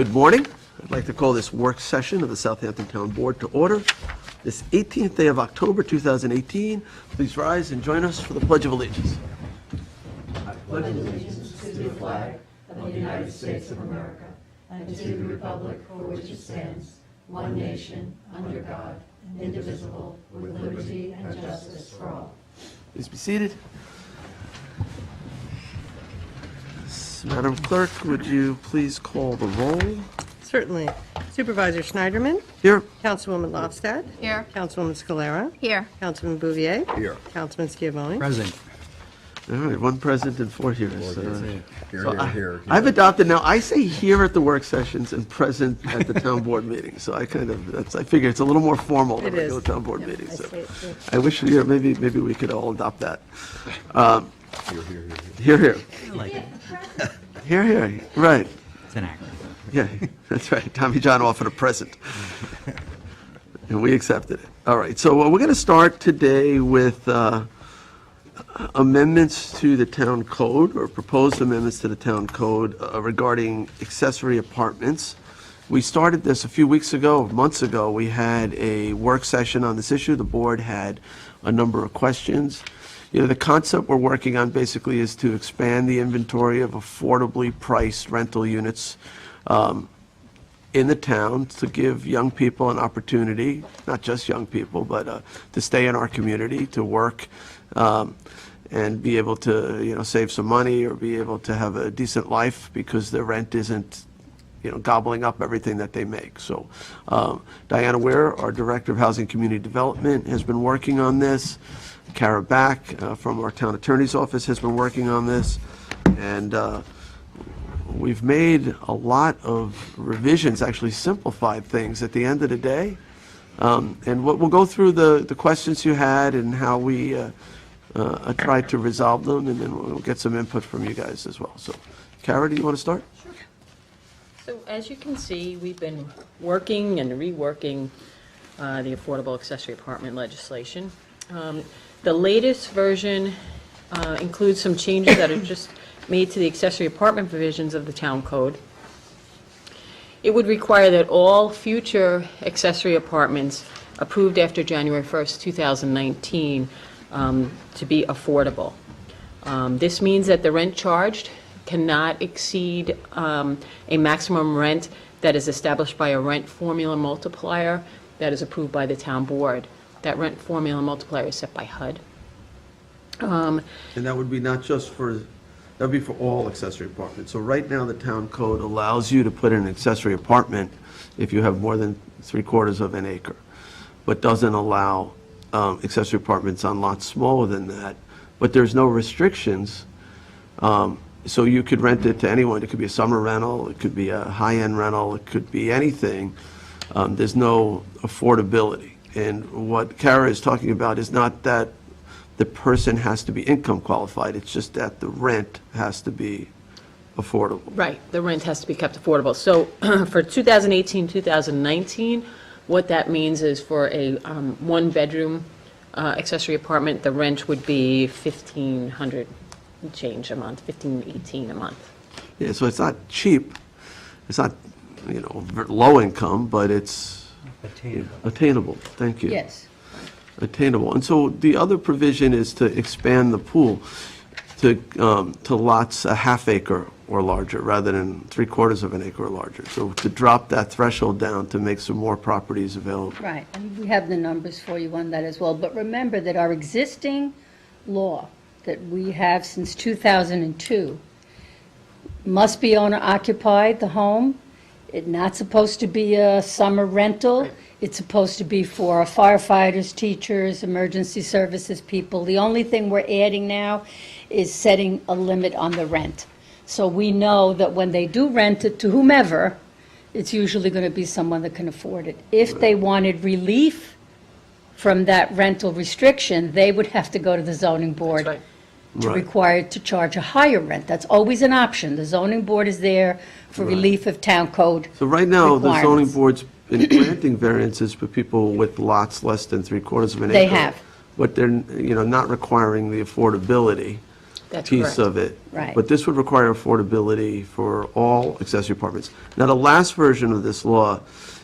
Good morning. I'd like to call this work session of the Southampton Town Board to order. This 18th day of October 2018. Please rise and join us for the Pledge of Allegiance. I pledge allegiance to the flag of the United States of America and to the republic for which it stands, one nation, under God, indivisible, with liberty and justice for all. Please be seated. Madam Clerk, would you please call the roll? Certainly. Supervisor Schneiderman? Here. Councilwoman Lofstad? Here. Councilwoman Scalera? Here. Councilman Bouvier? Here. Councilman Schiavone? Present. All right, one present and four here. Here. I've adopted now, I say here at the work sessions and present at the town board meeting. So I figure it's a little more formal than It is. regular town board meetings. I So see it too. I wish, maybe we could all adopt that. Here. Here. I like it. Here, right. It's an acronym. Yeah, that's right. Tommy John offered a present. And we accepted it. All right, so we're going to start today with amendments to the town code, or proposed amendments to the town code regarding accessory apartments. We started this a few weeks ago, months ago. We had a work session on this issue. The board had a number of questions. The concept we're working on basically is to expand the inventory of affordably priced rental units in the town to give young people an opportunity, not just young people, but to stay in our community, to work, and be able to, save some money or be able to have a decent life because the rent isn't, gobbling up everything that they make. So Diana Ware, our Director of Housing Community Development, has been working on this. Kara Back from our Town Attorney's Office has been working on this. And we've made a lot of revisions, actually simplified things at the end of the day. And we'll go through the questions you had and how we tried to resolve them, and then we'll get some input from you guys as well. So, Kara, do you want to start? Sure. So as you can see, we've been working and reworking the affordable accessory apartment legislation. The latest version includes some changes that are just made to the accessory apartment provisions of the town code. It would require that all future accessory apartments approved after January 1st, 2019 to be affordable. This means that the rent charged cannot exceed a maximum rent that is established by a rent formula multiplier that is approved by the town board. That rent formula multiplier is set by HUD. And that would be not just for, that would be for all accessory apartments. So right now, the town code allows you to put in an accessory apartment if you have more than 3/4 of an acre, but doesn't allow accessory apartments on lots smaller than that. But there's no restrictions, so you could rent it to anyone. It could be a summer rental, it could be a high-end rental, it could be anything. There's no affordability. And what Kara is talking about is not that the person has to be income qualified, it's just that the rent has to be affordable. Right, the rent has to be kept affordable. So for 2018, 2019, what that means is for a one-bedroom accessory apartment, the rent would be $1,500 change a month, $1,518 a month. Yeah, so it's not cheap, it's not, low income, but it's attainable. Thank you. Yes. Attainable. And so the other provision is to expand the pool to lots a half acre or larger rather than 3/4 of an acre or larger. So to drop that threshold down to make some more properties available. Right, and we have the numbers for you on that as well. But remember that our existing law that we have since 2002 must be owner occupied, the home. It's not supposed to be a summer rental. It's supposed to be for firefighters, teachers, emergency services people. The only thing we're adding now is setting a limit on the rent. So we know that when they do rent it to whomever, it's usually going to be someone that can afford it. If they wanted relief from that rental restriction, they would have to go to the zoning board That's right. to Right. require to charge a higher rent. That's always an option. The zoning board is there for relief of town code. So right now, the zoning requirements. board's been granting variances for people with lots less than 3/4 of an acre. They have. But they're, not requiring the affordability. That's piece correct. of it. Right. But this would require affordability for all accessory apartments. Now, the last version of this law,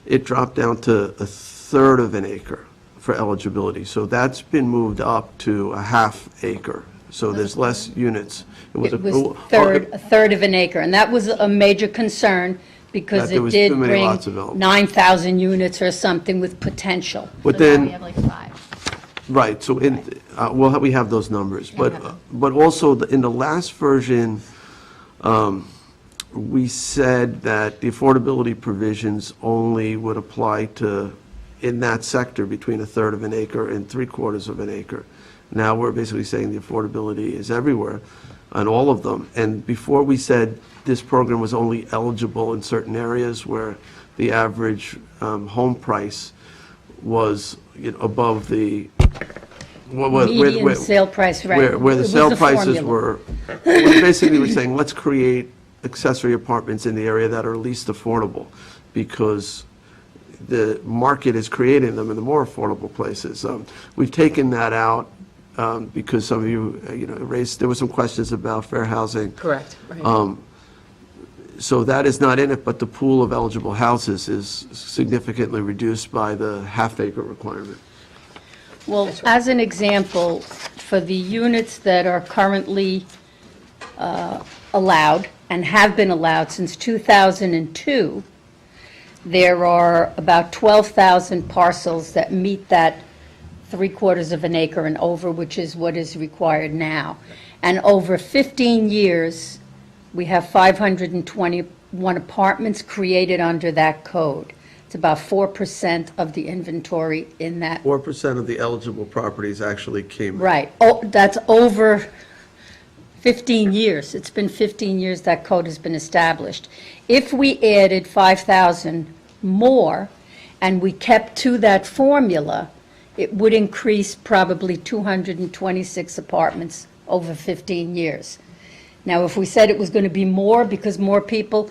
it dropped down to a third of an acre for eligibility. So that's been moved up to a half acre. So there's less units. It was a third of an acre, and that was a major concern because That there it was did too many bring lots developed. 9,000 units or something with potential. But So now we then, have like 5. right, so we have those numbers. Yeah, we have them. But also, in the last version, we said that the affordability provisions only would apply to, in that sector, between a third of an acre and three-quarters of an acre. Now, we're basically saying the affordability is everywhere, on all of them. And before, we said this program was only eligible in certain areas where the average home price was, above the, Median sale price, right. where It the was sale a prices formula. were, basically, we're saying, let's create accessory apartments in the area that are least affordable, because the market is creating them in the more affordable places. We've taken that out because some of you, raised, there were some questions about fair housing. Correct, right. So that is not in it, but the pool of eligible houses is significantly reduced by the half-acre requirement. Well, as an example, for the units that are currently allowed and have been allowed since 2002, there are about 12,000 parcels that meet that three-quarters of an acre and over, which is what is required now. And over 15 years, we have 521 apartments created under that code. It's about 4% of the inventory in that. 4% of the eligible properties actually came. Right. Oh, that's over 15 years. It's been 15 years that code has been established. If we added 5,000 more and we kept to that formula, it would increase probably 226 apartments over 15 years. Now, if we said it was going to be more because more people,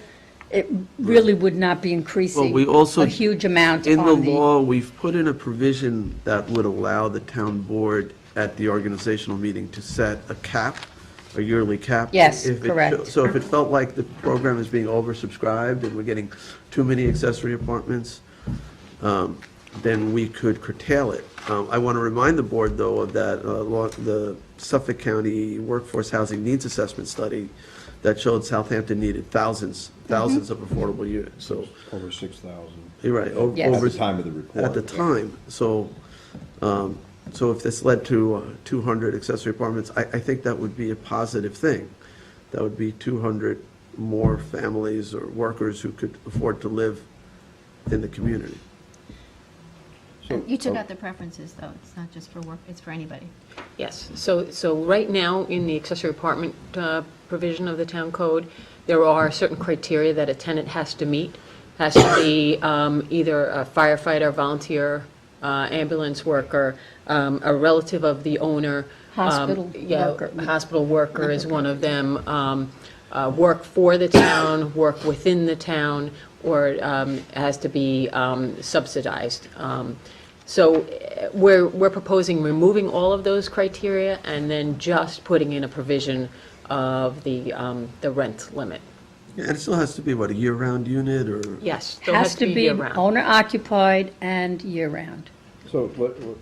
it really would not be Well, increasing we also, a huge amount in the on the. law, we've put in a provision that would allow the town board at the organizational meeting to set a cap, a yearly cap. Yes, If it correct. So if it felt like the program is being oversubscribed and we're getting too many accessory apartments, then we could curtail it. I want to remind the board, though, of that, the Suffolk County Workforce Housing Needs Assessment Study that showed Southampton needed thousands of affordable units, so, Over 6,000. you're right. Yes. At the time of the report. At the time, so if this led to 200 accessory apartments, I think that would be a positive thing. That would be 200 more families or workers who could afford to live in the community. You took out the preferences, though. It's not just for work, it's for anybody. Yes, so right now, in the accessory apartment provision of the town code, there are certain criteria that a tenant has to meet. Has to be either a firefighter, volunteer, ambulance worker, a relative of the owner. Hospital yeah, worker. Hospital worker is one of them. Work for the town, work within the town, or it has to be subsidized. So we're proposing removing all of those criteria and then just putting in a provision of the rent limit. Yeah, and it still has to be, what, a year-round unit, or? Yes, still Has to be year-round. owner-occupied and year-round. So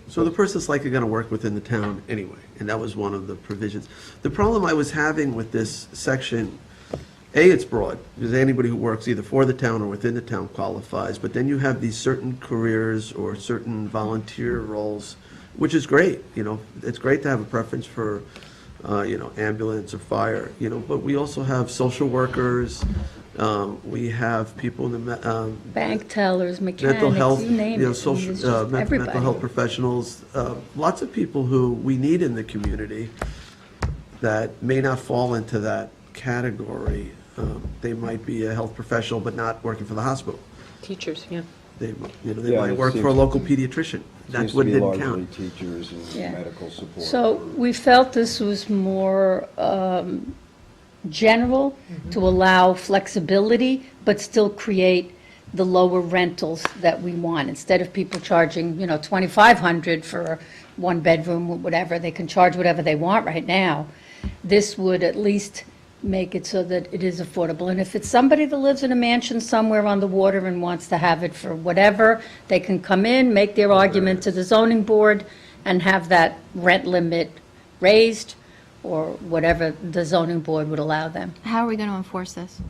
So the person's likely going to work within the town anyway, and that was one of the provisions. The problem I was having with this section, it's broad, because anybody who works either for the town or within the town qualifies, but then you have these certain careers or certain volunteer roles, which is great, it's great to have a preference for, ambulance or fire, but we also have social workers, we have people in the, Bank tellers, mental mechanics, health, you name it. social, It's just mental health everybody. professionals, lots of people who we need in the community that may not fall into that category. They might be a health professional, but not working for the hospital. Teachers, yeah. They Yeah, might it work for a seems- local pediatrician. That seems to one be didn't largely count. teachers Yeah. and medical support. So we felt this was more general to allow flexibility, but still create the lower rentals that we want. Instead of people charging, $2,500 for a one-bedroom or whatever, they can charge whatever they want right now. this would at least make it so that it is affordable. And if it's somebody that lives in a mansion somewhere on the water and wants to have it for whatever, they can come in, make their argument to the zoning board, and have that rent limit raised, or whatever the zoning board would allow them. How are we going to enforce this?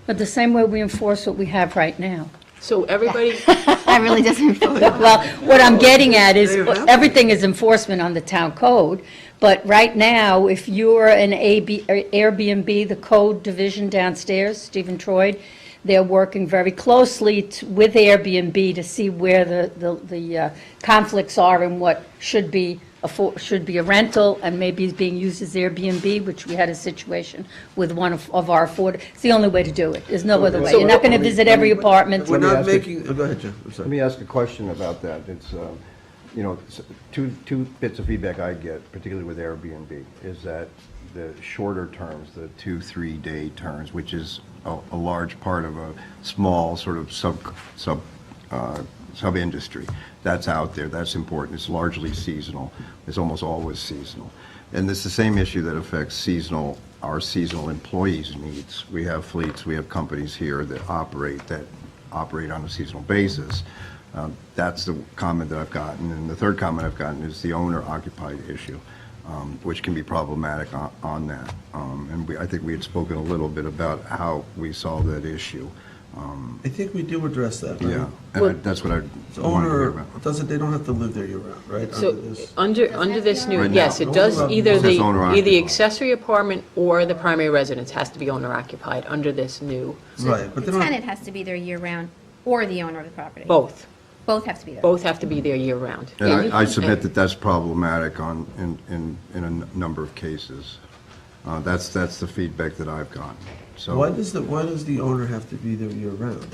But the same way we enforce what we have right now. So everybody, That really doesn't. Well, what I'm getting at is, everything is enforcement on the town code, but right now, if you're an Airbnb, the code division downstairs, Stephen Troy, they're working very closely with Airbnb to see where the conflicts are and what should be a rental and maybe is being used as Airbnb, which we had a situation with one of our it's the only way to do it. There's no other way. You're not going to visit every apartment. We're Let me not ask you- making, go ahead, Jim, I'm Let sorry. me ask a question about that. It's, two bits of feedback I get, particularly with Airbnb, is that the shorter terms, the 2-3 day terms, which is a large part of a small sort of sub-industry, that's out there, that's important. It's largely seasonal. It's almost always seasonal. And it's the same issue that affects our seasonal employees' needs. We have fleets, we have companies here that operate on a seasonal basis. That's the comment that I've gotten. And the third comment I've gotten is the owner-occupied issue, which can be problematic on that. And I think we had spoken a little bit about how we solve that issue. I think we do address that, right? Yeah, Well- and that's what I The wanted to hear owner, about. they don't have to live there year-round, right? so Under this. under this new, Right now. yes, it does, either It says the owner-occupied. accessory apartment or the primary residence has to be owner occupied under this new, Right, but The they don't, tenant has to be there year-round, or the owner of the property. both, Both have to be there. both have to be there year round. And I submit that that's problematic in a number of cases. That's the feedback that I've gotten. So. why does the owner have to be there year-round?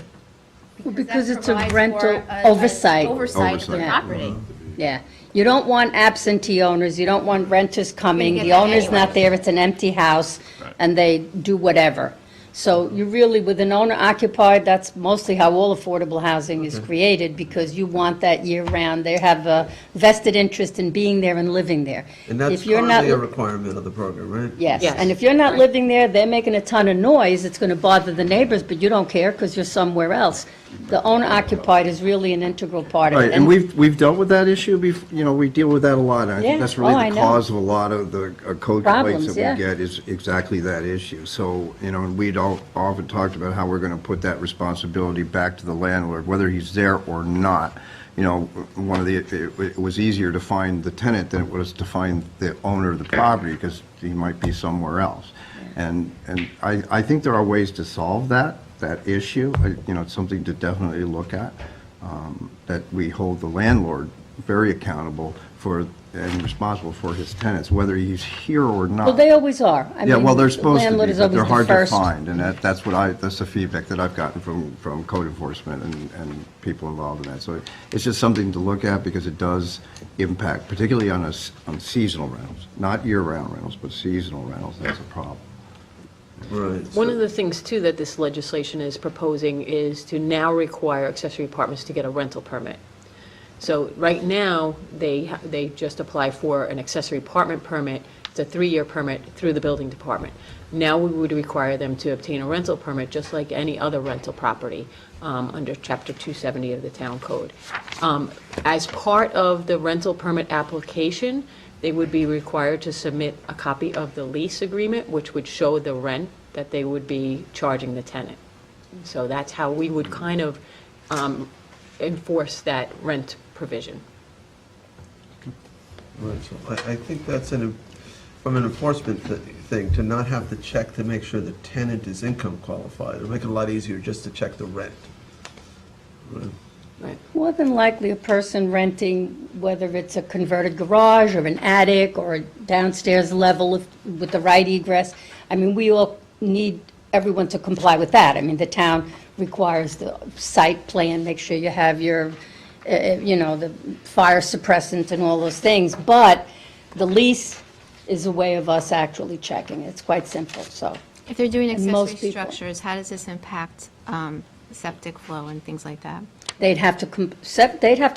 Because that it's a provides rental for oversight. Oversight of the Oversight. property. Yeah, you don't want absentee owners, you don't want renters coming, get the that owner's not anyway. there, it's an empty house, and they do whatever. So you really, with an owner occupied, that's mostly how all affordable housing is created, because you want that year-round. They have a vested interest in being there and living there. And that's If you're not currently a li- requirement of the program, right? Yes, Yes. and if you're not Right. living there, they're making a ton of noise, it's going to bother the neighbors, but you don't care because you're somewhere else. The owner occupied is really an integral part of it. Right, and we've dealt with that issue we deal with that a lot. And I Yeah, think that's really I the know. cause of a lot of the code Problems, complaints yeah. that we get is exactly that issue. So, and we'd often talked about how we're going to put that responsibility back to the landlord, whether he's there or not. It was easier to find the tenant than it was to find the owner of the property, because he might be somewhere else. And I think there are ways to solve that issue. It's something to definitely look at, that we hold the landlord very accountable for and responsible for his tenants, whether he's here or not. Well, they always are. I Yeah, mean, well, they're the supposed to landlord be, is but always they're the hard to first. find, and that's the feedback that I've gotten from code enforcement and people involved in that. So it's just something to look at, because it does impact, particularly on seasonal rentals, not year-round rentals, but seasonal rentals. That's a problem. Right. One of the things, too, that this legislation is proposing is to now require accessory apartments to get a rental permit. So right now, they just apply for an accessory apartment permit. It's a 3-year permit through the building department. Now we would require them to obtain a rental permit, just like any other rental property, under Chapter 270 of the Town Code. As part of the rental permit application, they would be required to submit a copy of the lease agreement, which would show the rent that they would be charging the tenant. So that's how we would kind of enforce that rent provision. Right, so I think that's from an enforcement thing, to not have to check to make sure the tenant is income qualified. It'll make it a lot easier just to check the rent. Right. More than likely, a person renting, whether it's a converted garage or an attic or a downstairs level with the right egress, I mean, we all need everyone to comply with that. I mean, the town requires the site plan, make sure you have your, the fire suppressant and all those things, but the lease is a way of us actually checking. It's quite simple, so. If they're doing And most accessory people- structures, how does this impact septic flow and things like that? They'd have to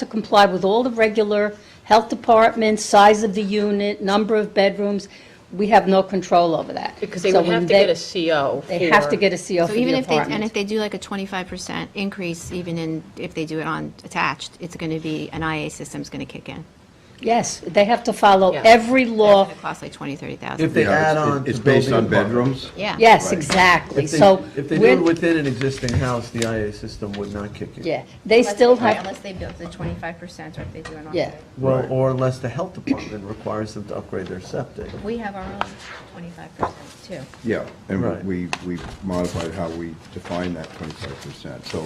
comply with all the regular health departments, size of the unit, number of bedrooms. We have no control over that. Because they So would have when to get a CO. They have to for- get a CO So for the even if they, and apartment. if they do like a 25% increase, even in, if they do it on attached, it's going to be, an IA system's going to kick in. Yes, they have to follow Yeah. every law. It costs like 20, 30,000. If they Yeah, add it's- on It's to based building on apartments. bedrooms? Yeah. Yes, Right. exactly. If they, So if they do we're- it within an existing house, the IA system would not kick in. Yeah, they still Right, have, Unless they built the 25%, or if they do an yeah. offsite. Well, Right. or unless the health department requires them to upgrade their septic. We have our own 25% too. Yeah, and Right. we modified how we define that 25%. So,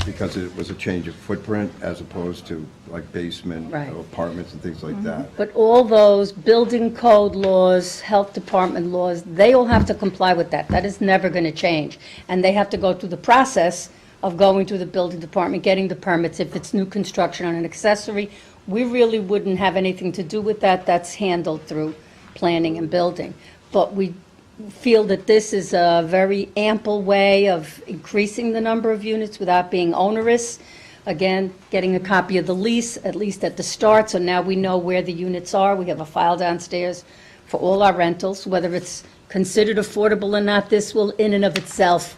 because it was a change of footprint as opposed to like basement Right. apartments and things like that. But all those building code laws, health department laws, they all have to comply with that. That is never going to change. And they have to go through the process of going to the building department, getting the permits. If it's new construction on an accessory, we really wouldn't have anything to do with that. That's handled through planning and building. But we feel that this is a very ample way of increasing the number of units without being onerous. Again, getting a copy of the lease, at least at the start, so now we know where the units are. We have a file downstairs for all our rentals, whether it's considered affordable or not. This will, in and of itself,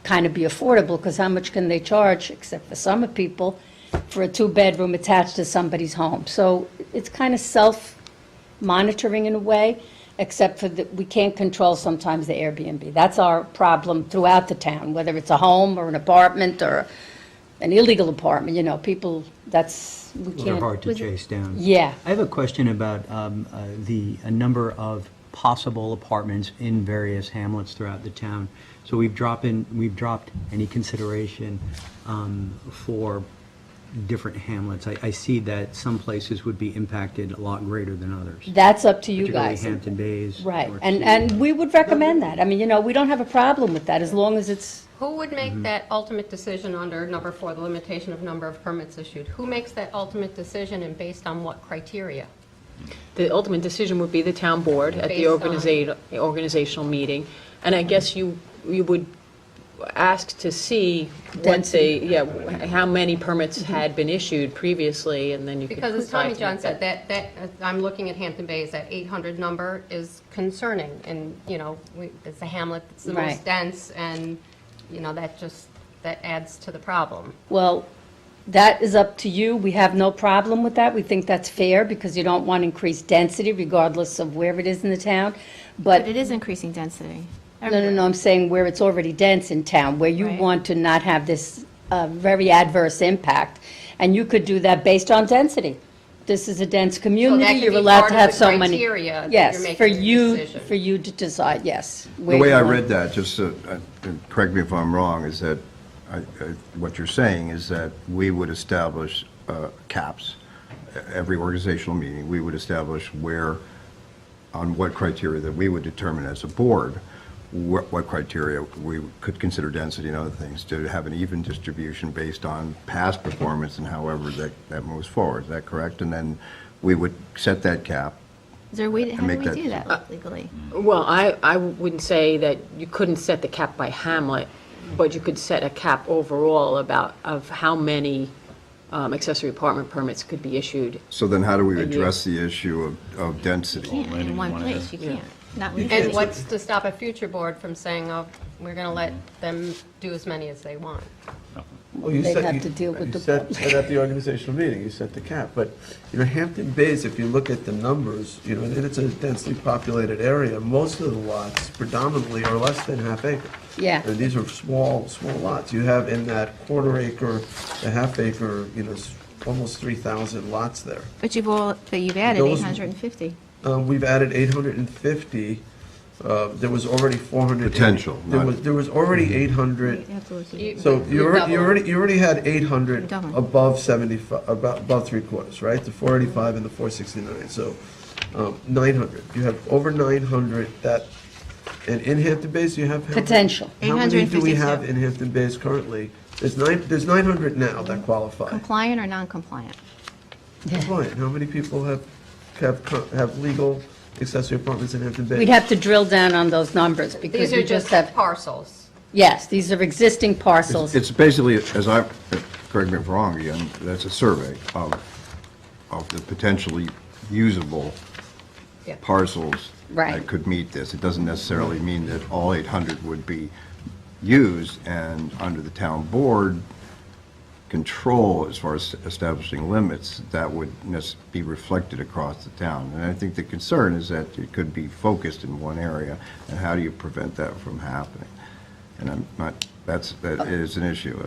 kind of be affordable, because how much can they charge, except for summer people, for a two-bedroom attached to somebody's home? So it's kind of self-monitoring in a way, except for that we can't control sometimes the Airbnb. That's our problem throughout the town, whether it's a home or an apartment or an illegal apartment, people, that's, we They're can't. hard to chase down. Yeah. I have a question about a number of possible apartments in various hamlets throughout the town. So we've dropped any consideration for different hamlets. I see that some places would be impacted a lot greater than others. That's up to you Particularly guys. Hampton Bays. Right, North and we would recommend that. I mean, we don't have a problem with that, as long as it's, Who would make that ultimate decision under number 4, the limitation of number of permits issued? Who makes that ultimate decision and based on what criteria? The ultimate decision would be the town board at the Based on- organizational meeting. And I guess you would ask to see once Density. how many permits had been issued previously, and then you could Because as decide Tommy to John make said, that, I'm looking at Hampton Bays, that 800 number is concerning. And, it's a hamlet that's the Right. most dense, and, that adds to the problem. well, that is up to you. We have no problem with that. We think that's fair, because you don't want increased density regardless of where it is in the town. But it is increasing density. No, I'm saying where it's already dense in town, where you Right. want to not have this very adverse impact. And you could do that based on density. This is a dense community, could you're be allowed part to of have the so many. criteria that you're Yes, making for the you, decision. for you to decide, yes. The way I read that, just, correct me if I'm wrong, is that, what you're saying is that we would establish caps. Every organizational meeting, we would establish on what criteria that we would determine as a board, what criteria we could consider density and other things, to have an even distribution based on past performance and however that moves forward. Is that correct? And then we would set that cap. Is there a way, how do make we that- do that legally? Well, I wouldn't say that you couldn't set the cap by hamlet, but you could set a cap overall of how many accessory apartment permits could be issued. So then how do we year. address the issue of density? Can't, in one place, you can't. Not And legally. what's to stop a future board from saying, oh, we're going to let them do as many as they want? Well, you They'd set- have you- to deal with you the set public. that at the organizational meeting, you set the cap, but, Hampton Bays, if you look at the numbers, and it's a densely populated area, most of the lots predominantly are less than half acre. Yeah. And these are small lots. You have in that quarter acre, the half acre, almost 3,000 lots there. But you've added Those- 850. We've added 850. There was already 400. Potential, not- There was already 800. You have to look at You- it. So you double. already had 800 Double. above 75, above three quarters, right? The 485 and the 469, so 900. You have over 900 and in Hampton Bays, you have. how many- Potential. How many do we 852. have in Hampton Bays currently? There's 900 now that qualify. Compliant or non-compliant? Compliant. How many people have legal accessory apartments in Hampton Bays? We'd have to drill down on those numbers, because These we are just just have, parcels. yes, these are existing parcels. It's basically, correct me if I'm wrong again, that's a survey of the potentially usable Yeah. parcels Right. that could meet this. It doesn't necessarily mean that all 800 would be used, and under the town board control, as far as establishing limits, that would be reflected across the town. And I think the concern is that it could be focused in one area, and how do you prevent that from happening? And I'm not, that is an issue.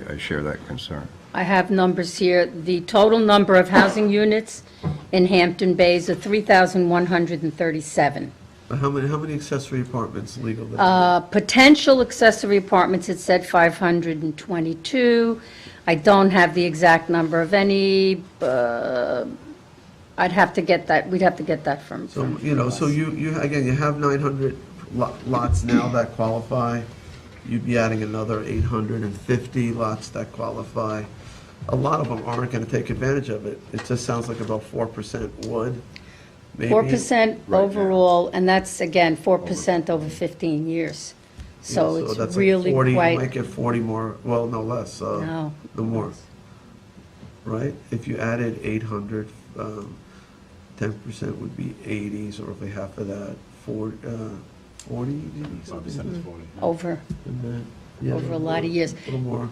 I share that concern. I have numbers here. The total number of housing units in Hampton Bays are 3,137. How many accessory apartments legal? Potential accessory apartments, it said 522. I don't have the exact number of any. I'd have to get that, we'd have to get that from. So, so you, again, you have 900 lots now that qualify. You'd be adding another 850 lots that qualify. A lot of them aren't going to take advantage of it. It just sounds like about 4% would, maybe. 4% Right now. overall, and that's, again, 4% over 15 years. So that's it's like really 40, you might quite, get 40 more, well, no less. No. No more. Right? If you added 800, 10% would be 80, so roughly half of that, 40 maybe, something over like that. Yeah, a lot of years. A little more.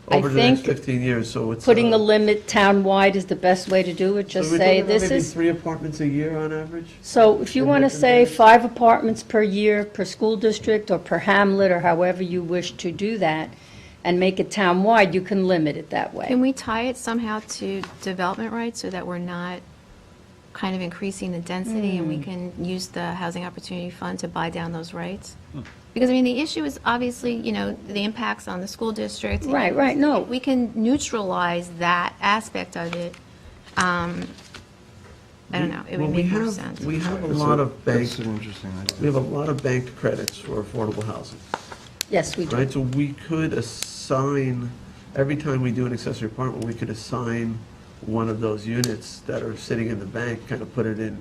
I Over the next think 15 years, so it's. Putting a limit town-wide is the best way to do it, just so we're say, talking about this maybe is. 3 apartments a year on average? So if you in want to Hampton say Bays? 5 apartments per year, per school district, or per hamlet, or however you wish to do that, and make it town-wide, you can limit it that way. Can we tie it somehow to development rights so that we're not kind of increasing the density and we can use the Housing Opportunity Fund to buy down those rights? Because, I mean, the issue is obviously, the impacts on the school district. Right, no. We can neutralize that aspect of it. I don't know, it Well, would we make more have- sense. We have a lot of bank, That's an interesting idea. we have a lot of banked credits for affordable housing, Yes, we do. right? So we could assign, every time we do an accessory apartment, we could assign one of those units that are sitting in the bank, kind of put it in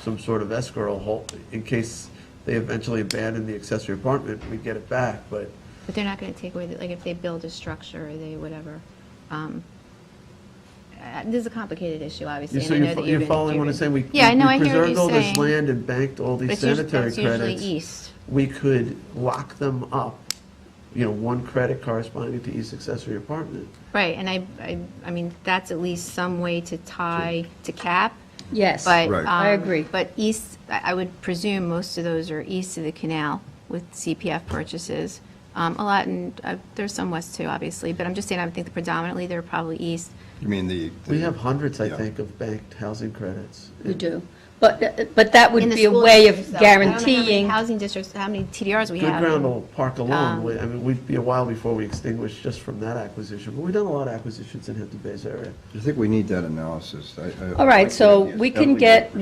some sort of escrow hold, in case they eventually abandon the accessory apartment, we get it back, but But they're not going to take away, like, if they build a structure or they whatever. This is a complicated issue, obviously. so and I know that you're you've been- following what I'm saying? We Yeah, I know, I hear what preserved you're all this saying. land and banked all these But usually- sanitary that's usually credits. east. We could lock them up, one credit corresponding to each accessory apartment. Right, and I mean, that's at least some way to tie, to cap. Yes, But, Right. I agree. But east, I would presume most of those are east of the canal with CPF purchases. A lot, and there's some west too, obviously, but I'm just saying, I would think that predominantly they're probably east. You mean the? We have hundreds, I Yeah. think, of banked housing credits. We do. But that In would the be a school way districts, of though. I don't know how many guaranteeing. housing districts, how many TDRs we Good have. Ground Park alone, Um, I mean, we'd be a while before we extinguish just from that acquisition, but we've done a lot of acquisitions in Hampton Bays area. I think we need that analysis. All right, so we can get,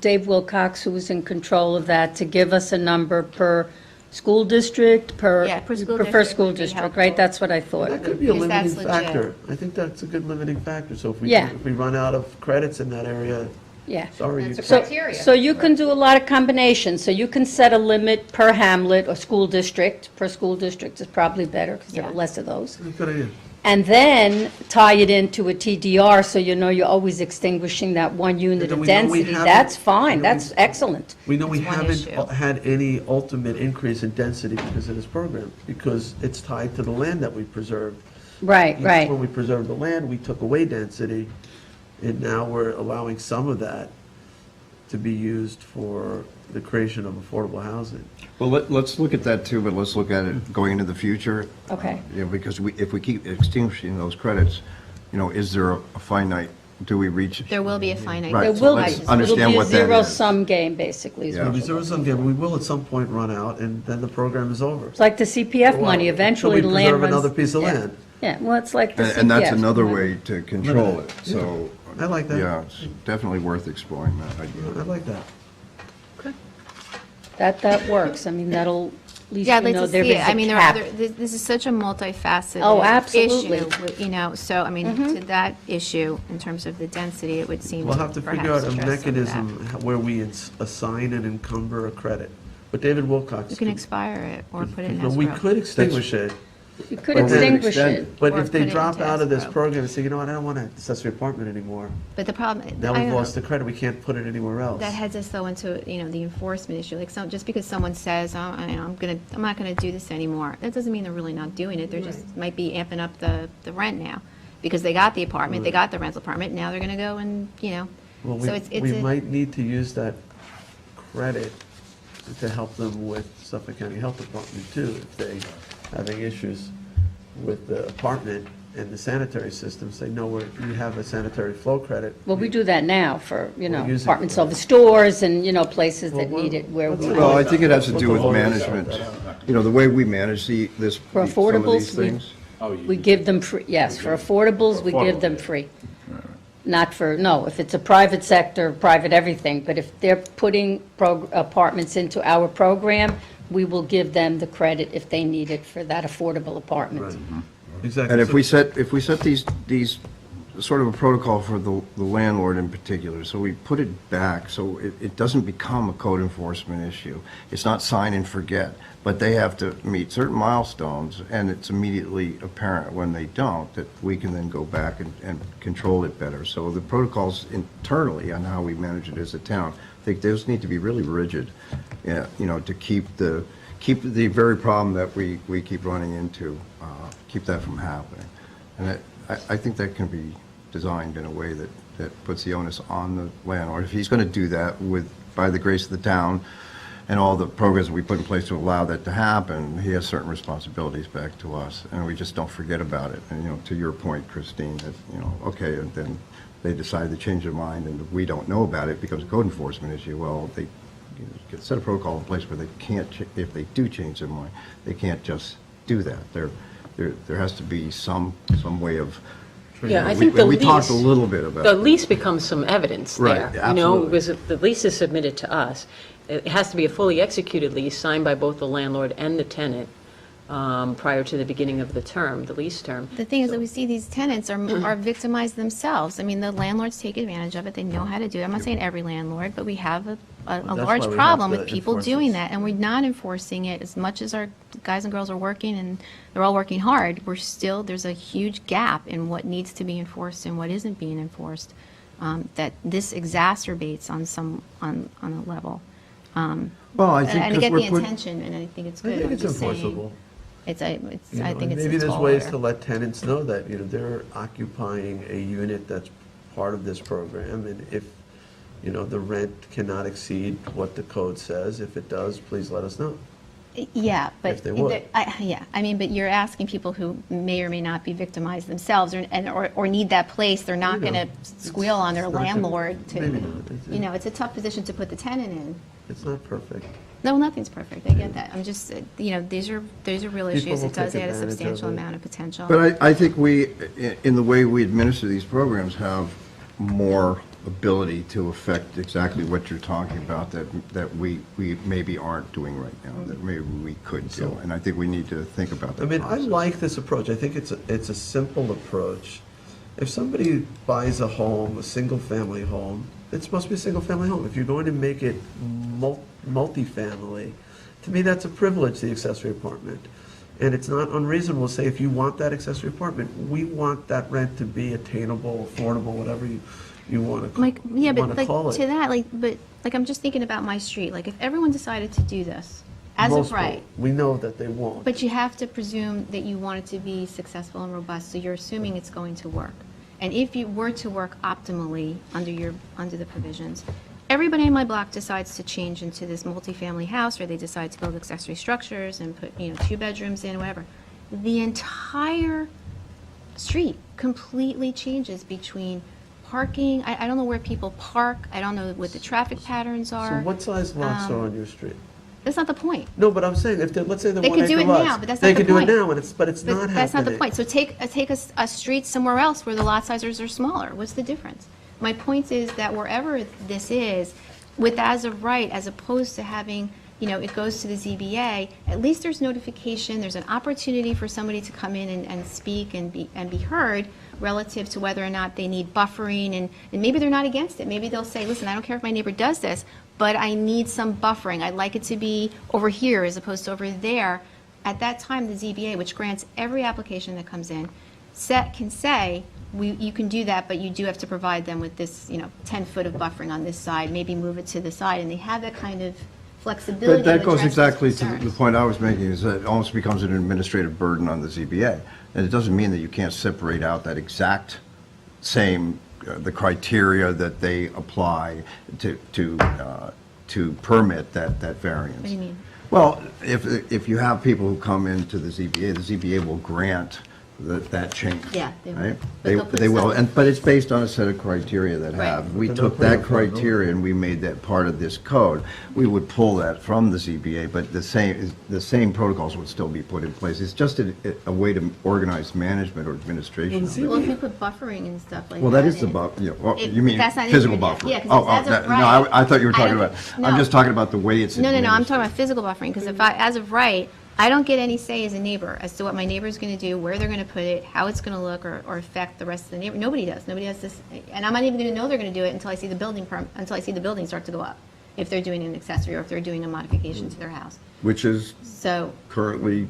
Dave Wilcox, who is in control of that, to give us a number per school district, Yeah, per school district school would be district, helpful. right? That's what I thought. That could be a Because that's limiting legit. factor. I think that's a good limiting factor, so if Yeah. if we run out of credits in that area, Yeah. sorry. That's you- a So, criteria. so you can do a lot of combinations. So you can set a limit per hamlet or school district. Per school district is probably better because there are Yeah. less of those. Good idea. And then tie it into a TDR, so you know you're always extinguishing that one unit And then of we know we density. haven't- That's we fine, know that's we- excellent. We know we That's one haven't issue. had any ultimate increase in density because of this program, because it's tied to the land that we preserved. Right, right. When we preserved the land, we took away density, and now we're allowing some of that to be used for the creation of affordable housing. Well, let's look at that too, but let's look at it going into the future. Okay. Because if we keep extinguishing those credits, is there a finite, do we reach? There will be a finite. Right, There so will let's be, understand it'll be a what that is. zero-sum game, basically. is Yeah. what Maybe it zero is. sum game, we will at some point run out, and then the program is over. It's like the CPF money, eventually the land runs. So we preserve another piece of yeah. land. Yeah, well, it's like the CPF. And that's another way to control it, Yeah. so. I like that. Yeah, it's definitely worth exploring that I idea. like that. That works. I mean, that'll, at least Yeah, you I'd know like to there see is it. I mean, a there are cap. other, this is such a multifaceted Oh, absolutely. issue, so, I mean, to that issue, in terms of the density, it would seem We'll have to figure perhaps out a address some of that. mechanism where we assign and encumber a credit. But David Wilcox. You can expire it or put it in But we escrow. could extinguish it, You could But then extinguish extend it. it. But Or if they put it drop into out of this escrow. program and say, you know what, I don't want an accessory apartment anymore, But the problem. now I we've don't lost know. the credit, we can't put it anywhere else. That heads us though into, the enforcement issue. Like, just because someone says, oh, I'm not gonna do this anymore, that doesn't mean they're really not doing it. They're just, might be amping up the rent now. Because they got the apartment, they got the rental apartment, now they're gonna go and, Well, so we might need to use that credit to help them with Suffolk County Health Department too, if they having issues with the apartment and the sanitary system, say, no, you have a sanitary flow credit. Well, we do that now for, We're using apartments it. over stores and, places that Well, need it where we. Well, I think it has to do with Well, management. The way we manage this, For some of these affordables, we- things. We give them free, yes, for affordables, we give them free. Not for, no, if it's a private sector, private everything, but if they're putting apartments into our program, we will give them the credit if they need it for that affordable apartment. Exactly. And if So- we set these sort of a protocol for the landlord in particular, so we put it back, so it doesn't become a code enforcement issue. It's not sign and forget, but they have to meet certain milestones, and it's immediately apparent when they don't, that we can then go back and control it better. So the protocols internally on how we manage it as a town, I think those need to be really rigid, to keep the very problem that we keep running into, keep that from happening. And I think that can be designed in a way that puts the onus on the landlord. If he's going to do that by the grace of the town and all the programs we put in place to allow that to happen, he has certain responsibilities back to us, and we just don't forget about it. And, to your point, Christine, that, okay, and then they decide to change their mind and we don't know about it because of code enforcement issue. Well, they could set a protocol in place where they can't, if they do change their mind, they can't just do that. There has to be some way of. Yeah, I think the We talked a lease, little bit about. the lease becomes some evidence Right, there. absolutely. Because the lease is submitted to us. It has to be a fully executed lease signed by both the landlord and the tenant prior to the beginning of the lease term. The thing is that we see these tenants are victimized themselves. I mean, the landlords take advantage of it, they know how to do it. I'm not saying every landlord, but we have a why large we problem have with to people enforce doing this. that, and we're not enforcing it as much as our guys and girls are working, and they're all working hard. There's a huge gap in what needs to be enforced and what isn't being enforced, that this exacerbates on a level. Well, I think And I because get we're the putting. intention, and I think it's I good. think I'm it's just saying, enforceable. I think it's Maybe a there's tall ways order. to let tenants know that, they're occupying a unit that's part of this program, and if, the rent cannot exceed what the code says, if it does, please let us know. Yeah, but, If they would. but you're asking people who may or may not be victimized themselves or need that place, they're not You know, going to squeal on their it's not gonna- landlord to, maybe not. it's a tough position to put the tenant in. It's not perfect. No, nothing's perfect, I get that. I'm just, these are real issues. will It does take add a advantage of substantial it. amount of potential. But I think we, in the way we administer these programs, have more ability to affect exactly what you're talking about that we maybe aren't doing right now, that maybe we could do. And I think we need to think about that I mean, I process. like this approach. I think it's a simple approach. If somebody buys a home, a single-family home, it's supposed to be a single-family home. If you're going to make it multifamily, to me, that's a privilege, the accessory apartment. And it's not unreasonable to say, if you want that accessory apartment, we want that rent to be attainable, affordable, whatever you want to Like, yeah, but like, call it. to that, like, I'm just thinking about my street. Like, if everyone decided to do this, as Most of right, will. We know that they won't. but you have to presume that you want it to be successful and robust, so you're assuming it's going to work. And if you were to work optimally under the provisions, everybody in my block decides to change into this multifamily house, or they decide to build accessory structures and put, 2 bedrooms in, whatever. The entire street completely changes between parking, I don't know where people park, I don't know what the traffic patterns So are. what size lots are on your street? That's not the point. No, but I'm saying, if let's say the They 1 could do acre it lots. now, but that's They not the could do it point. now, but it's not But happening. that's not the point. So take a street somewhere else where the lot sizes are smaller. What's the difference? My point is that wherever this is, with as of right, as opposed to having, it goes to the ZBA, at least there's notification, there's an opportunity for somebody to come in and speak and be heard relative to whether or not they need buffering, and maybe they're not against it. Maybe they'll say, listen, I don't care if my neighbor does this, but I need some buffering. I'd like it to be over here as opposed to over there. at that time, the ZBA, which grants every application that comes in, can say, you can do that, but you do have to provide them with this, 10 foot of buffering on this side, maybe move it to the side, and they have that kind of flexibility But to that goes address those exactly to the concerns. point I was making, is that it almost becomes an administrative burden on the ZBA. And it doesn't mean that you can't separate out that exact same, the criteria that they apply to permit that variance. What do you mean? Well, if you have people who come into the ZBA will grant that change. Yeah, they will. right? But they'll put They will, some- but it's based on a set of criteria that Right. have. We But they'll took put it that in front of them. criteria and we made that part of this code. We would pull that from the ZBA, but the same protocols would still be put in place. It's just a way to organize management or administration. of it. Well, if you put buffering and stuff like that. Well, that is the in- buff, If you mean that's not in physical there yet. buffer? Yeah, 'cause it's as of No, right. I thought you were I talking don't- about, I'm no. just talking about the way it's No, I'm administered. talking about physical buffering, because if I, as of right, I don't get any say as a neighbor as to what my neighbor's gonna do, where they're gonna put it, how it's gonna look, or affect the rest of the neighbor. Nobody does. Nobody has this, and I'm not even gonna know they're gonna do it until I see the building until I see the building start to go up, if they're doing an accessory or if they're doing a modification to their house. Which is So, currently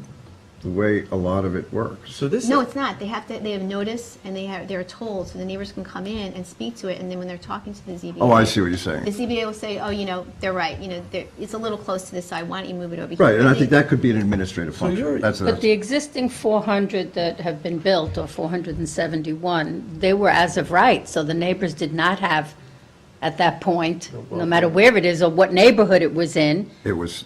the way a lot of it works. So this. no, it's not. They have notice, and they're told, so the neighbors can come in and speak to it, and then when they're talking to the ZBA. Oh, I see what you're The saying. ZBA will say, oh, they're right, it's a little close to this side, why don't you move it over here? Right, and I they- think that could be an administrative So you're- function. That's But the existing 400 that have been built, or 471, they were as of right, so the neighbors did not have, at that point, no matter where it is or what neighborhood it was in, it was.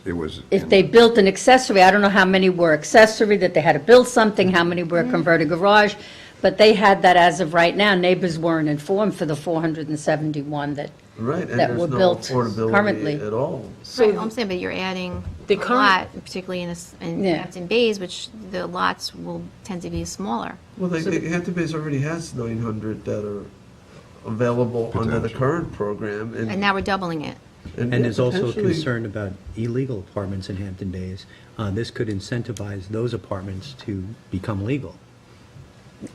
if they built an accessory, I don't know how many were accessory, that they had to build something, how many were converted garage, but they had that as of right now. Neighbors weren't informed for the 471 that, Right, and that there's were no built affordability currently. at all. Right, I'm saying, but you're adding The a current- lot, particularly in Yeah. Hampton Bays, which the lots will tend to be smaller. Well, Hampton Bays already has 900 that are available under the current program. And now we're doubling it. And yeah, there's also a potentially- concern about illegal apartments in Hampton Bays. This could incentivize those apartments to become legal.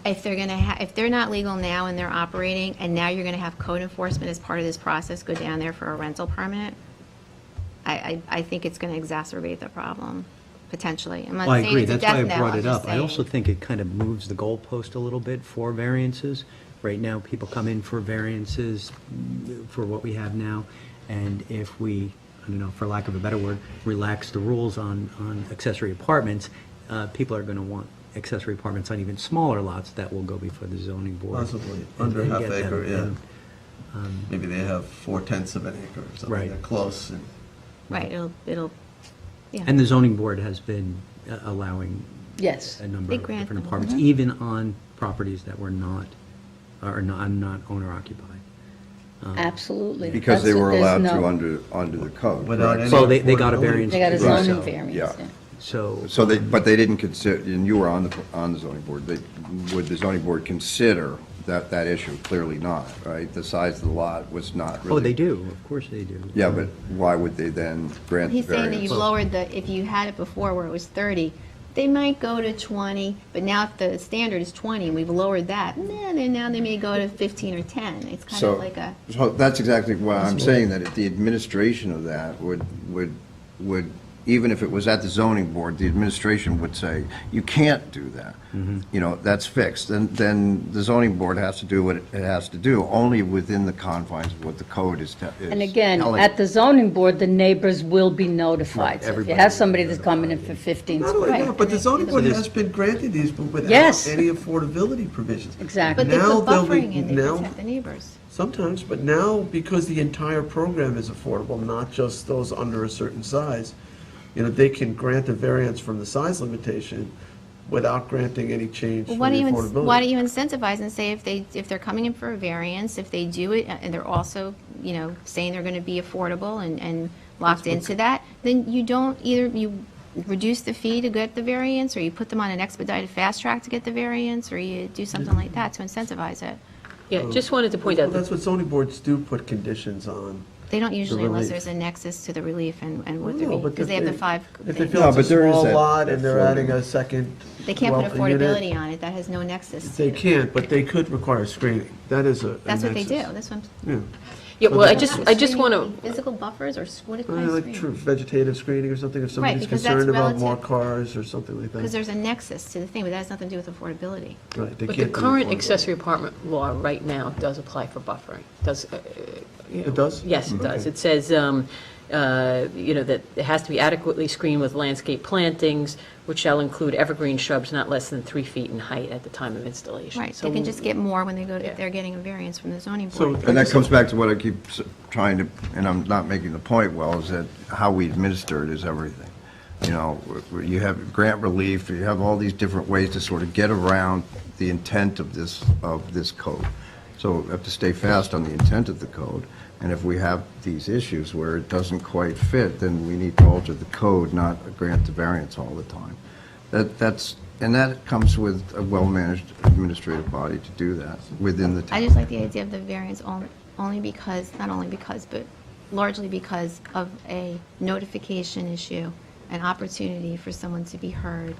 If they're not legal now and they're operating, and now you're gonna have code enforcement as part of this process, go down there for a rental permit, I think it's gonna exacerbate the problem, potentially. I'm not Well, I saying agree, it's a that's why I death knell, brought I'm it just up. I also saying. think it kind of moves the goalpost a little bit for variances. Right now, people come in for variances for what we have now, and if we, I don't know, for lack of a better word, relax the rules on accessory apartments, people are going to want accessory apartments on even smaller lots that will go before the zoning board. Possibly, and- under and half get them, acre, yeah. and- Maybe they have 4/10 of an acre or something, Right. they're close. And Right, it'll, yeah. And the zoning board has been allowing Yes. a number They of grant different them. apartments, even on properties that were not owner occupied. Absolutely. Because they That's- were there's allowed no- to under the code. Without correct? any So they got a affordability. variance. They got a to do Right. zoning so. variance, Yeah. yeah. So, So but they didn't consider, and you were on the zoning board, would the zoning board consider that issue? Clearly not, right? The size of the lot was not really. oh, they do, of course they do. Yeah, but why would they then grant the He's saying that variance? you've lowered if you had it before where it was 30, they might go to 20, but now if the standard is 20, and we've lowered that, then now they may go to 15 or 10. It's kind So, of like a, so that's exactly why I'm saying that if the administration of that would, even if it was at the zoning board, the administration would say, you can't do that. You know, that's fixed. Then the zoning board has to do what it has to do, only within the confines of what the code is And again, telling at the zoning board, the neighbors will be notified. So if you everybody have will somebody be that's coming in for 15 Not only square. that, but the zoning board has been granting these without Yes. any affordability provisions. Exactly. but they Now put they'll be- buffering in, they now- protect the neighbors. Sometimes, but now, because the entire program is affordable, not just those under a certain size, they can grant a variance from the size limitation without granting any change Well, from why the don't affordability. why don't you incentivize and say if they're coming in for a variance, if they do it, and they're also, saying they're gonna be affordable and locked into that, then you don't, either you reduce the fee to get the variance, or you put them on an expedited fast track to get the variance, or you do something like that to incentivize it. Yeah, just wanted to point Well, out, that's what zoning boards do, put conditions on. They don't usually unless relief. there's a nexus to the relief and what No, they're, but because if they have the they- 5. If they they- feel No, it's a but there is small that lot and they're affordable- adding a second They can't put dwelling unit, affordability on it, that has no nexus. They can't, but they could require screening. That is a. That's what they do, nexus. that's what, Yeah. Yeah, well, I just want to, Physical buffers, or what kind Like of true screening? vegetative screening or something, if somebody's because that's concerned about more relative. cars or something like Because that. there's a nexus to the thing, but that has nothing to do with affordability. Right, they but the can't do current affordable. accessory apartment law right now does apply for buffering. It does? Yes, it does. Okay. It says, that it has to be adequately screened with landscape plantings, which shall include evergreen shrubs not less than 3 feet in height at the time of installation. Right, So they can just get more when they go, Yeah. if they're getting a variance from the zoning So- board. And that comes back to what I keep trying to, and I'm not making the point well, is that how we administer it is everything. You know, you have grant relief, you have all these different ways to sort of get around the intent of this code. So we have to stay fast on the intent of the code. And if we have these issues where it doesn't quite fit, then we need to alter the code, not grant the variance all the time. And that comes with a well-managed administrative body to do that within the town. I just like the idea of the variance only because, not only because, but largely because of a notification issue, an opportunity for someone to be heard,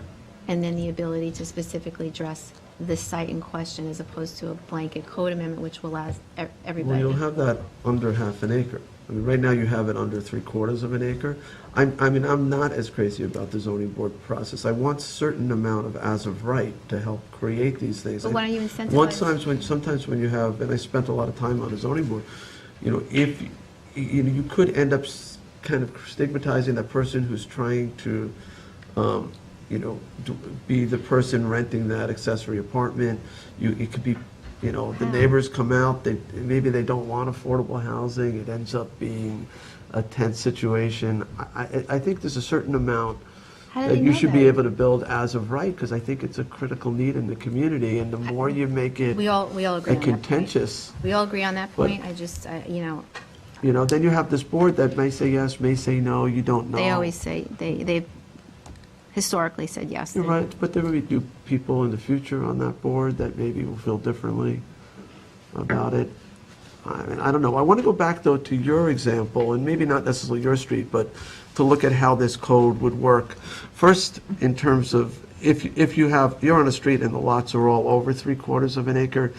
and then the ability to specifically address the site in question as opposed to a blanket code amendment, which will last Well, everybody. you'll have that under half an acre. I mean, right now you have it under 3/4 of an acre. I'm not as crazy about the zoning board process. I want certain amount of as of right to help create these things. But why don't you incentivize- Sometimes when you have, and I spent a lot of time on the zoning board, if, you could end up kind of stigmatizing that person who's trying to, be the person renting that accessory apartment. It could be, the neighbors come out, maybe they don't want affordable housing, it ends up being a tense situation. I think there's a certain amount How do that they you know should be that? able to build as of right, because I think it's a critical need in the community, and the more you make it We all agree on that point. contentious, We all agree on that But- point, then you have this board that may say yes, may say no, you don't know. they always say, they've historically said yes. You're right, but there may be people in the future on that board that maybe will feel differently about it. I mean, I don't know. I want to go back, though, to your example, and maybe not necessarily your street, but to look at how this code would work. First, in terms of, if you're on a street and the lots are all over 3/4 of an acre,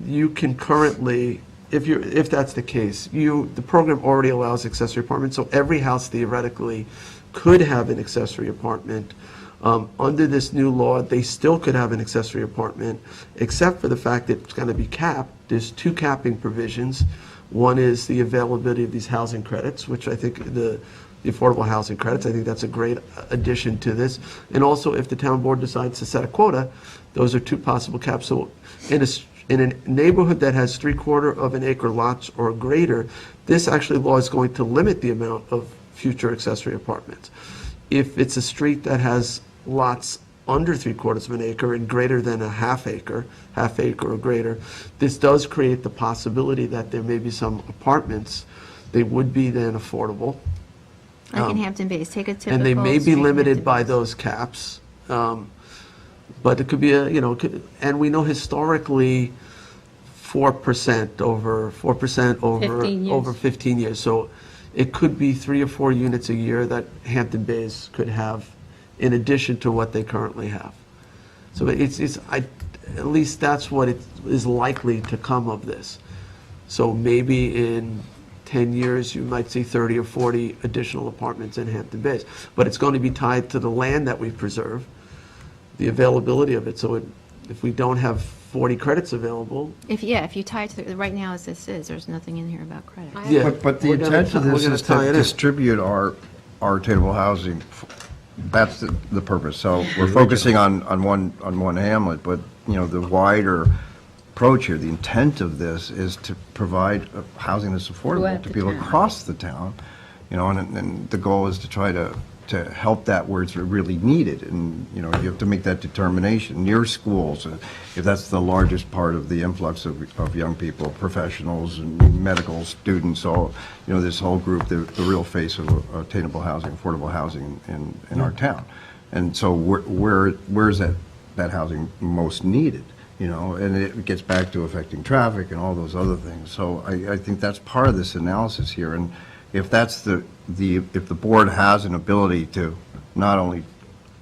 you can currently, if that's the case, the program already allows accessory apartments, so every house theoretically could have an accessory apartment. Under this new law, they still could have an accessory apartment, except for the fact that it's going to be capped. There's 2 capping provisions. One is the availability of these housing credits, which I think the affordable housing credits, I think that's a great addition to this. And also, if the town board decides to set a quota, those are 2 possible caps. So in a neighborhood that has 3/4 of an acre lots or greater, this actually law is going to limit the amount of future accessory apartments. If it's a street that has lots under 3/4 of an acre and greater than a half acre or greater, this does create the possibility that there may be some apartments, they would be then affordable. Like in Hampton Bays, take a typical. And they may street be in limited Hampton by Bays. those caps. But it could be and we know historically 4% over 15 years. over 15 years. So it could be 3 or 4 units a year that Hampton Bays could have in addition to what they currently have. So at least that's what it is likely to come of this. So maybe in 10 years, you might see 30 or 40 additional apartments in Hampton Bays. But it's going to be tied to the land that we preserve, the availability of it. So if we don't have 40 credits available, If you tie it to, right now as this is, there's nothing in here about credit. yeah. But the we're gonna intent of we're this gonna is tie to it in. distribute our attainable housing. That's the purpose. So we're focusing on one hamlet, but, the wider approach here, the intent of this is to provide housing that's affordable Throughout to the people town. across the town, and the goal is to try to help that where it's really needed, and, you have to make that determination. Your schools, if that's the largest part of the influx of young people, professionals and medical students, all, this whole group, the real face of attainable housing, affordable housing in our town. And so where's that housing most needed? And it gets back to affecting traffic and all those other things. So I think that's part of this analysis here. And if that's if the board has an ability to not only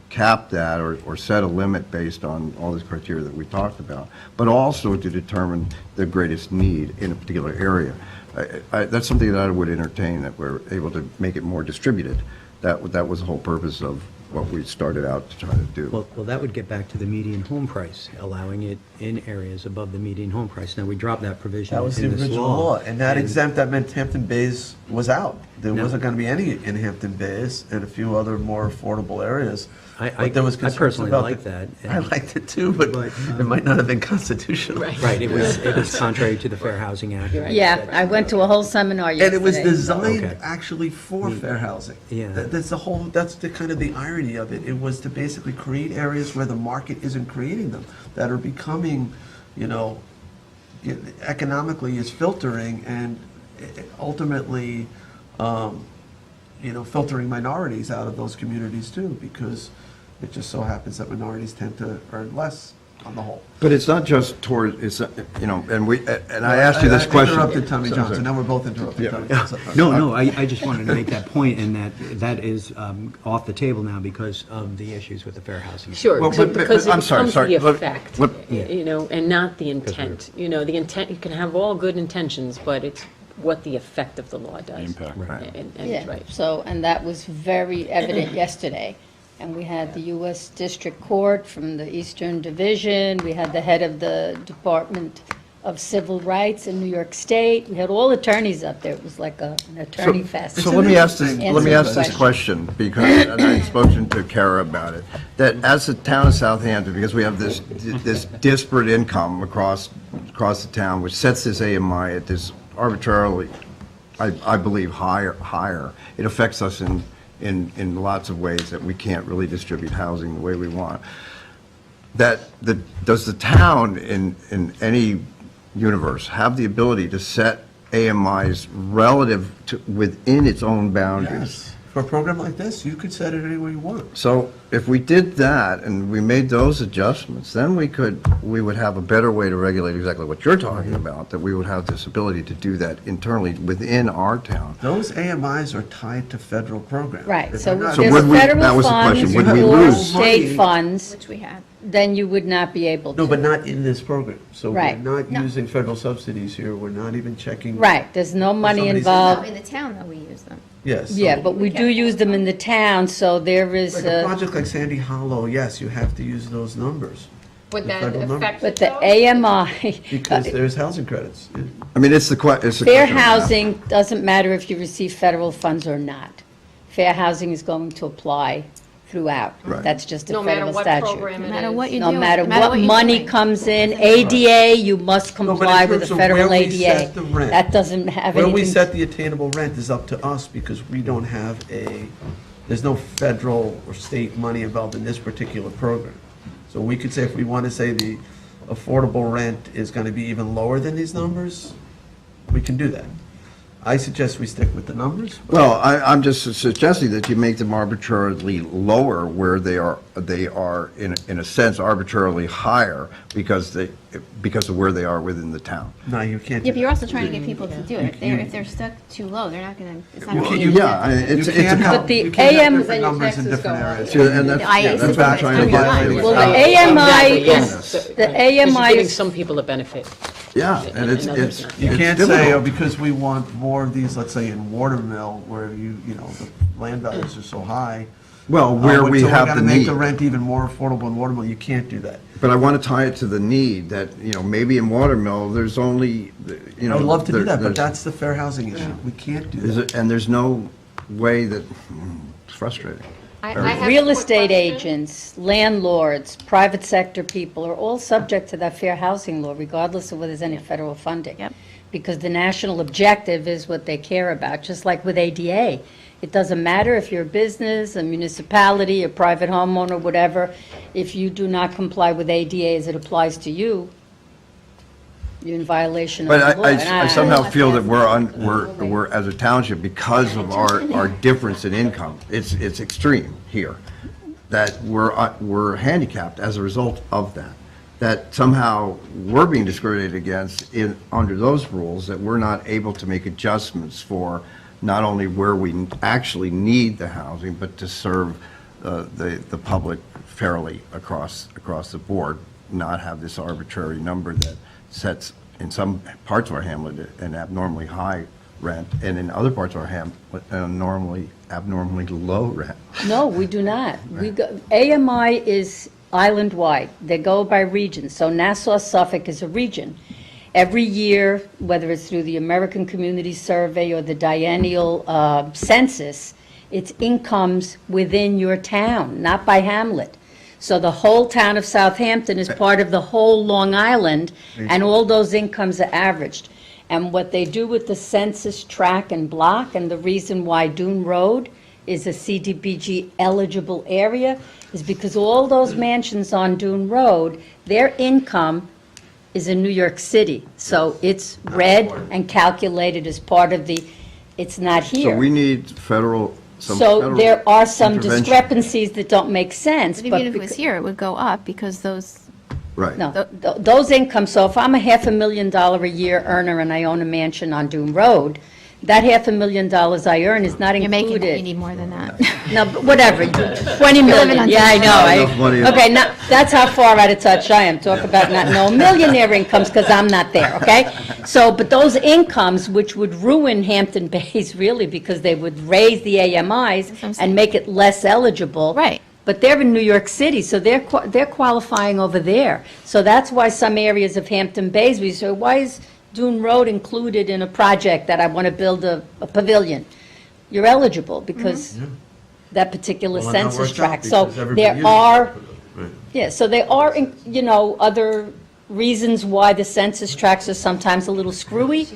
cap that or set a limit based on all this criteria that we talked about, but also to determine the greatest need in a particular area. That's something that I would entertain, that we're able to make it more distributed. That was the whole purpose of what we started out to try to do. Well, that would get back to the median home price, allowing it in areas above the median home price. Now, we dropped that provision That was the in this original law. law, and that exempt, that meant Hampton Bays was out. There No. wasn't gonna be any in Hampton Bays and a few other more affordable areas. I But there was concerns personally about like the- that. I liked it too, but it might not have been constitutional. Right, it was contrary to the Fair Housing Act. Yeah, I went to a whole seminar And it was yesterday. designed Okay. actually for fair housing. Yeah. That's the whole, that's the kind of the irony of it. It was to basically create areas where the market isn't creating them, that are becoming, you know, economically is filtering and ultimately, you know, filtering minorities out of those communities too, because it just so happens that minorities tend to earn less on the whole. But it's not just toward, it's, you know, and I asked you this question. I interrupted Tommy So- Johnson, now we're both interrupting Tommy Johnson. No, I just wanted to make that point, and that is off the table now because of the issues with the Fair Housing Act. Sure, Well, so but- because I'm it sorry, becomes sorry. the Let- effect, let- you know, and not the intent. You know, the intent, you can have all good intentions, but it's what the effect of the law does. Impact. And Yeah, right. so, and that was very evident yesterday. And we had the U.S. District Court from the Eastern Division, we had the head of the Department of Civil Rights in New York State, we had all attorneys up there, it was like an attorney fest. So let me ask this, Answer let me the ask this question, because, and I've spoken to Kara about it, that as the town of Southampton, because we have this disparate income across the town, which sets this AMI at this arbitrarily, I believe, higher, it affects us in lots of ways that we can't really distribute housing the way we want. Does the town in any universe have the ability to set AMIs relative to, within its own boundaries? Yes. For a program like this, you could set it any way you want. So if we did that and we made those adjustments, then we would have a better way to regulate exactly what you're talking about, that we would have this ability to do that internally within our town. Those AMIs are tied to federal programs. Right, If so they're not- So there's would we- that federal was the question, funds would we or lose? state funds, Which we have. then you would not be able to. No, but not in this program. So we're Right. not No. using federal subsidies here, we're not even checking. Right, there's no money somebody's- No, involved. in the town, though, we use them. Yes. so- Yeah, but we do use them in the town, so there is Like a project like Sandy Hollow, yes, you have to use those numbers. Would The that federal numbers. affect But it, the though? AMI, Because there's housing credits. I mean, it's the question. fair housing doesn't matter if you receive federal funds or not. Fair housing is going to apply throughout. Right. That's just a No matter federal what statute. program it No matter is. what you No do, matter what you're money doing. comes in, ADA, you must No, but in comply with the terms of federal where we ADA. set the rent, That doesn't have Where we anything. set the attainable rent is up to us because we don't have there's no federal or state money involved in this particular program. So we could say, if we want to say the affordable rent is going to be even lower than these numbers, we can do that. I suggest we stick with the numbers. Well, I'm just suggesting that you make them arbitrarily lower where they are, in a sense, arbitrarily higher because of where they are within the town. No, you can't do Yeah, but you're that. also trying to get people to do it. If they're stuck too low, they're not gonna, it's not You gonna can't- be. Yeah, I mean, You it's can't a. have, But the you can't have AM different Then your numbers in taxes different go up. areas. Yeah, and that's, The IA yeah, that's what I'm trying to system is get fine. to. Well, the Exactly, AMI yes. is, the Because you're AMI giving is, some people a benefit. Yeah, and it's, And others it's. not. You it's can't say, difficult. oh, because we want more of these, let's say in Watermill, where you know, the land values are so high. Well, where we so have gotta the make need. the rent even more affordable in Watermill, you can't do that. But I want to tie it to the need that, you know, maybe in Watermill, there's only, you know. I'd love to do that, but there's- that's the fair housing issue. We can't do that. And there's no way that, it's frustrating. I have a real quick estate question. agents, landlords, private sector people are all subject to that fair housing law, regardless of whether there's any federal funding. Yep. Because the national objective is what they care about, just like with ADA. It doesn't matter if you're a business, a municipality, a private homeowner, whatever, if you do not comply with ADA as it applies to you, you're in violation of But the law. And I somehow feel that we're, as a township, because of our difference in income, it's extreme here, that we're handicapped as a result of that. That somehow we're being discriminated against under those rules, that we're not able to make adjustments for not only where we actually need the housing, but to serve the public fairly across the board, not have this arbitrary number that sets in some parts of our hamlet, an abnormally high rent, and in other parts of our hamlet, an abnormally low rent. No, we do not. AMI is island-wide. They go by region. So Nassau, Suffolk is a region. Every year, whether it's through the American Community Survey or the Diennial Census, it's incomes within your town, not by hamlet. So the whole town of Southampton is part of the whole Long Island, and all those incomes are averaged. And what they do with the census track and block, and the reason why Dune Road is a CDBG eligible area, is because all those mansions on Dune Road, their income is in New York City. So it's read and calculated as part of the, it's not here. So we need federal, some So federal there are some intervention. discrepancies that don't make sense. But even if it was here, it would go up because those, Right. No, those incomes, so if I'm a $500,000 a year earner and I own a mansion on Doon Road, that $500,000 I earn is not you're making, you included. need more than that. No, but whatever, 20 living million, on yeah, I Enough money. know. Okay, now, that's how far out of touch I am. Talk about not knowing millionaire incomes, because I'm not there, okay? So, but those incomes, which would ruin Hampton Bays, really, because they would raise the That's what I'm AMIs saying. and make it less eligible. Right. But they're in New York City, so they're qualifying over there. So that's why some areas of Hampton Bays, we say, why is Dune Road included in a project that I want to build a pavilion? You're eligible because that particular Well, and that census works out tract. So because everybody there uses are, it. Right. yeah, so there are, other reasons why the census tracts are sometimes a little screwy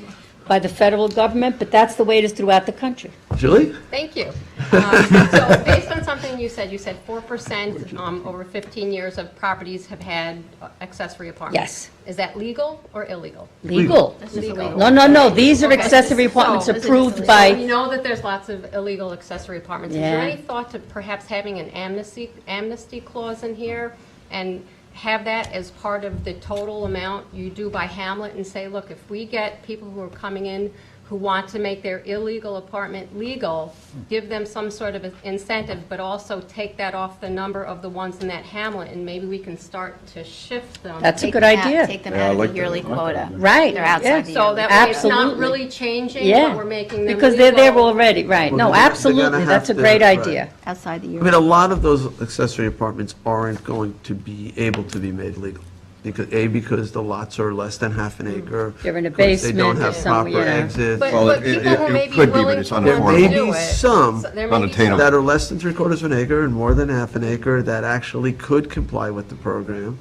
by the federal government, but that's the way it is throughout the country. Julie? Thank you. So based on something you said 4% over 15 years of properties have had accessory apartments. Yes. Is that legal or illegal? Legal. Legal. No, these are Okay. accessory apartments So- approved So we by, know that there's lots of illegal accessory apartments. Is there Yeah. any thought to perhaps having an amnesty clause in here and have that as part of the total amount you do by hamlet and say, look, if we get people who are coming in who want to make their illegal apartment legal, give them some sort of incentive, but also take that off the number of the ones in that hamlet, and maybe we can start to shift them. that's a Take good them out- idea. Take them Yeah, I out of like the that. yearly quota. Right, They're yeah. outside the So yearly. that way it's not Absolutely. really changing, Yeah. but we're making them Because they're there legal. already, right. Well, No, they're gonna absolutely, have that's a to- great right. idea. Outside the I yearly. mean, a lot of those accessory apartments aren't going to be able to be made legal. Because the lots are less than half an acre. They're in a because They don't basement or have somewhere, proper you know. exits. But, Well, but it- people who it may be could be, but willing it's to unaffordable. There may do be it, some there may be unattainable. that are less than 3/4 of an acre and more than half an acre that actually could comply with the program.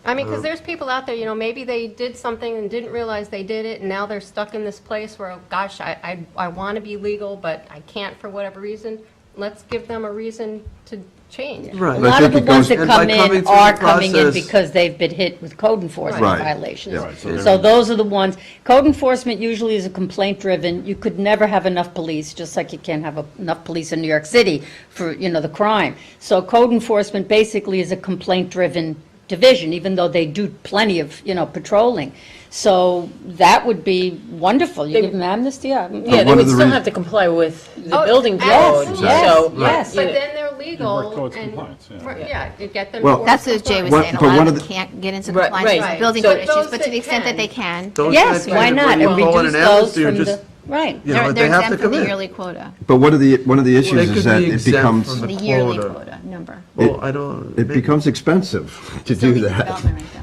I mean, because there's people out there, maybe they did something and didn't realize they did it, and now they're stuck in this place where, oh, gosh, I want to be legal, but I can't for whatever reason. Let's give them a reason to change. Right. A But I lot of think the it ones goes- that And by come coming in through are the coming in process- because they've been hit with code enforcement Right. violations. Yeah, right, so So those are the ones, code enforcement usually is a complaint-driven. You could never have enough police, just like you can't have enough police in New York City for, the crime. So code enforcement basically is a complaint-driven division, even though they do plenty of, patrolling. So that would be wonderful. You give them amnesty, Yeah, one they of would the still reasons- have to comply with the Oh, building yes, code, yes, so. yes. But you- then they're legal. Work towards and- compliance, yeah. Right, yeah, you get them. Well- towards That's what Jay was What- saying. A but lot one of of them the- can't get into Right, compliance right. with building So code issues, those but to the that extent that can. they can, Those Yes, types of why things not? where you And call it reduce an those amnesty or from the, just- right. You know, they're they have to exempt from the come in. yearly quota, But one of the They issues could is that be it exempt becomes, from the yearly quota. quota number. Well, I don't. it becomes expensive to Still do need that, development right there.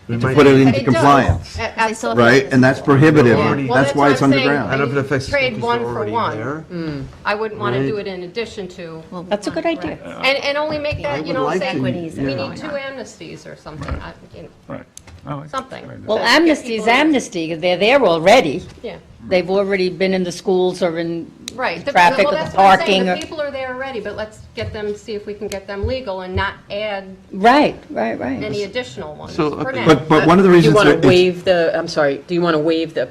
we to might- put it It into does. compliance, They still have right? And that's prohibitive. Already- Well, That's why what it's I'm saying. underground. I don't know if it affects Trade people one who's for already one. there. I wouldn't want to Right. do it in addition to, That's a good idea. and only make I that, would like say, to, equities we yeah. need 2 amnesties or something, Right. I like that. something. I like that. Well, But get amnesty is people- amnesty. They're there already. Yeah, They've already been in the schools or in right. traffic Well, or the that's what I'm saying. parking. or The people are there already, but let's get them, see if we can get them legal and not add Right. any additional ones So, for okay. now. But one of the Do you reasons want that to it's- waive I'm sorry, do you want to waive the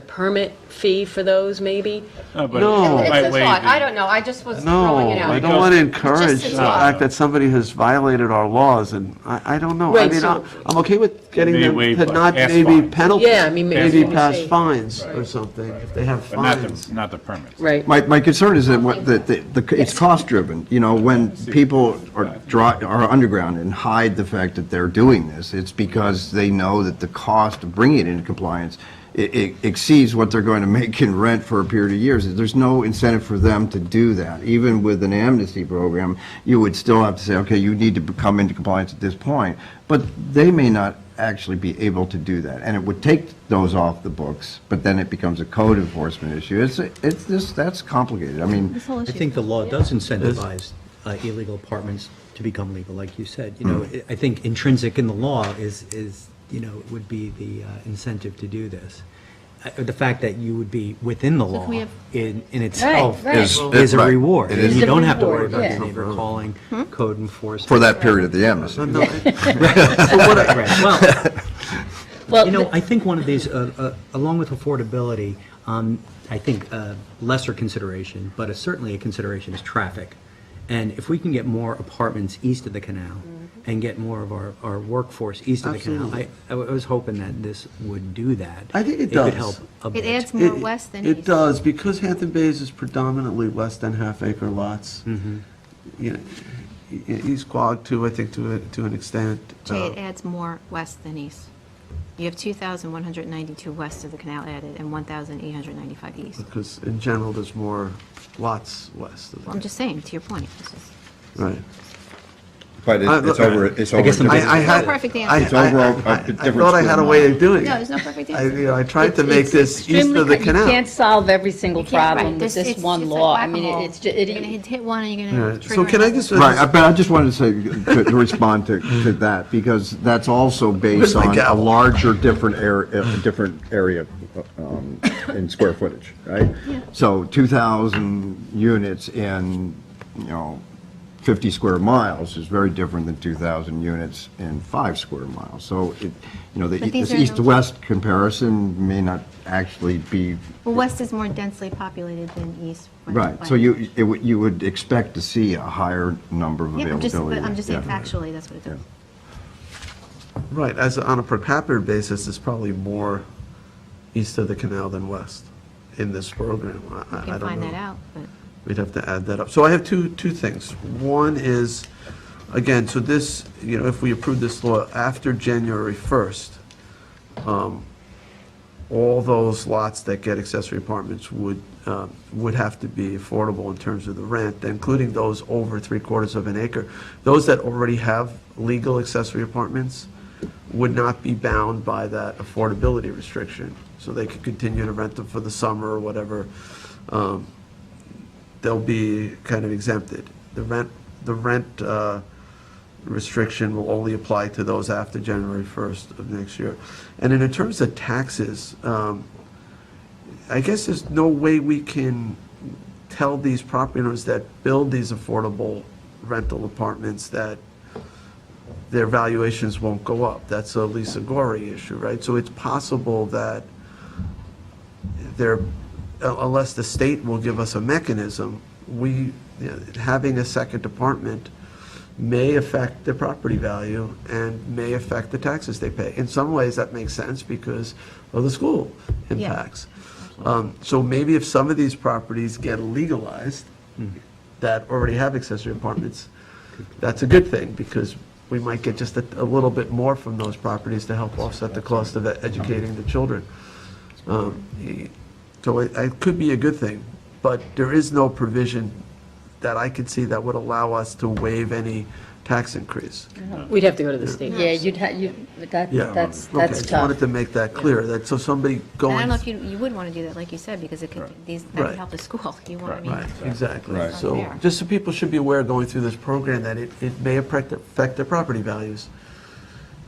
permit fee for those, maybe? No, but No. it It's might a waive thought, the- I don't know, I just was No, throwing it out. I don't want to encourage Just the a thought. fact that somebody has violated our laws, and I don't know. I Right, mean, so- I'm okay with getting Maybe them waive, to like, not past maybe fines. penalties. Yeah, I mean, Maybe maybe pass say- fines or something, if they have But not fines. not the permit. apartments. Right. My concern is that it's cost-driven. You know, when people are underground and hide the fact that they're doing this, it's because they know that the cost of bringing it into compliance it exceeds what they're going to make in rent for a period of years. There's no incentive for them to do that. Even with an amnesty program, you would still have to say, okay, you need to come into compliance at this point. But they may not actually be able to do that. And it would take those off the books, but then it becomes a code enforcement issue. That's complicated. I mean, This whole I issue. think the law does incentivize illegal apartments to become legal, like you said. You know, I think intrinsic in the law is would be the incentive to do this. The fact that you would be within the if law we have- in itself right. is a Right. reward. It And is. you It's a don't have to worry reward, about yeah. your neighbor calling code enforcement. for that period of the amnesty. Right. Well, Well, I think one of these, along with affordability, I think lesser consideration, but certainly a consideration is traffic. And if we can get more apartments east of the canal and get more of our workforce east of the canal, I was hoping that this would do that. I think it It does. could help a bit. It adds more west than east. It does, because Hampton Bays is predominantly less than half-acre lots. You know, East Quogue too, I think, to an extent. Jay, it adds more west than east. You have 2,192 west of the canal added and 1,895 east. Because in general, there's more lots west of Well, I'm that. just saying, to your point. This is- Right. But it's over, it's I guess over. the I big- had. No perfect I- answer. It's over a I different thought I had a square way mile. of doing No, it. there's no perfect I answer. tried to make it's this east extremely of the You canal. can't solve every single You can't, problem right. with this It's one like law. I mean, whack-a-mole. it's, You're going to hit one and you're going Right. to So trigger can I another. just? Right, but I just wanted to say, to respond to that, because that's also Where's based my on a gavel? larger, different area in square footage, right? So 2,000 units in, 50 square miles is very different than 2,000 units in 5 square miles. So, But these this are no- east-to-west comparison may not actually be, Well, west is more densely populated than east. right. So you would expect to see a higher number of Yeah, availability. I'm just saying Yeah. factually, that's what it does. Right, on a per capita basis, it's probably more east of the canal than west in this program. You I can don't find know. that out, but. We'd have to add that up. So I have two things. One is, again, so this, if we approve this law after January 1st, all those lots that get accessory apartments would have to be affordable in terms of the rent, including those over 3/4 of an acre. Those that already have legal accessory apartments would not be bound by that affordability restriction. So they could continue to rent them for the summer or whatever. They'll be kind of exempted. The rent restriction will only apply to those after January 1st of next year. And then in terms of taxes, I guess there's no way we can tell these property owners that build these affordable rental apartments that their valuations won't go up. That's a Lisa Gorey issue, right? So it's possible that unless the state will give us a mechanism, having a second apartment may affect their property value and may affect the taxes they pay. In some ways, that makes sense because of the school impacts. So maybe if some of these properties get legalized that already have accessory apartments, that's a good thing because we might get just a little bit more from those properties to help offset the cost of educating the children. So it could be a good thing, but there is no provision that I could see that would allow us to waive any tax increase. We'd have to go to the state. yeah, that's Okay, tough. just wanted to make that clear, that so somebody And I going. don't know if you would want to do that, like you said, because it could, that Right. could help the school. You want, I mean. Right, exactly. Right. So, Fair. just so people should be aware going through this program that it may affect their property values.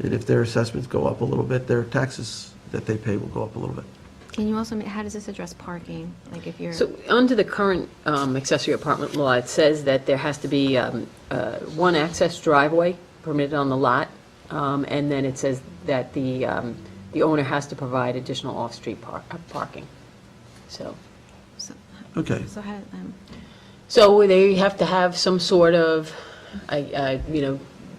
And if their assessments go up a little bit, their taxes that they pay will go up a little bit. Can you also, how does this address parking? Like if you're. So under the current accessory apartment law, it says that there has to be one access driveway permitted on the lot, and then it says that the owner has to provide additional off-street parking. So Okay. So how, So they have to have some sort of,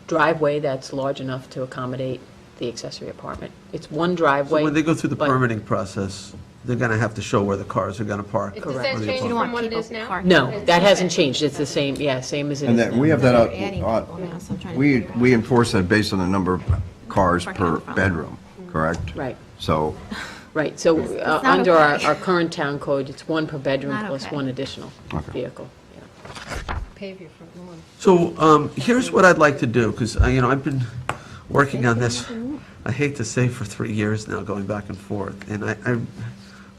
driveway that's large enough to accommodate the accessory apartment. It's one So driveway. when they go through the but- permitting process, they're going to have to show where the cars are going to park. Does or that the change apartment. from what it is now? park- No, that hasn't changed. It's the same, yeah, same as it is And now. that, we have that We're adding out, people now, so I'm trying to we, figure out. we enforce that based on the number of cars Parking in per the front. bedroom, correct? Right. So, Right, so not under our okay. our current town code, it's one per bedroom Not plus okay. one additional Okay. vehicle. Yeah. Pave your front lawn. So here's what I'd like to do, because, I've been working on this, I hate to say for 3 years now, going back and forth. And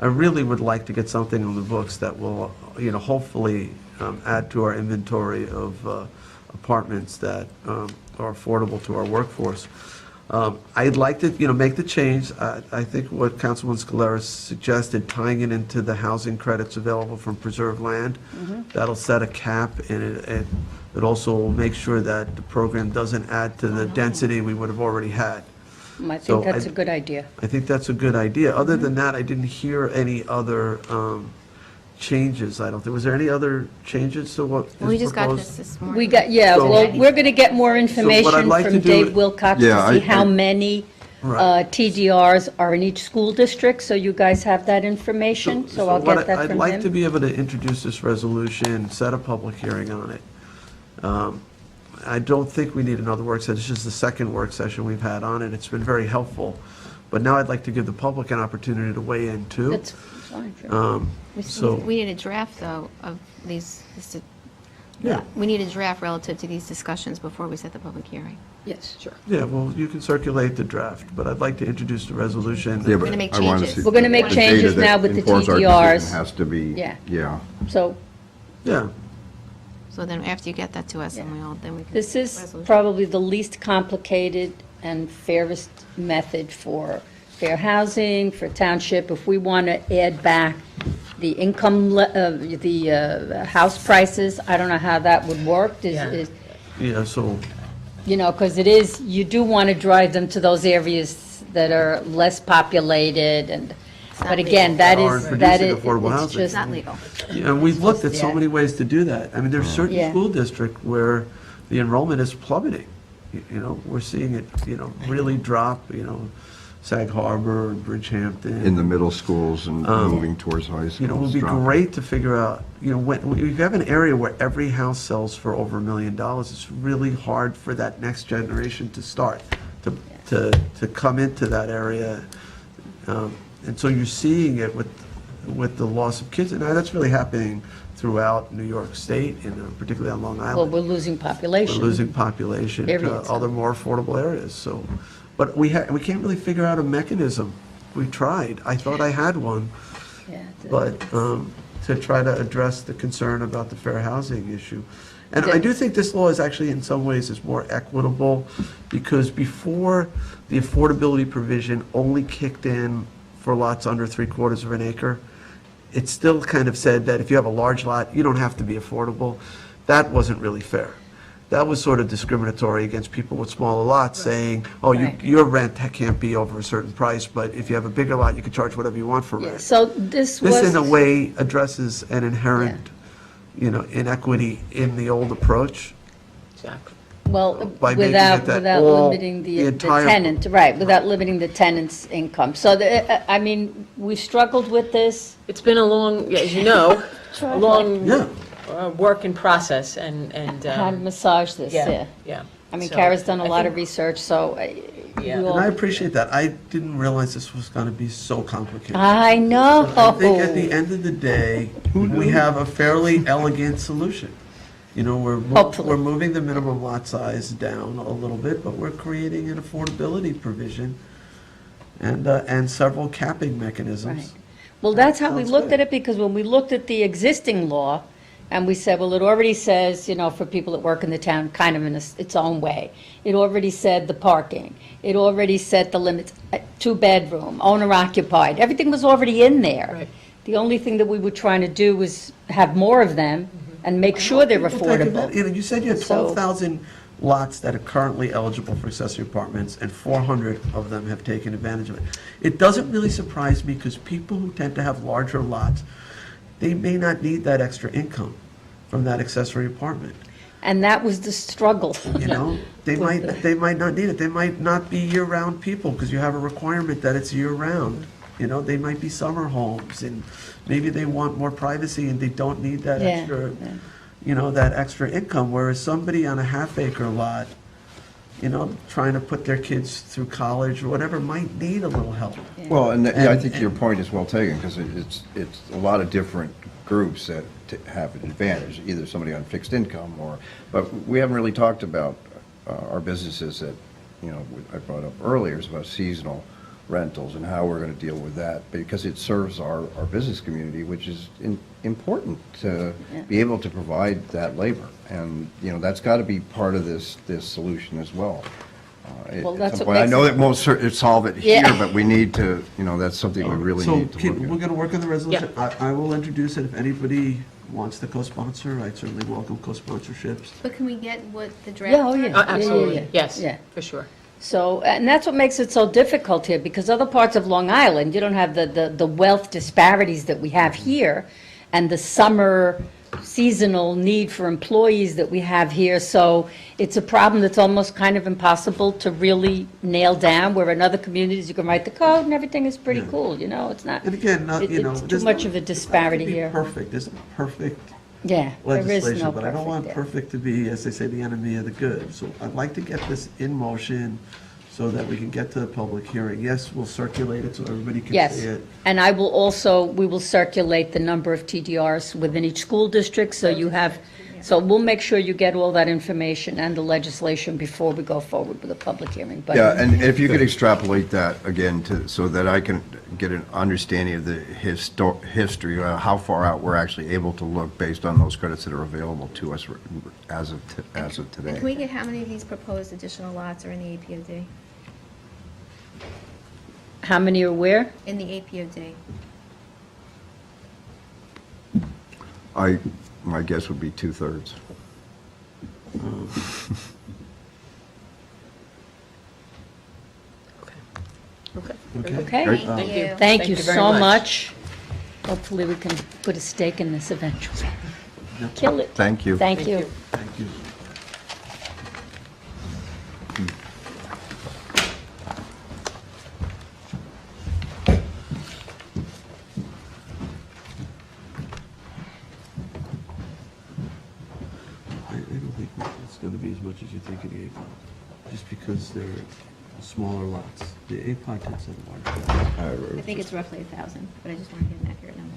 I really would like to get something on the books that will, hopefully add to our inventory of apartments that are affordable to our workforce. I'd like to, make the change. I think what Councilman Scalera suggested, tying it into the housing credits available from preserved land, that'll set a cap, and it also will make sure that the program doesn't add to the density we would have already had. I So think that's I- a good idea. I think that's a good idea. Other than that, I didn't hear any other changes, I don't think. Was there any other changes to what is We just got proposed? this morning. We got, yeah, So- well, we're going to get more information like to from do- Dave Wilcox Yeah, to see I- how many Right. TDRs are in each school district, so you guys have that information, so I'll what get that I'd from like to him. be able to introduce this resolution, set a public hearing on it. I don't think we need another work session. This is the second work session we've had on it. It's been very helpful. But now I'd like to give the public an opportunity to weigh in too. That's fine, sure. So- We need a draft, though, of these, Yeah. we need a draft relative to these discussions before we set the public hearing. Yes. Sure. Yeah, well, you can circulate the draft, but I'd like to introduce the resolution. yeah, but gonna make I wanna changes. see We're gonna make the data changes that now with the informs our TDRs. decision has to be, Yeah. yeah. So Yeah, So then after you get that to us, then we can. this is resolution. probably the least complicated and fairest method for fair housing, for township. If we want to add back the income, the house prices, I don't know how that would work. Yeah. yeah, so, Because it is, you do want to drive them to those areas that are less populated and, not but again, that Or is, producing that is, affordable it's housing. It's just, not legal. yeah, and we've looked at so Yeah. many ways to do that. I mean, there's certain Yeah. school district where the enrollment is plummeting. We're seeing it, really drop, Sag Harbor and Bridgehampton. In the middle schools and moving towards high schools. It would be drop. great to figure out, when you have an area where every house sells for over $1 million, it's really hard for that next generation to start, to come into that area. And so you're seeing it with the loss of kids, and that's really happening throughout New York State, and particularly on Long well, Island. we're losing We're population. losing population Period, to so. other more affordable areas, so. But we can't really figure out a mechanism. We tried. I thought I had one. Yeah, But to try to address the concern about the fair housing issue. And I Okay. do think this law is actually, in some ways, is more equitable, because before, the affordability provision only kicked in for lots under 3/4 of an acre. It still kind of said that if you have a large lot, you don't have to be affordable. That wasn't really fair. That was sort of discriminatory against people with smaller lots, saying, oh, Right. your rent can't be over a certain price, but if you have a bigger lot, you can charge whatever you want for Yeah, rent. so this was. This, in a way, addresses an inherent, inequity in the old approach. Exactly. Well, by making without, it that without all- limiting the the entire- tenant, right, without limiting the tenant's income. So, I mean, we struggled with this. It's been a long, as you know, a long Yeah. work in process, and. How to massage this, yeah. Yeah. I mean, So, Kara's done a I lot of think- research, so Yeah. we And I all, appreciate that. I didn't realize this was going to be so complicated. I know. I think at the end of the day, we have a fairly elegant solution. Hopefully. We're moving the minimum lot size down a little bit, but we're creating an affordability provision and several capping mechanisms. Right. Well, that's how we Sounds looked good. at it, because when we looked at the existing law, and we said, well, it already says, for people that work in the town, kind of in its own way. It already said the parking. It already set the limits, 2-bedroom, owner occupied. Everything was already in there. Right. The only thing that we were trying to do was have more of them and make sure they're People take affordable. advantage- You said you had So- 12,000 lots that are currently eligible for accessory apartments, and 400 of them have taken advantage of it. It doesn't really surprise me, because people who tend to have larger lots, they may not need that extra income from that accessory apartment. And that was the struggle. They might not need it. They might not be year-round people, because you have a requirement that it's year-round. You know, they might be summer homes, and maybe they want more privacy and they don't need that Yeah, extra, yeah. you know, that extra income, whereas somebody on a half-acre lot, you know, trying to put their kids through college or whatever, might need a little help. Well, and I And- think your point is well taken, because it's a lot of different groups that have an advantage, either somebody on fixed income or, but we haven't really talked about our businesses that, you know, I brought up earlier, is about seasonal rentals and how we're going to deal with that, because it serves our business community, which is important to Yeah. be able to provide that labor. And, you know, that's got to be part of this solution as well. Well, At that's some what point. I makes know it- that won't solve it here, Yeah. but we need to, you know, that's something we really So need to we're look at. going to work on the resolution. I will introduce it. If anybody wants to co-sponsor, I'd certainly welcome co-sponsorships. But can we get what the draft? Yeah, oh, yeah. Oh, absolutely, yeah. yes, Yeah. for sure. So, and that's what makes it so difficult here, because other parts of Long Island, you don't have the wealth disparities that we have here, and the summer seasonal need for employees that we have here. So it's a problem that's almost kind of impossible to really nail down, where in other communities, you can write the code and everything is pretty cool, you know, it's not, And again, you know. it's too there's much no- of a it's not disparity to be here. Perfect, there's no perfect Yeah, there is legislation, no but I don't want perfect there. perfect to be, as they say, the enemy of the good. So I'd like to get this in motion so that we can get to the public hearing. Yes, we'll circulate it so everybody can Yes, see it. and I will also, we will circulate the number of TDRs within each school district, so you have, so we'll make sure you get all that information and the legislation before we go forward with a public hearing. But Yeah, and if you could extrapolate that again to, so that I can get an understanding of the history, how far out we're actually able to look based on those credits that are available to us as of And can today. we get how many of these proposed additional lots are in the APOD? How many are where? In the APOD? My guess would be 2/3. Okay. Okay. Great. Thank you. Thank you very so much. Hopefully, we can put a stake in this eventually. Kill it. Thank you. Thank you. Thank you. I don't think it's going to be as much as you think in the APOD, just because they're smaller lots. The APOD tends to have larger lots. I think it's roughly 1,000, but I just want to get an accurate number.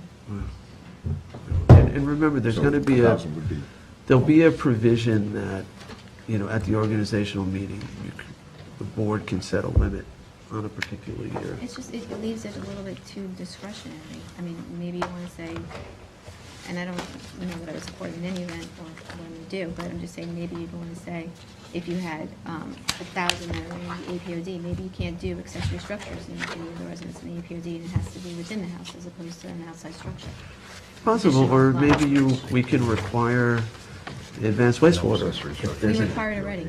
And remember, there's going to be a, 1,000 would be- there'll be a provision that, you know, at the organizational meeting, the board can set a limit on a particular year. It's just, it leaves it a little bit too discretionary. I mean, maybe you want to say, and I don't know that I would support it in any event or when we do, but I'm just saying, maybe you'd want to say, if you had 1,000 that are in the APOD, maybe you can't do accessory structures in any of the residents in the APOD, and it has to be within the house as opposed to an outside structure. Possible, or Additional maybe we can require advanced wastewater. if We there's a- require it already.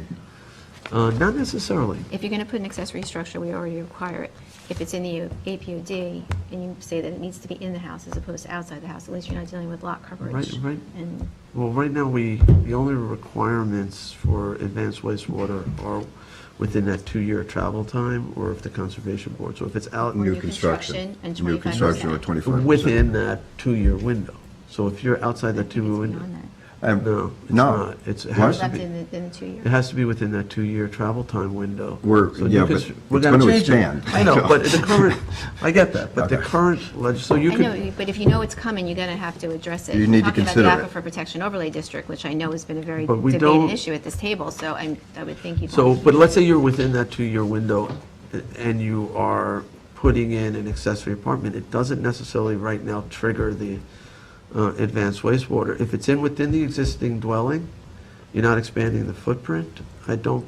Not necessarily. If you're going to put an accessory structure, we already require it. If it's in the APOD, and you say that it needs to be in the house as opposed to outside the house, at least you're not dealing with lot coverage. Right. And Well, right now, the only requirements for advanced wastewater are within that 2-year travel time, or if the conservation board, so if it's out Or New new construction. construction and New construction or 25%. 25%. within that 2-year window. So if you're outside that 2-year window, beyond that. no, it's No. not. It What? has to Left be. in the 2 It years. has to be within that 2-year travel time window. We're- So yeah, you but could- it's we're gonna gonna change it. expand. I know, but the current, I get that, but the Okay. current so you I could. know, but if you know it's coming, you're going to have to address it. You need to Talking consider about it. the Aquifer Protection Overlay District, which I know has been a very But we debated don't- issue at this table, so I would think you'd So, want to. but let's say you're within that 2-year window and you are putting in an accessory apartment, it doesn't necessarily right now trigger the advanced wastewater. If it's within the existing dwelling, you're not expanding the footprint, I don't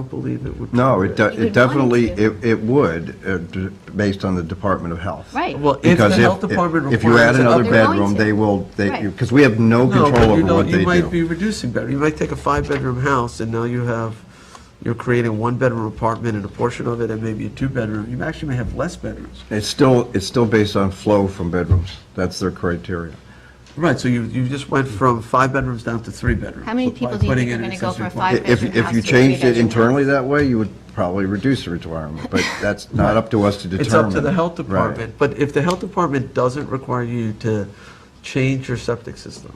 believe it would. No, trigger it You would want it definitely, to. it would, based on the Department of Health. Right. Well, if the Because health department if you add requires. another They're going bedroom, to. they will, Right. because we have no No, control but you over know, what they you might be do. reducing bedroom. You might take a 5-bedroom house and now you're creating a 1-bedroom apartment and a portion of it and maybe a 2-bedroom. You actually may have less bedrooms. It's still based on flow from bedrooms. That's their criteria. Right, so you just went from 5 bedrooms down to 3 bedrooms. How many by people do you putting think are in an going to go for a accessory apartment. five-bedroom house? If you to a changed it three-bedroom internally house? that way, you would probably reduce the requirement, but that's not up to us to determine. It's up to the health Right. department, but if the health department doesn't require you to change your septic system,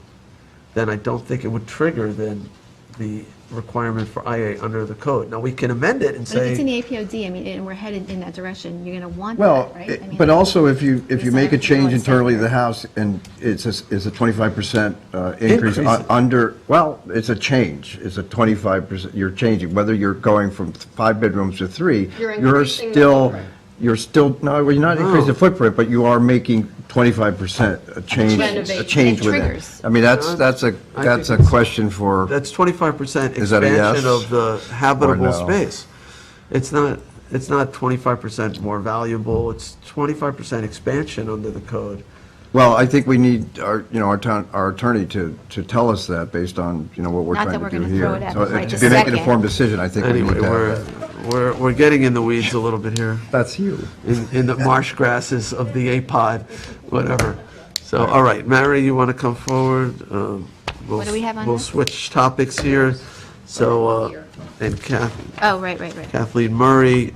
then I don't think it would trigger then the requirement for IA under the code. Now, we can amend it and But if it's in say, the APOD, I mean, and we're headed in that direction, you're going to want Well, that, right? I mean, but also if you it's make not a everything change on internally to second. the house and it's a 25% increase Increase. under, well, it's a change. It's a 25%, you're changing, whether you're going from 5 bedrooms to 3, You're you're increasing the still, footprint. you're still, no, well, you're not increasing the No. footprint, but you are making 25% a change Renovation. It with it. triggers. I mean, that's a think it's- question for, that's 25% Is that a expansion yes of the habitable no? space. It's not 25% more valuable, it's 25% expansion under the code. well, I think we need our attorney to tell us that based on, what we're Not that trying we're to do gonna here. throw it at So them right to this make an second. informed decision, I think we need Anyway, to have that. we're getting in the weeds a little bit here. That's you. in the marsh grasses of the APOD, whatever. So, all right, Mary, you want to come forward? What do we have on We'll this? switch topics here. So, and Oh, right. Kathleen Murray,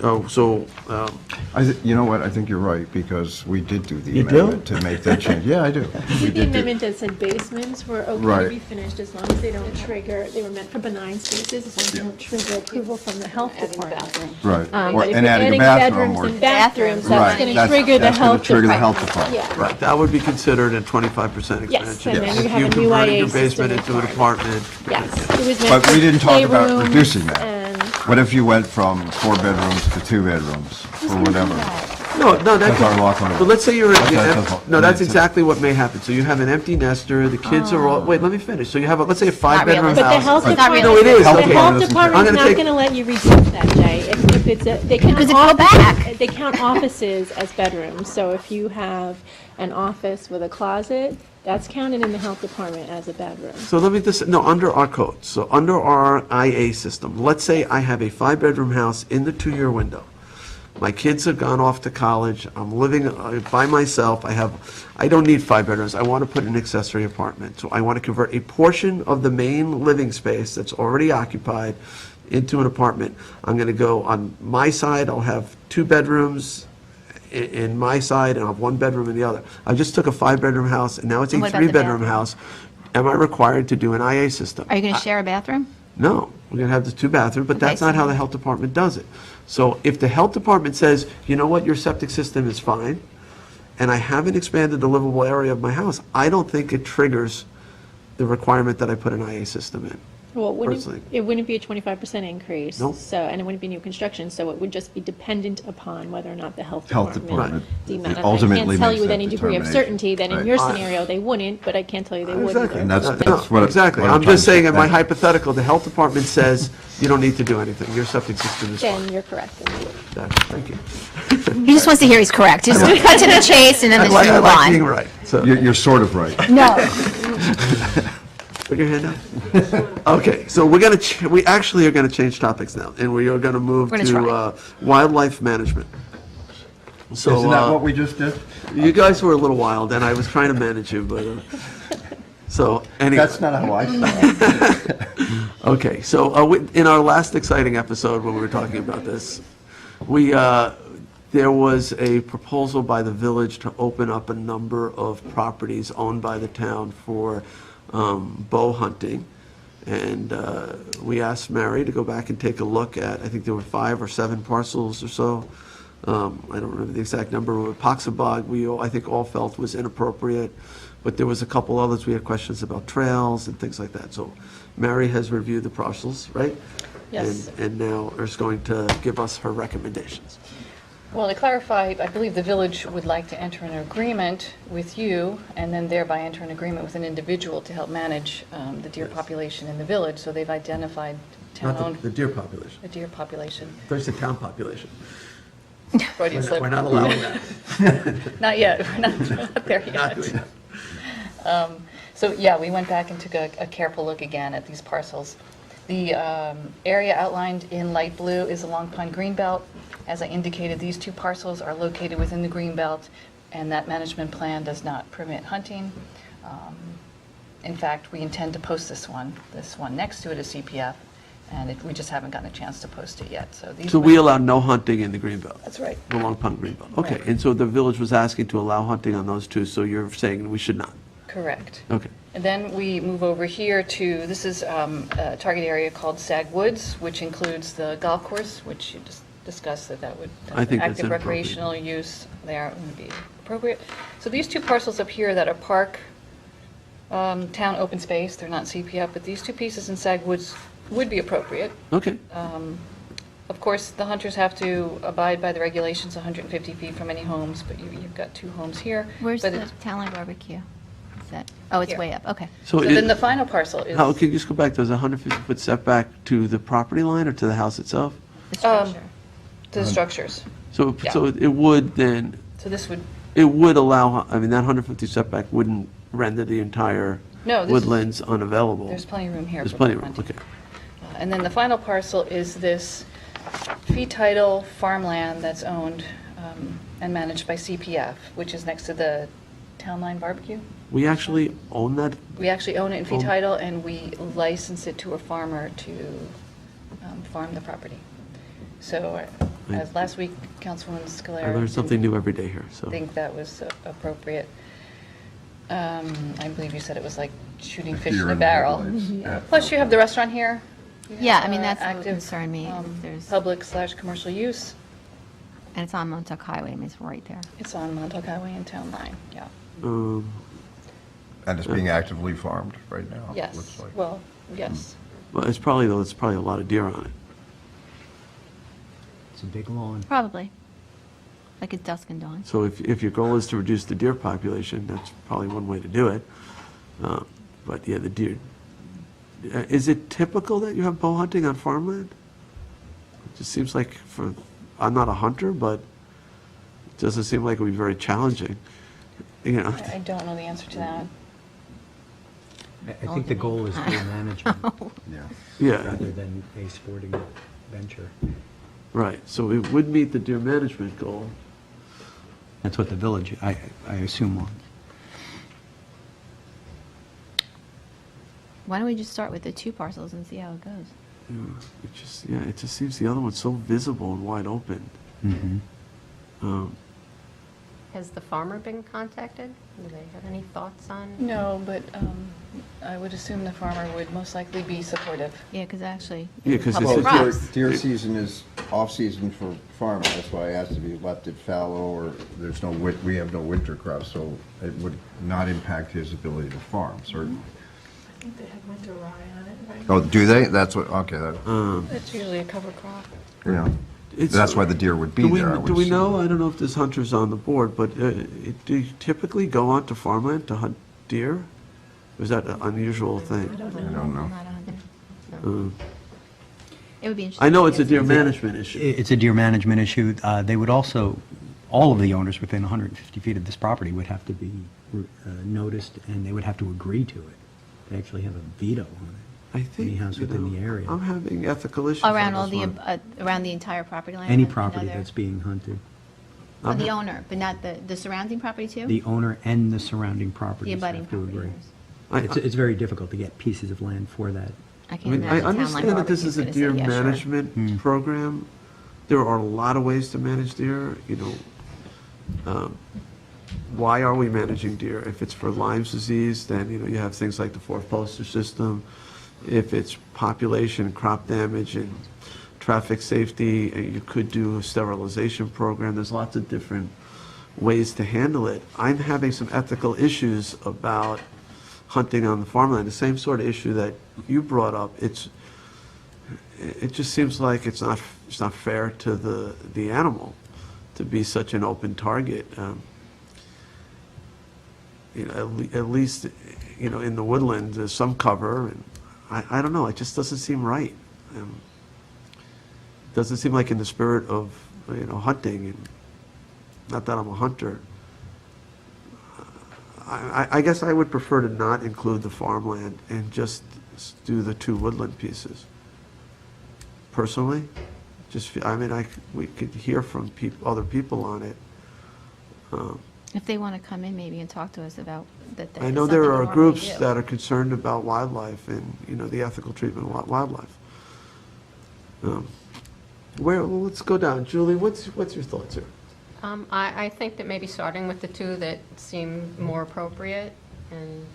You know what, I think you're right, because we did do the You do? amendment to make that change. Yeah, I do. We The did do- amendment that said basements were okay Right. to be finished as long as they don't trigger, they were meant for benign spaces, as long as they don't trigger approval from the health department. Right. But if And you're adding a adding bathroom bedrooms or. and bathrooms, Right, that's going to trigger the that's gonna health trigger the department. health department. Yeah. right, that would be considered a 25% Yes, expansion. and then you have a If new converted IA your basement system into an apartment. Yes, it was meant But for we didn't talk about playrooms reducing that. and- What if you went from 4 bedrooms to 2 bedrooms, or whatever? No, that That's our law could, code. but let's say you're, That doesn't- no, that's that- exactly what may happen. So you have an empty nester, the kids are all, wait, let me finish. So you have, let's say a 5-bedroom realistic. But the house. health It's not department. No, it is, The okay. health I'm department's gonna not take- going to let you reduce that, Jay. If it's a, they count Because it go back. They count offices as bedrooms, so if you have an office with a closet, that's counted in the health department as a bedroom. So let me just, no, under our code, so under our IA system, let's say I have a 5-bedroom house in the 2-year window. My kids have gone off to college, I'm living by myself, I don't need 5 bedrooms, I want to put an accessory apartment. So I want to convert a portion of the main living space that's already occupied into an apartment. I'm going to go on my side, I'll have 2 bedrooms in my side, and I'll have 1 bedroom in the other. I just took a 5-bedroom house, and now it's a And what about the 3-bedroom bathroom? house. Am I required to do an IA system? Are you going to share a bathroom? No, we're going to have the 2 bathrooms, but that's Okay, not so- how the health department does it. So if the health department says, you know what, your septic system is fine, and I haven't expanded the livable area of my house, I don't think it triggers the requirement that I put an IA system in. Well, Personally. it wouldn't be a 25% increase. Nope. So, and it wouldn't be new construction, so it would just be dependent upon whether or not the health Health department. department I can't tell makes you with that any degree of determination. certainty that in Right. your scenario, they wouldn't, but I can't tell you they would Exactly. And either. that's what. Exactly. what I'm trying just to saying say. in my hypothetical, the health department says, you don't need to do anything, your septic system is Then fine. you're correct. Thank you. He just wants to hear he's correct. Just cut to the chase and then I just like move being on. right. So, You're sort of right. No. put your hand up. Okay, so we actually are going to change topics now, and we are going to move We're gonna to wildlife management. So, Isn't that what we just did? you guys were a little wild, and I was trying to manage you, but, so, anyway. That's not how I saw it. Okay, so in our last exciting episode, when we were talking about this, there was a proposal by the village to open up a number of properties owned by the town for bow hunting. And we asked Mary to go back and take a look at, I think there were 5 or 7 parcels or so. I don't remember the exact number, but Poxabog, I think all felt was inappropriate. But there was a couple others, we had questions about trails and things like that. So Mary has reviewed the parcels, right? Yes. And now is going to give us her recommendations. Well, to clarify, I believe the village would like to enter an agreement with you, and then thereby enter an agreement with an individual to help manage the deer population in the village. So they've identified Not town-owned, the deer population. the deer population. There's the town population. Freudian slip. We're not allowing that. Not yet, we're not there Not doing yet. that. So, yeah, we went back and took a careful look again at these parcels. The area outlined in light blue is along Pine Greenbelt. As I indicated, these 2 parcels are located within the Greenbelt, and that management plan does not permit hunting. In fact, we intend to post this one next to it is CPF, and we just haven't gotten a chance to post it yet, so these. So we allow no hunting in the Greenbelt? That's right. The Long Pond Greenbelt? Okay, Right. and so the village was asking to allow hunting on those two, so you're saying we should not? Correct. Okay. And then we move over here to, this is a target area called Sag Woods, which includes the golf course, which you just discussed that would, I think that's active inappropriate. recreational use there would be appropriate. So these two parcels up here that are park, town open space, they're not CPF, but these two pieces in Sag Woods would be appropriate. Okay. Of course, the hunters have to abide by the regulations, 150 feet from any homes, but you've got two homes here. Where's but the it's- Town Line Barbecue? Is that, oh, it's Here. way up, okay. So So then the final parcel is. How, can you just go back, there's a 150-foot setback to the property line or to the house itself? The structure. To the structures. So, Yeah. so it would then, So this would, it would allow, I mean, that 150 setback wouldn't render the entire No, this is- woodlands unavailable? there's plenty of room here. There's for plenty of room, hunting. okay. And then the final parcel is this fee title farmland that's owned and managed by CPF, which is next to the Town Line Barbecue. We actually own that? We actually own it in fee Oh. title, and we license it to a farmer to farm the property. So as last week, Councilwoman Scalera. I learn something new every day here, so. I think that was appropriate. I believe you said it was like shooting fish in a barrel. Plus, you have the restaurant here. You Yeah, have, I mean, that's what active, concerned me. There's, Public/commercial use. and it's on Montauk Highway, I mean, it's right there. It's on Montauk Highway and Town Line, yeah. Um, And it's being actively farmed right now, it Yes, looks like. well, yes. Well, it's probably, though, it's probably a lot of deer on it. It's a big lawn. Probably. Like at dusk and dawn. So if your goal is to reduce the deer population, that's probably one way to do it. But yeah, the deer, is it typical that you have bow hunting on farmland? It just seems like I'm not a hunter, but it doesn't seem like it would be very challenging, you know? I don't know the answer to that. I think the goal is deer management Yeah. Yeah, rather than a sporting venture. right, so it would meet the deer management goal. That's what the village, I assume, wants. Why don't we just start with the two parcels and see how it goes? It just seems the other one's so visible and wide open. Has the farmer been contacted? Do they have any thoughts on? No, but I would assume the farmer would most likely be supportive. Yeah, because actually. Yeah, 'cause public it's a Well, crops. deer season is off-season for farming, that's why I asked to be left at fallow, or there's no, we have no winter crops, so it would not impact his ability to farm, certainly. I think they have winter rye on it, right? Oh, do they? That's what, okay, that, It's usually a cover crop. yeah. It's- That's why the deer would be Do we, there, I would do we assume. know, I don't know if there's hunters on the board, but do you typically go onto farmland to hunt deer? Or is that an unusual thing? I don't know. I'm not a hunter. It would be interesting. I know to it's a get deer some- management issue. It's a deer management issue. They would also, all of the owners within 150 feet of this property would have to be noticed, and they would have to agree to it. They actually have a veto on it. I think, Any house you within know, the area. I'm having ethical issues on Around all this the, one. around the entire property line? Any and property other- that's being hunted. Oh, the owner, but not the surrounding property too? The owner and the surrounding The properties abutting have to property agree. owners. It's very difficult to get pieces of land for that. I I can't mean, I imagine Town Line understand that this Barbecue's is a gonna say, deer "Yeah, sure." management program. There are a lot of ways to manage deer, you know. Why are we managing deer? If it's for Lyme's disease, then, you know, you have things like the four-poster system. If it's population, crop damage, and traffic safety, you could do a sterilization program. There's lots of different ways to handle it. I'm having some ethical issues about hunting on the farmland, the same sort of issue that you brought up. It just seems like it's not fair to the animal to be such an open target. You know, at least, you know, in the woodland, there's some cover, and I don't know, it just doesn't seem right. Doesn't seem like in the spirit of, you know, hunting, and not that I'm a hunter. I guess I would prefer to not include the farmland and just do the two woodland pieces. Personally, we could hear from other people on it. If they want to come in maybe and talk to us about that. I know there are groups that are concerned about wildlife and, the ethical treatment of wildlife. Let's go down. Julie, what's your thoughts here? I think that maybe starting with the two that seem more appropriate, and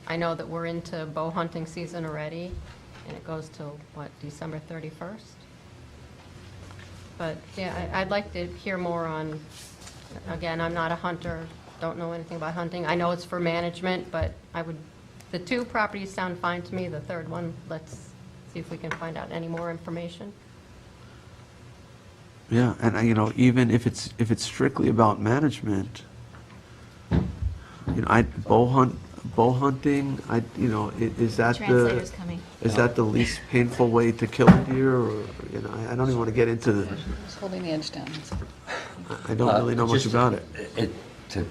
I know that we're into bow hunting season already, and it goes till, December 31st? But, yeah, I'd like to hear more on, again, I'm not a hunter, don't know anything about hunting. I know it's for management, but the two properties sound fine to me. The third one, let's see if we can find out any more information. Yeah, and even if it's strictly about management, bow hunting, is that Translator's coming. is that the least painful way to kill a deer, or I don't even want to get into the. Just holding the edge down. I don't really know much about it. To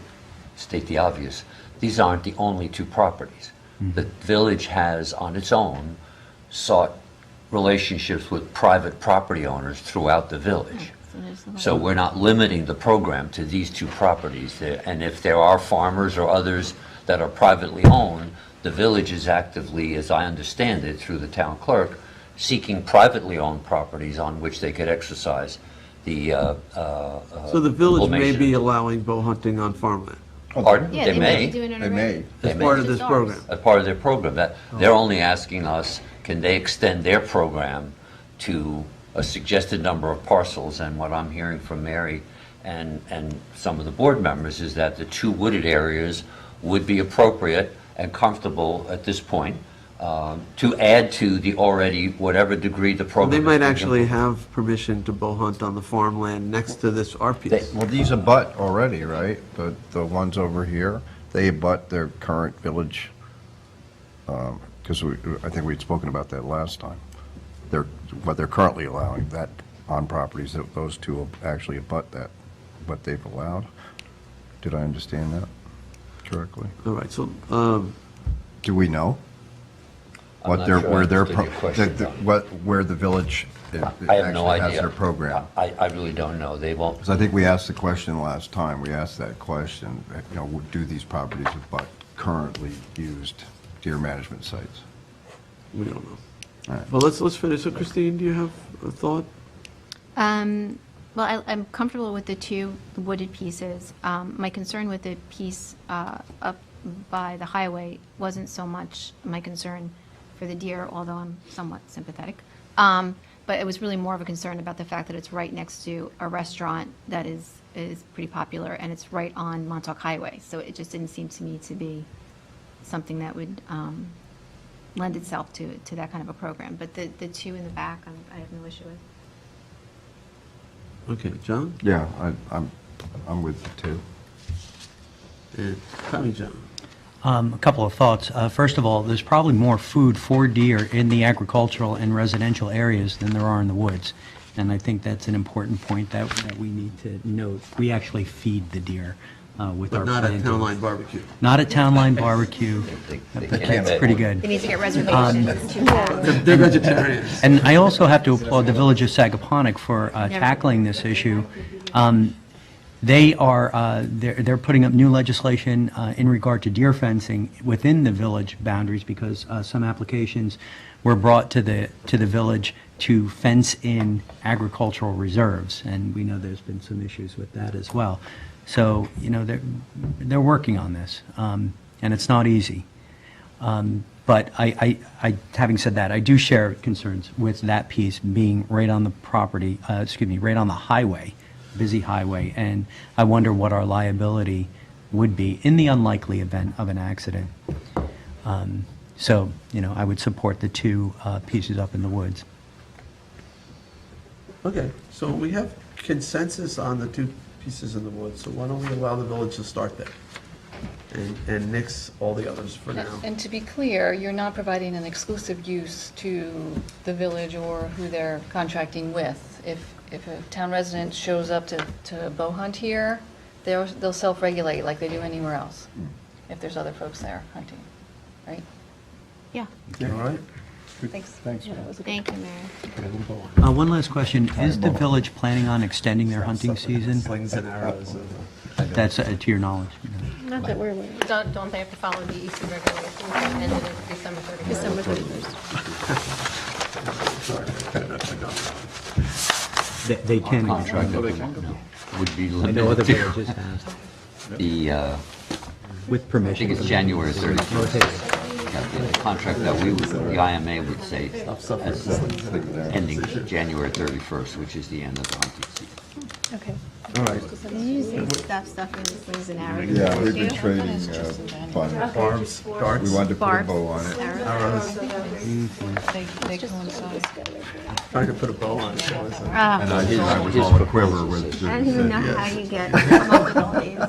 state the obvious, these aren't the only two properties. The village has, on its own, sought relationships with private property owners throughout the village. So we're not limiting the program to these two properties. And if there are farmers or others that are privately owned, the village is actively, as I understand it, through the town clerk, seeking privately owned properties on which they could exercise the So the village may formation. be allowing bow hunting on farmland Pardon? Yeah, They may. be doing it They may. already. as part of this program. As part of their program. They're only asking us, can they extend their program to a suggested number of parcels? And what I'm hearing from Mary and some of the board members is that the two wooded areas would be appropriate and comfortable at this point to add to the already, whatever degree the program They is might being actually implemented. have permission to bow hunt on the farmland next to this art piece. Well, these abut already, right? The ones over here, they abut their current village, because I think we'd spoken about that last time. What they're currently allowing, that on properties, those two actually abut that, what they've allowed. Did I understand that correctly? All right, so, Do we know? I'm What not their, sure I where their, understood your question, John. where the village I have no actually has idea. their program? I really don't know. They won't. Because I think we asked the question last time, we asked that question, do these properties abut currently used deer management sites? we don't know. All right. Well, let's finish. So Christine, do you have a thought? Well, I'm comfortable with the two wooded pieces. My concern with the piece up by the highway wasn't so much my concern for the deer, although I'm somewhat sympathetic. But it was really more of a concern about the fact that it's right next to a restaurant that is pretty popular, and it's right on Montauk Highway. So it just didn't seem to me to be something that would lend itself to that kind of a program. But the two in the back, I have no issue with. Okay, John? Yeah, I'm with you too. And Tommy John? A couple of thoughts. First of all, there's probably more food for deer in the agricultural and residential areas than there are in the woods. And I think that's an important point that we need to note. We actually feed the deer with our But not at plantings. Town Line Barbecue. Not at Town Line Barbecue, They but can't- that's pretty They good. need to get reservations. It's too bad. They're vegetarians. And I also have to applaud the Village of Sagaponic for tackling this issue. They're putting up new legislation in regard to deer fencing within the village boundaries, because some applications were brought to the village to fence in agricultural reserves, and we know there's been some issues with that as well. So, they're working on this, and it's not easy. But having said that, I do share concerns with that piece being right on the property, right on the highway, busy highway, and I wonder what our liability would be in the unlikely event of an accident. So, I would support the two pieces up in the woods. Okay, so we have consensus on the two pieces in the woods, so why don't we allow the village to start there? And nix all the others for now. And to be clear, you're not providing an exclusive use to the village or who they're contracting with. If a town resident shows up to bow hunt here, they'll self-regulate like they do anywhere else, if there's other folks there hunting, right? Yeah. All right? Thanks. Yeah, that was a good- Thank you, Mary. One last question. Is the village planning on extending their hunting season? Slings and arrows. That's to your knowledge. Not that we're aware of. Don't they have to follow the EC regulations that ended at December 31st? December 31st. They can. Contract that would be I know other limited villages have, the, with I permission. think it's January 31st. Yeah, the contract that the IMA would say as ending January 31st, which is the end of the hunting season. Okay. All right. Did you say stuff in the slings and arrows? Yeah, we've been too? trading fun. Arms, darts. We wanted to put a Barbs, bow on it. arrows. They coincide. Trying to put a bow on it. Ah, And I was all a quiver with. I don't even know how you come up with all these.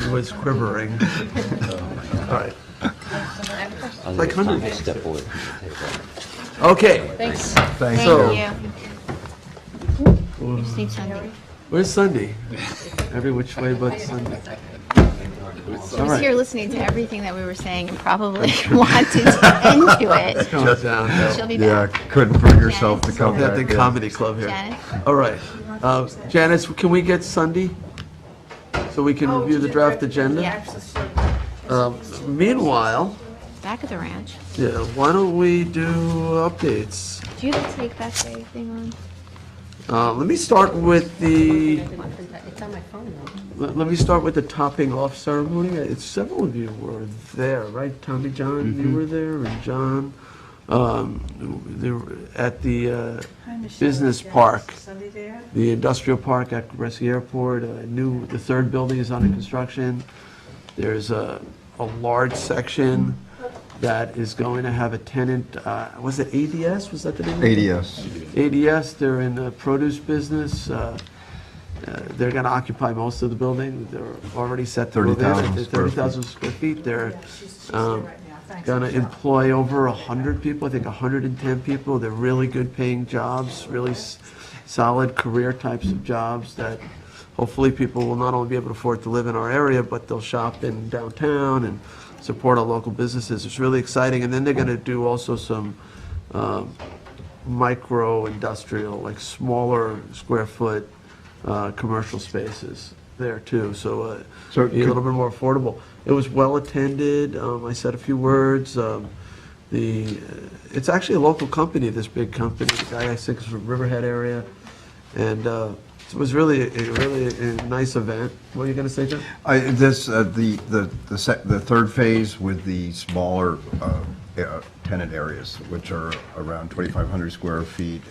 It was quivering. All right. I'll Like time hundreds. to step away from the table. Okay. Thanks. Thank So- you. You just need Sunday. Where's Sunday? Every which way but Sunday. She All was here right. listening to everything that we were saying and probably wanted to end to it. Comes down. She'll be Yeah, back. couldn't bring yourself to come Hampton back in. Comedy Club here. Janice? All right. Janice, can we get Sunday? So we can review the draft agenda? Meanwhile, Back at the ranch. yeah, why don't we do updates? Do you have the take back day thing on? Let me start with the, It's on my phone, though. let me start with the topping off ceremony. Several of you were there, right? Tommy John, you were there, and John. They were at the business park, the industrial park at Gresky Airport. The third building is under construction. There's a large section that is going to have a tenant, was it ADS? Was that the name? of it? ADS. ADS, they're in the produce business. They're going to occupy most of the building. They're already set to move in. 30,000 square feet. 30,000 square feet. They're going to employ over 100 people, I think 110 people. They're really good paying jobs, really solid career types of jobs that hopefully people will not only be able to afford to live in our area, but they'll shop in downtown and support our local businesses. It's really exciting. And then they're going to do also some micro industrial, like smaller square foot commercial spaces there too. So So be a little bit more affordable. It was well attended. I said a few words. It's actually a local company, this big company. The guy I think is from Riverhead area. And it was really a nice event. What are you going to say, John? The third phase with the smaller tenant areas, which are around 2,500 square feet,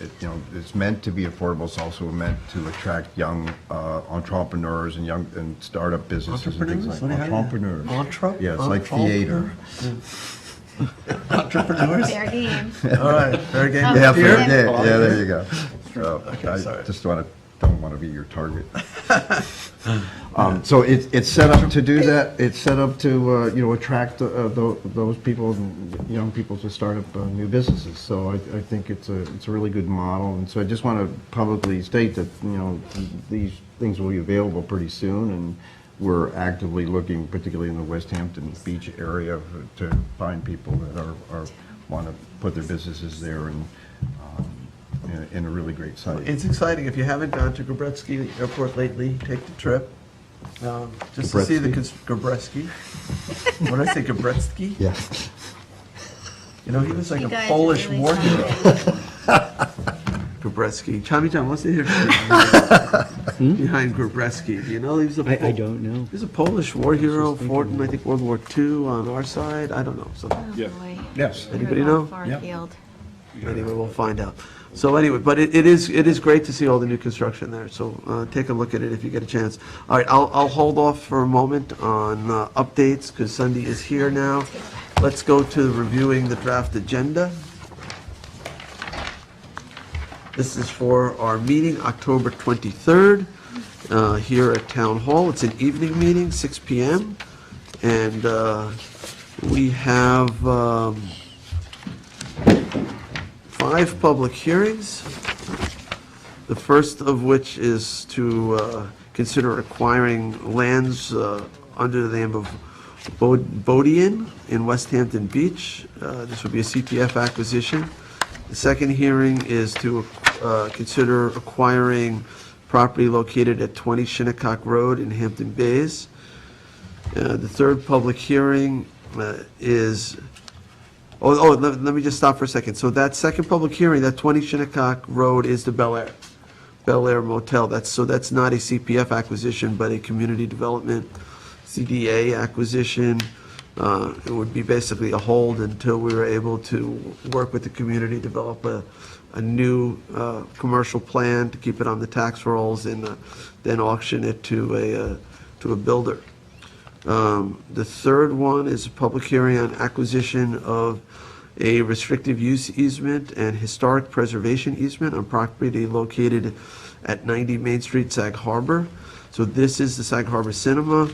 it's meant to be affordable. It's also meant to attract young entrepreneurs and startup businesses and things like that. Entrepreneurs. Yeah, it's like theater. Entrepreneurs? Fair game. All right, fair game. Yeah, fair Yeah. game. Yeah, there you go. So Okay, sorry. I just don't want to be your target. So it's set up to do that. It's set up to, attract those people, young people to start up new businesses. So I think it's a really good model. And so I just want to publicly state that, these things will be available pretty soon. And we're actively looking, particularly in the West Hampton Beach area, to find people that want to put their businesses there and in a really great site. It's exciting. If you haven't gone to Gabreski Airport lately, take the trip. Just to see the Gabreski. What did I say, Gabreski? Yeah. He was like You a guys Polish really war sound hero. Gabreski. Tommy John, what's the history behind Gabreski? Do you know he was a I don't know. He's a Polish war hero, fought in, I think, World War II on our side. I don't know. So Oh, boy. Yes. anybody know? Far afield. Anyway, we'll find out. So anyway, but it is great to see all the new construction there. So take a look at it if you get a chance. All right, I'll hold off for a moment on updates because Sunday is here now. Let's go to reviewing the draft agenda. This is for our meeting, October 23rd, here at Town Hall. It's an evening meeting, 6 p.m. And we have 5 public hearings, the first of which is to consider acquiring lands under the name of Bodian in West Hampton Beach. This would be a CPF acquisition. The second hearing is to consider acquiring property located at 20 Shinnecock Road in Hampton Bays. The third public hearing is, let me just stop for a second. So that second public hearing, that 20 Shinnecock Road is the Bel Air Motel. That's not a CPF acquisition, but a community development CDA acquisition. It would be basically a hold until we were able to work with the community, develop a new commercial plan to keep it on the tax rolls, and then auction it to a builder. The third one is a public hearing on acquisition of a restrictive use easement and historic preservation easement on property located at 90 Main Street, Sag Harbor. So this is the Sag Harbor Cinema.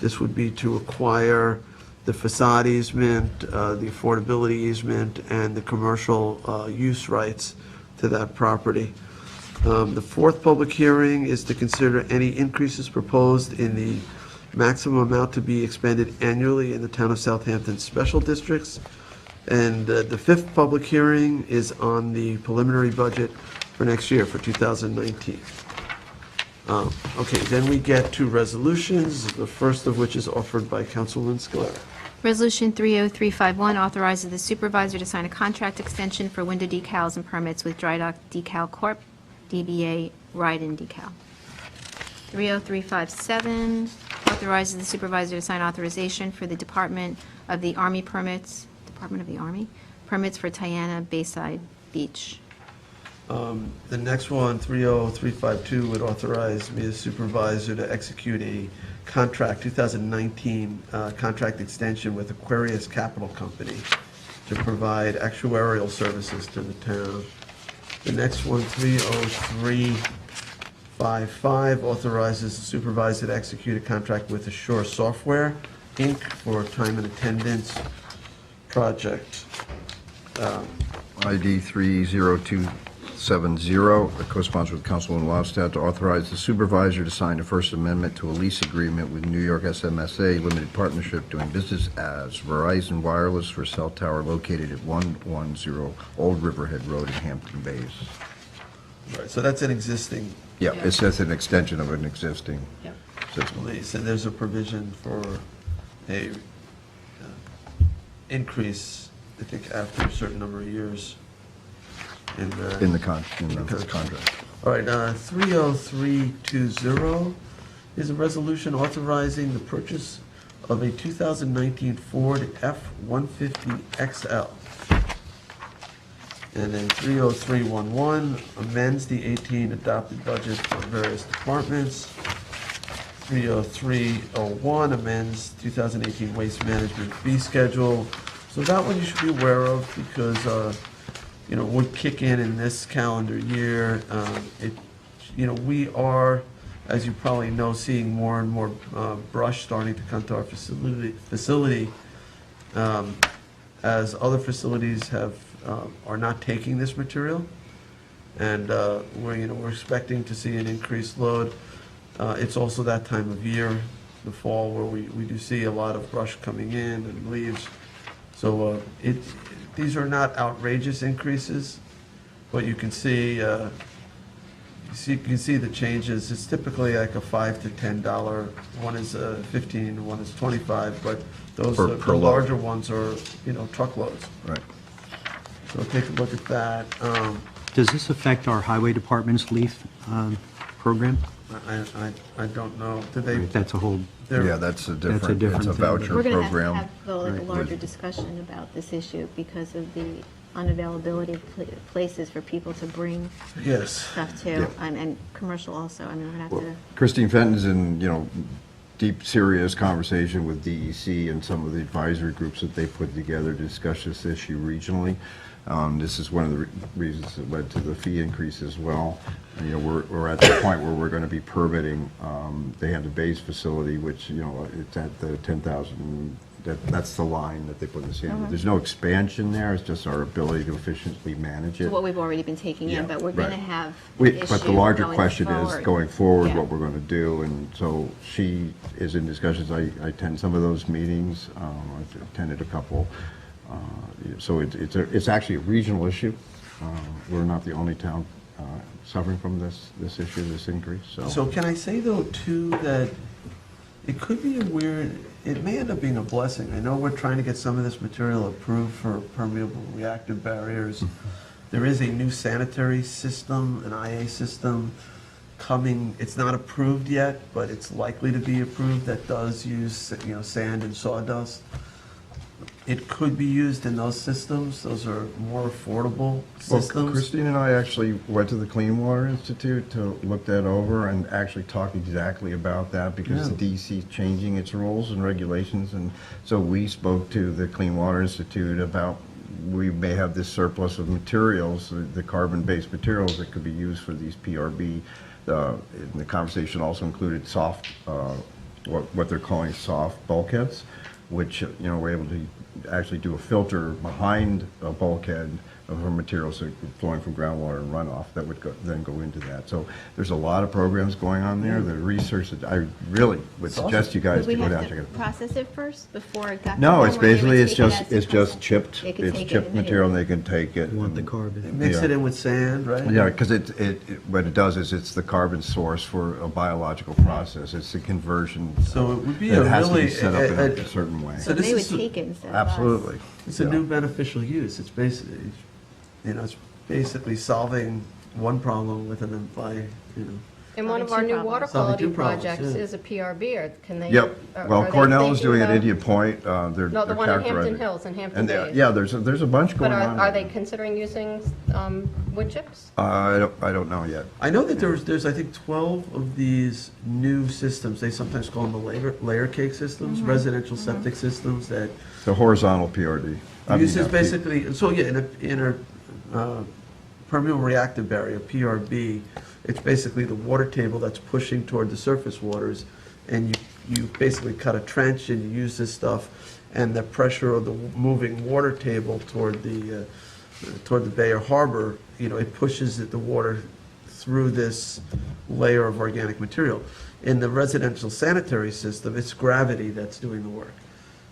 This would be to acquire the facade easement, the affordability easement, and the commercial use rights to that property. The fourth public hearing is to consider any increases proposed in the maximum amount to be expended annually in the town of Southampton special districts. And the fifth public hearing is on the preliminary budget for next year, for 2019. Okay, then we get to resolutions, the first of which is offered by Councilwoman Scalera. Resolution 30351 authorizes the supervisor to sign a contract extension for window decals and permits with Dry Dock Decal Corp., DBA Ride-In Decal. 30357 authorizes the supervisor to sign authorization for the Department of the Army for Tiana Bayside Beach. The next one, 30352, would authorize me as supervisor to execute a contract, 2019 contract extension with Aquarius Capital Company to provide actuarial services to the town. The next one, 30355, authorizes the supervisor to execute a contract with Assure Software, Inc. for time and attendance project. ID 30270, a co-sponsor with Councilwoman Lofstad, to authorize the supervisor to sign a First Amendment to a lease agreement with New York SMSA Limited Partnership doing business as Verizon Wireless for cell tower located at 110 Old Riverhead Road in Hampton Bays. Right, so that's an existing Yeah, it's just an extension of an existing system. lease, and there's a provision for a increase, I think, after a certain number of years in In the contract. All right, 30320 is a resolution authorizing the purchase of a 2019 Ford F-150 XL. And then 30311 amends the 18 adopted budget for various departments. 30301 amends 2018 waste management fee schedule. So that one you should be aware of because, would kick in this calendar year. We are, as you probably know, seeing more and more brush starting to come to our facility as other facilities are not taking this material, and we're expecting to see an increased load. It's also that time of year, the fall, where we do see a lot of brush coming in and leaves. So these are not outrageous increases, but you can see the changes. It's typically like a $5 to $10. One is 15, one is 25, but those Per the load. larger ones are truckloads. Right. So take a look at that. Does this affect our highway department's LEAF program? I don't know. Did they? That's a whole, Yeah, that's a different, it's a thing. voucher We're going to program. have a larger discussion about this issue because of the unavailability of places for people to bring Yes. stuff to, and commercial also. I mean, we're going to have to. Christine Fenton's in, deep, serious conversation with DEC and some of the advisory groups that they put together to discuss this issue regionally. This is one of the reasons that led to the fee increase as well. We're at the point where we're going to be permitting. They have the Bays facility, which, it's at the 10,000 That's the line that they put in the sand. There's no expansion there, it's just our ability to efficiently manage it. What we've already been taking Yeah, in, but we're going to right. have But issue the larger going question is, forward. going forward, Yeah. what we're going to do, and so she is in discussions. I attend some of those meetings, I've attended a couple. So it's actually a regional issue. We're not the only town suffering from this issue, this increase, So can I say, though, too, that it could be a weird, it may end up being a blessing. I know we're trying to get some of this material approved for permeable reactive barriers. There is a new sanitary system, an IA system, coming. It's not approved yet, but it's likely to be approved, that does use, sand and sawdust. It could be used in those systems. Those are more affordable Well, systems. Christine and I actually went to the Clean Water Institute to look that over and actually talk exactly about that, because the DEC is changing its rules and regulations, and so we spoke to the Clean Water Institute about, we may have this surplus of materials, the carbon-based materials that could be used for these PRB. And the conversation also included soft, what they're calling soft bulkheads, which, we're able to actually do a filter behind a bulkhead of her materials flowing from groundwater and runoff that would then go into that. So there's a lot of programs going on there. The research, that I really would suggest you guys Would to we go down have and check to it out. process it first before it got to No, them, it's or they would basically, it's take it as just a process? chipped, They could it's take it chipped material, and immediately. they can take it. Want the and- carbon. Mix Yeah. it in with sand, right? Yeah, because what it does is it's the carbon source for a biological process. It's a conversion. So it would be It a has to be really- set up in a certain way. So this they would is- take it instead of us. Absolutely. It's a Yeah. new beneficial use. It's basically, it's basically solving one problem with an by. And one of Solving our two new water problems. Solving quality two problems, projects yeah. is a PRB, or can they? Yep. are Well, they Cornell is thinking doing at about- India Point. They're No, the they're one in Hampton characterizing- Hills, in Hampton And Bays. yeah, there's a bunch But going on. are they considering using wood chips? I don't know yet. I know that there's I think 12 of these new systems. They sometimes call them the layer cake systems, residential septic systems that The horizontal PRD. This is basically, so yeah, in a permeable reactive barrier, PRB, it's basically the water table that's pushing toward the surface waters, and you basically cut a trench and you use this stuff, and the pressure of the moving water table toward the bay or harbor, it pushes the water through this layer of organic material. In the residential sanitary system, it's gravity that's doing the work.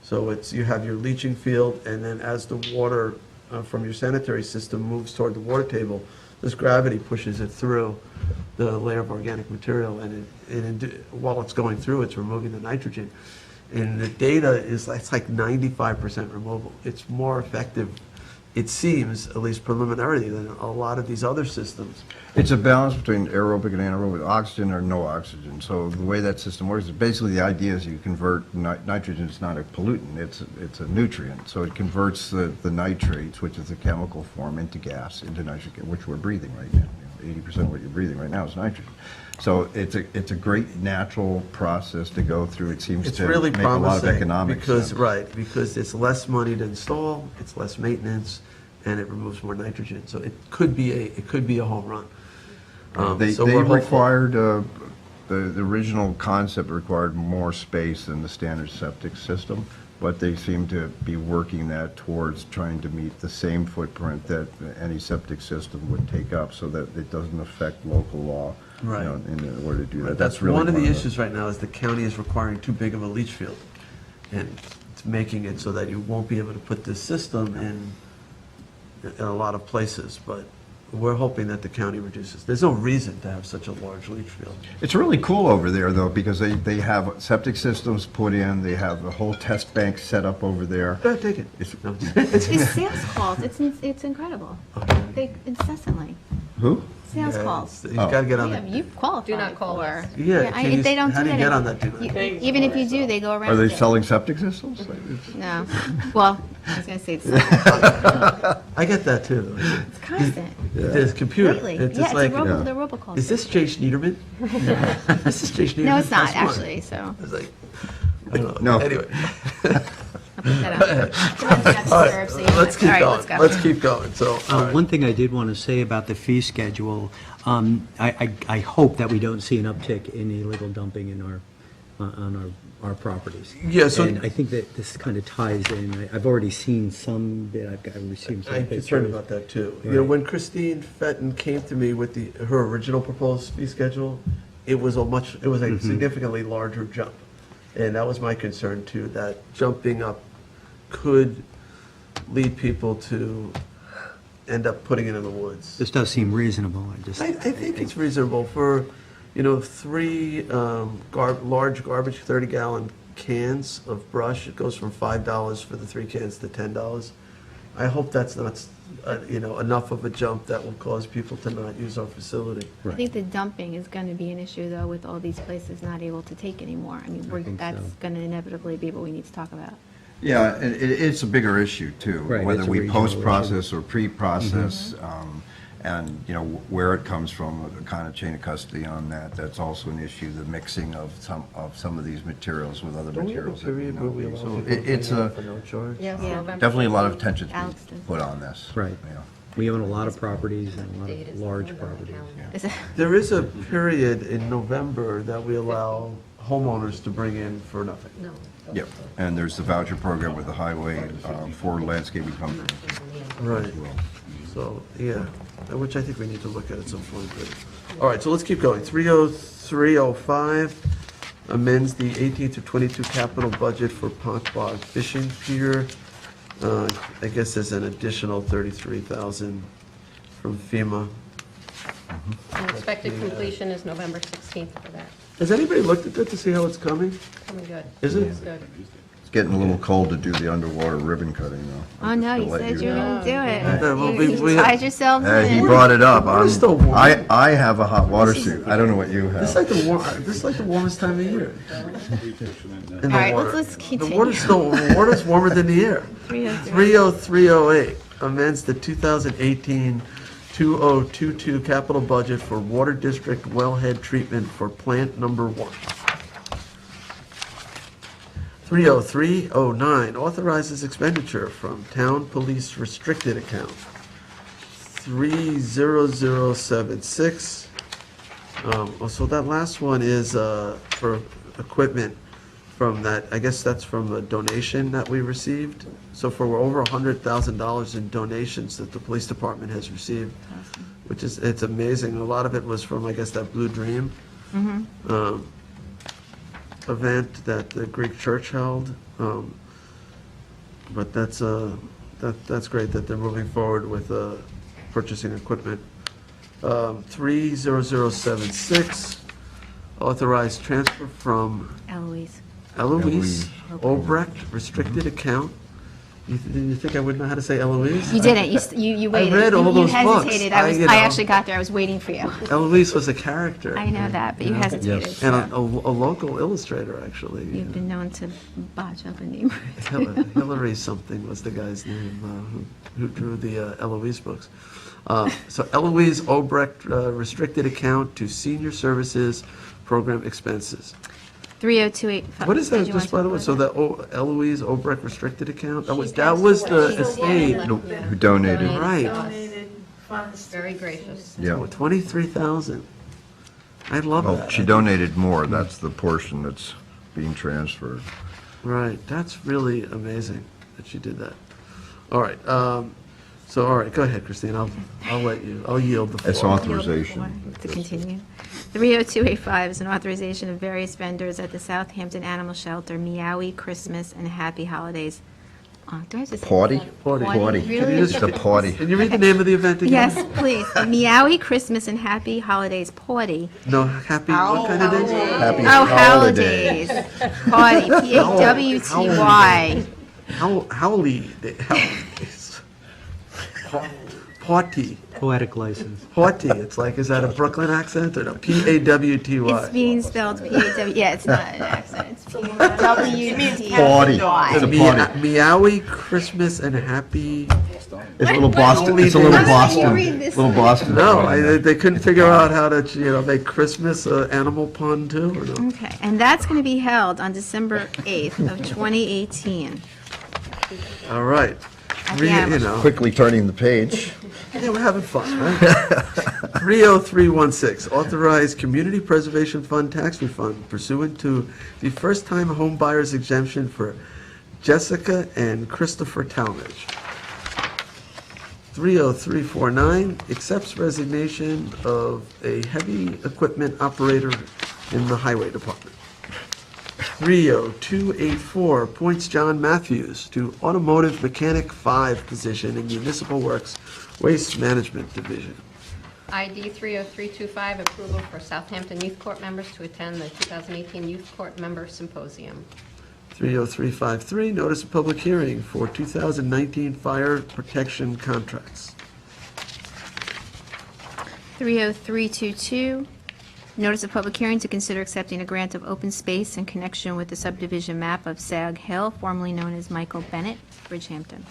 So you have your leaching field, and then as the water from your sanitary system moves toward the water table, this gravity pushes it through the layer of organic material, and while it's going through, it's removing the nitrogen. And the data it's like 95% removal. It's more effective, it seems, at least preliminarily, than a lot of these other systems. It's a balance between aerobic and anaerobic, oxygen or no oxygen. So the way that system works is basically the idea is you convert nitrogen. It's not a pollutant, it's a nutrient. So it converts the nitrates, which is the chemical form, into gas, into nitrogen, which we're breathing right now. 80% of what you're breathing right now is nitrogen. So it's a great natural process to go through. It seems It's to really make a lot of promising economic because, sense. right, because it's less money to install, it's less maintenance, and it removes more nitrogen. So it could be a home run. They So we're hopeful. required, the original concept required more space than the standard septic system, but they seem to be working that towards trying to meet the same footprint that any septic system would take up, so that it doesn't affect local law. Right. In order to do that. That's really one of the part it. issues right now, is the county is requiring too big of a leach field. And it's making it so that you won't be able to put this system in a lot of places, but we're hoping that the county reduces. There's no reason to have such a large leach field. It's really cool over there, though, because they have septic systems put in, they have a whole test bank set up over there. Go ahead, take it. No. It's sales calls, it's incredible. They incessantly, Who? sales Yeah, calls. You gotta get on Yeah, the, you qualify Do not call for. us. Yeah, can you- They don't how do do you that. get on that do not? Even if you do, they go around Are they it. selling septic systems? No. Well, I was going to say it's I get that too. constant. There's computer. Lately. It's Yeah, just like, the robocall. is this Jay Schneiderman? This is Jay Schneiderman. No, it's not, That's one. actually, so. It's like, I don't know. No. Anyway. I'll put that out. All right, let's keep All right, going. let's go. Let's keep going. So, all right. One thing I did want to say about the fee schedule, I hope that we don't see an uptick in illegal dumping in on our properties. Yeah, so- And I think that this kind of ties in, I've already seen some, bit. I've received some I'm pictures. concerned about that too. You know, Right. when Christine Fenton came to me with her original proposed fee schedule, it was a significantly larger jump. And that was my concern too, that jumping up could lead people to end up putting it in the woods. This does seem reasonable, I think it's reasonable for, three large garbage 30-gallon cans of brush. It goes from $5 for the 3 cans to $10. I hope that's not, enough of a jump that will cause people to not use our facility. I think the dumping is going to be an issue, though, with all these places not able to take anymore. I mean, think that's so. going to inevitably be what we need to talk about. Yeah, and it's a bigger issue, too. Right, Whether it's a we regional post-process or pre-process, and, where it comes from, the kind of chain of custody on that, that's also an issue, the mixing of some of these materials with other Don't we have a materials. that may period not where we be. allow So people to it's bring it a, in for no charge? Yes, Yeah. November definitely a lot of 16th. attention to Alex be does. put on this. Right. Yeah. We own a lot of properties and a lot Date of is large November on the properties. calendar. Is it- There is a period in November that we allow homeowners to bring in for nothing. No. Yep, and there's the voucher program with the highway for landscaping companies. Right. So, yeah, which I think we need to look at some point. But, all right, so let's keep going. 30305 amends the 18 to 22 capital budget for Pont Bog Fishing Pier. I guess there's an additional 33,000 from FEMA. And expected completion is November 16th for that. Has anybody looked at that to see how it's coming? Coming good. Is it? It's good. It's getting a little cold to do the underwater ribbon cutting, though. Oh, no, Just to you let said you were know. going to do Yeah, well, it. we- You tied yourselves He in. brought it up. Water's still warm. I have a hot water suit. I don't know what you This is have. like the warmest time of year. In the All right, water. let's continue. The water's warmer than the air. 30308 amends the 2018-2022 capital budget for Water District wellhead treatment for plant number 1. 30309 authorizes expenditure from town police restricted account. 30076. So that last one is for equipment from that, I guess that's from a donation that we received. So for over $100,000 in donations that the police department has received, which is, it's amazing. A lot of it was from, I guess, that Blue Dream event that the Greek church held. But that's great that they're moving forward with purchasing equipment. 30076, authorized transfer from Eloise. Eloise Obrecht, restricted account. You think I would know how to say Eloise? You didn't. You waited. read all You those books. hesitated. I, you know. I actually got there. I was waiting for you. Eloise was a character. I know that, but you hesitated. Yes. And so a local illustrator, actually. You've been known to botch up a name. Hillary something was the guy's name who drew the Eloise books. So Eloise Obrecht, restricted account to senior services program expenses. 30285. What is that, Did you want just to by the talk way, about so that? the Eloise Obrecht restricted account, that was the estate, Who donated? right, Very gracious. Yeah. 23,000. I love Well, that. she donated more. That's the portion that's being transferred. Right, that's really amazing that she did that. All right, all right, go ahead, Christine, I'll yield the floor. It's authorization. To continue. 30285 is an authorization of various vendors at the Southampton Animal Shelter, Meowie Christmas and Happy Holidays. Do I have to say? Party? Party. Party. Really? It's the party. Can you read the name of the event again? Yes, please. The Meowie Christmas and Happy Holidays Party. No, happy, what kind of day? Happy Oh, holidays. holidays. Party, P-A-W-T-Y. Howley, party, Poetic license. party, it's like, is that a Brooklyn accent or no? P-A-W-T-Y. It's being spelled P-A-W, yeah, it's not an accent, it's P-A-W-T-Y. Party. It's a party. Meowie Christmas and happy, It's a little Boston. It's a How little did you Boston. read this? Little Boston. no, party. they couldn't figure out how to, make Christmas animal pun too, or no? Okay, and that's going to be held on December 8th of 2018. All right. At the Animal You know, Quickly turning the page. yeah, we're having fun, right? 30316, authorize Community Preservation Fund tax refund pursuant to the first-time home buyer's exemption for Jessica and Christopher Talmadge. 30349, accepts resignation of a heavy equipment operator in the Highway Department. 30284, appoints John Matthews to Automotive Mechanic 5 position in Municipal Works Waste Management Division. ID 30325, approval for Southampton Youth Court members to attend the 2018 Youth Court Member Symposium. 30353, notice of public hearing for 2019 fire protection contracts. 30322, notice of public hearing to consider accepting a grant of open space in connection with the subdivision map of Sag Hill, formerly known as Michael Bennett, Bridgehampton.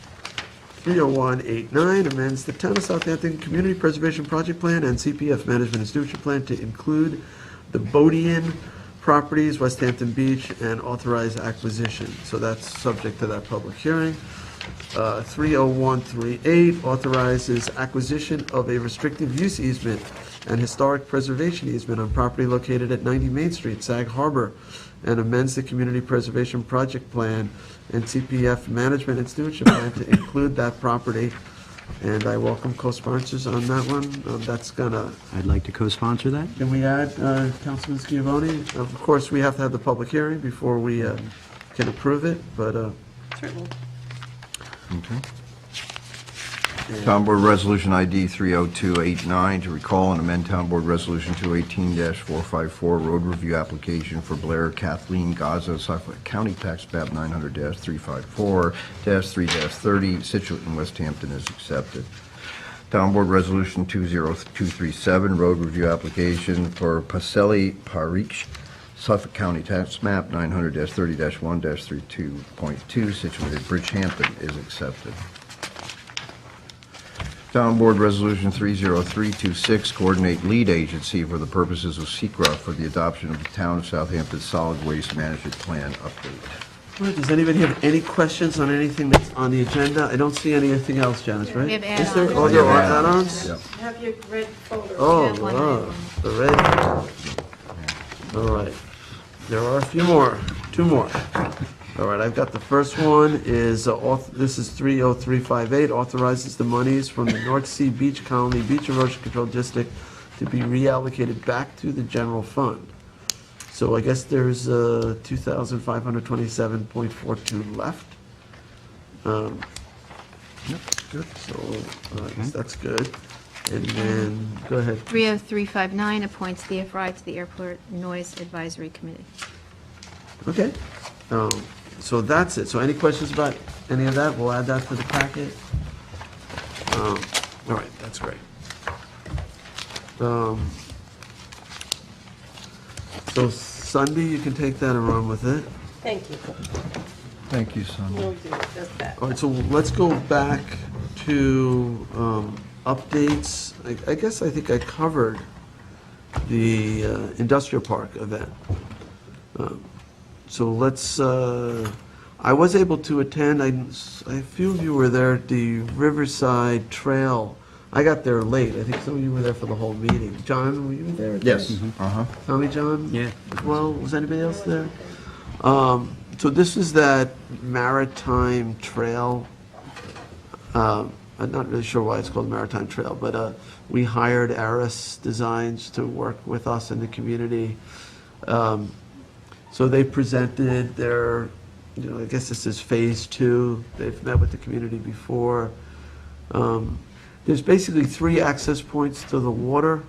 30189, amends the Town of Southampton Community Preservation Project Plan and CPF Management and Stewardship Plan to include the Bodian properties, West Hampton Beach, and authorized acquisition. So that's subject to that public hearing. 30138 authorizes acquisition of a restrictive use easement and historic preservation easement on property located at 90 Main Street, Sag Harbor, and amends the Community Preservation Project Plan and CPF Management and Stewardship Plan to include that property. And I welcome co-sponsors on that one. That's gonna, I'd like to co-sponsor that. can we add Councilman Schiavone? Of course, we have to have the public hearing before we can approve it, but Certainly. Okay. Town Board Resolution ID 30289 to recall and amend Town Board Resolution 218-454 road review application for Blair Kathleen Gaza, Suffolk County Tax Map 900-354-3-30, Situate and West Hampton is accepted. Town Board Resolution 20237 road review application for Pacelli Parikh, Suffolk County Tax Map 900-30-1-32.2, situated Bridgehampton is accepted. Town Board Resolution 30326, coordinate lead agency for the purposes of SECRA for the adoption of the Town of Southampton Solid Waste Management Plan update. all right, does anybody have any questions on anything that's on the agenda? I don't see anything else, Janice, right? We have Is there, add-ons. oh, there are add-ons? Yep. Have your red folder. Oh, have one wow, the red. All right, there are a few more, two more. All right, I've got the first one is, this is 30358, authorizes the monies from the North Sea Beach Colony Beach Erosion Control District to be reallocated back to the general fund. So I guess there's 2,527.42 left. Good. So I guess that's good. And then, go ahead. 30359 appoints Thea Fry to the Airport Noise Advisory Committee. Okay, so that's it. So any questions about any of that? We'll add that to the packet. All right, that's great. So Sunday, you can take that and run with it. Thank you. Thank you, Sonny. We'll do just that. All right, so let's go back to updates. I guess I think I covered the industrial park event. So let's, I was able to attend, a few of you were there at the Riverside Trail. I got there late. I think some of you were there for the whole meeting. John, were you there? Yes. Tommy John? Yeah. Well, was anybody else there? So this is that Maritime Trail. I'm not really sure why it's called Maritime Trail, but we hired Aris Designs to work with us in the community. So they presented their, I guess this is phase 2. They've met with the community before. There's basically 3 access points to the water.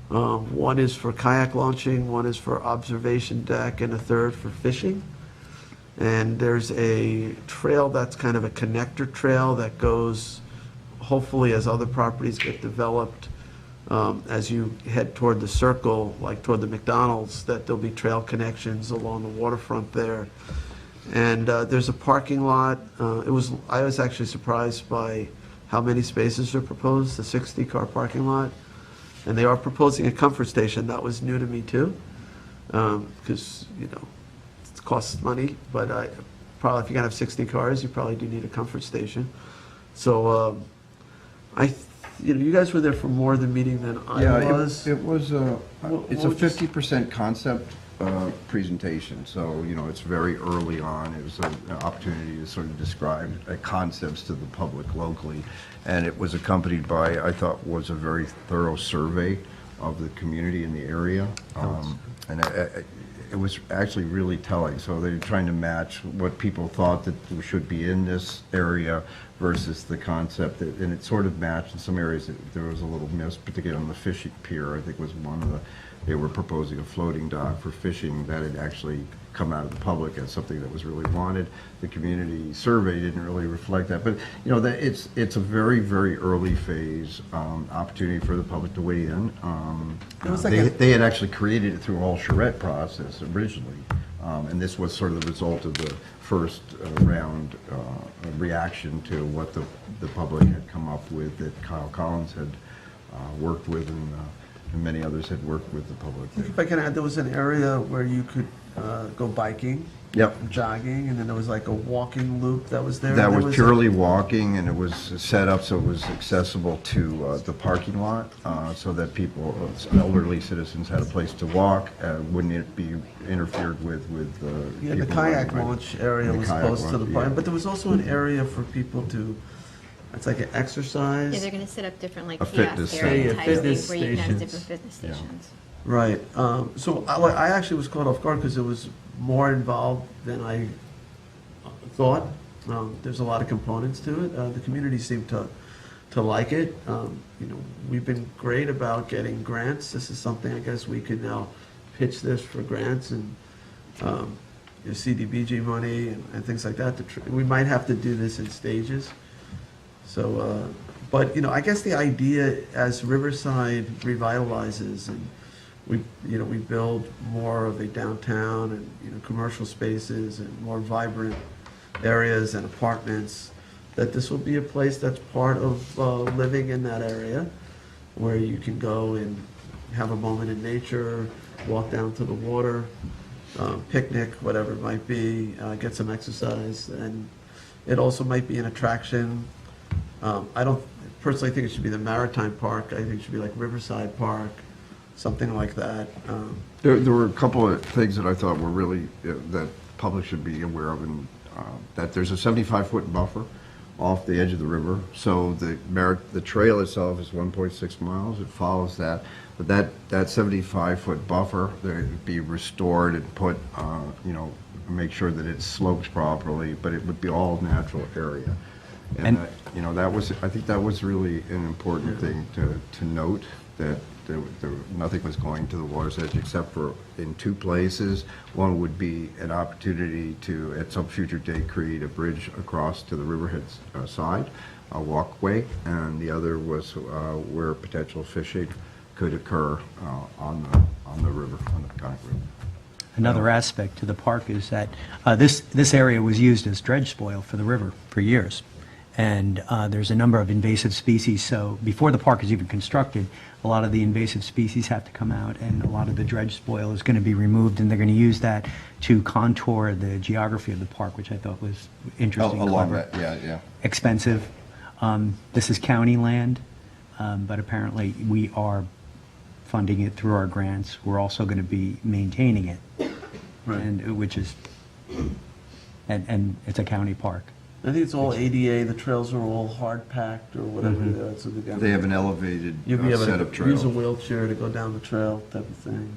One is for kayak launching, one is for observation deck, and a third for fishing. And there's a trail that's kind of a connector trail that goes, hopefully as other properties get developed, as you head toward the circle, like toward the McDonald's, that there'll be trail connections along the waterfront there. And there's a parking lot. I was actually surprised by how many spaces are proposed, the 60-car parking lot. And they are proposing a comfort station. That was new to me too, because, it costs money, but probably if you're gonna have 60 cars, you probably do need a comfort station. So I you guys were there for more of the meeting than I Yeah, was. it was, it's a what was- 50% concept presentation, so, it's very early on. It was an opportunity to sort of describe concepts to the public locally, and it was accompanied by, I thought, was a very thorough survey of the community in the area. And it was actually really telling. So they're trying to match what people thought that should be in this area versus the concept, and it sort of matched. In some areas, there was a little miss, particularly on the fishing pier. I think was one of they were proposing a floating dock for fishing that had actually come out of the public as something that was really wanted. The community survey didn't really reflect that, but it's a very, very early phase opportunity for the public to weigh in. It was like They had actually created it through all charrette process originally, and this was sort of the result of the first round reaction to what the public had come up with, that Kyle Collins had worked with, and many others had worked with the public. If I can add, there was an area where you could go biking, Yep. jogging, and then there was like a walking loop that was there. That There was purely walking, and it was set up so it was accessible to the parking lot, so that people, elderly citizens had a place to walk, wouldn't it be interfered with Yeah, the people kayak riding, right? launch area And the was kayak close to the launch, park, yeah. but there was also an area for people to, it's like an exercise. Yeah, they're going to set up different like A fitness kiosk area center. type Fitness things where you can have stations. different fitness Yeah. stations. Right. So I actually was caught off guard because it was more involved than I thought. There's a lot of components to it. The community seemed to like it. We've been great about getting grants. This is something I guess we could now pitch this for grants and CDBG money and things like that. We might have to do this in stages. So, but I guess the idea as Riverside revitalizes and we build more of a downtown and commercial spaces and more vibrant areas and apartments, that this will be a place that's part of living in that area, where you can go and have a moment in nature, walk down to the water, picnic, whatever it might be, get some exercise, and it also might be an attraction. I don't personally think it should be the Maritime Park. I think it should be like Riverside Park, something like that. There were a couple of things that I thought were really, that public should be aware of, and that there's a 75-foot buffer off the edge of the river. So the trail itself is 1.6 miles. It follows that. But that 75-foot buffer, they'd be restored and put, make sure that it slopes properly, but it would be all natural area. And I think that was really an important thing to note, that nothing was going to the water's edge except for in two places. One would be an opportunity to, at some future date, create a bridge across to the riverhead side, a walkway, and the other was where potential fishing could occur on the river, on the Conic River. Another aspect to the park is that this area was used as dredge spoil for the river for years. And there's a number of invasive species, so before the park is even constructed, a lot of the invasive species have to come out, and a lot of the dredge spoil is going to be removed, and they're going to use that to contour the geography of the park, which I thought was interesting, Along clever, that, yeah. expensive. This is county land, but apparently we are funding it through our grants. We're also going to be maintaining it, and which is, and it's a county park. I think it's all ADA, the trails are all hard packed or whatever. So They have an elevated You'll be able set to of trails. use a wheelchair to go down the trail type of thing.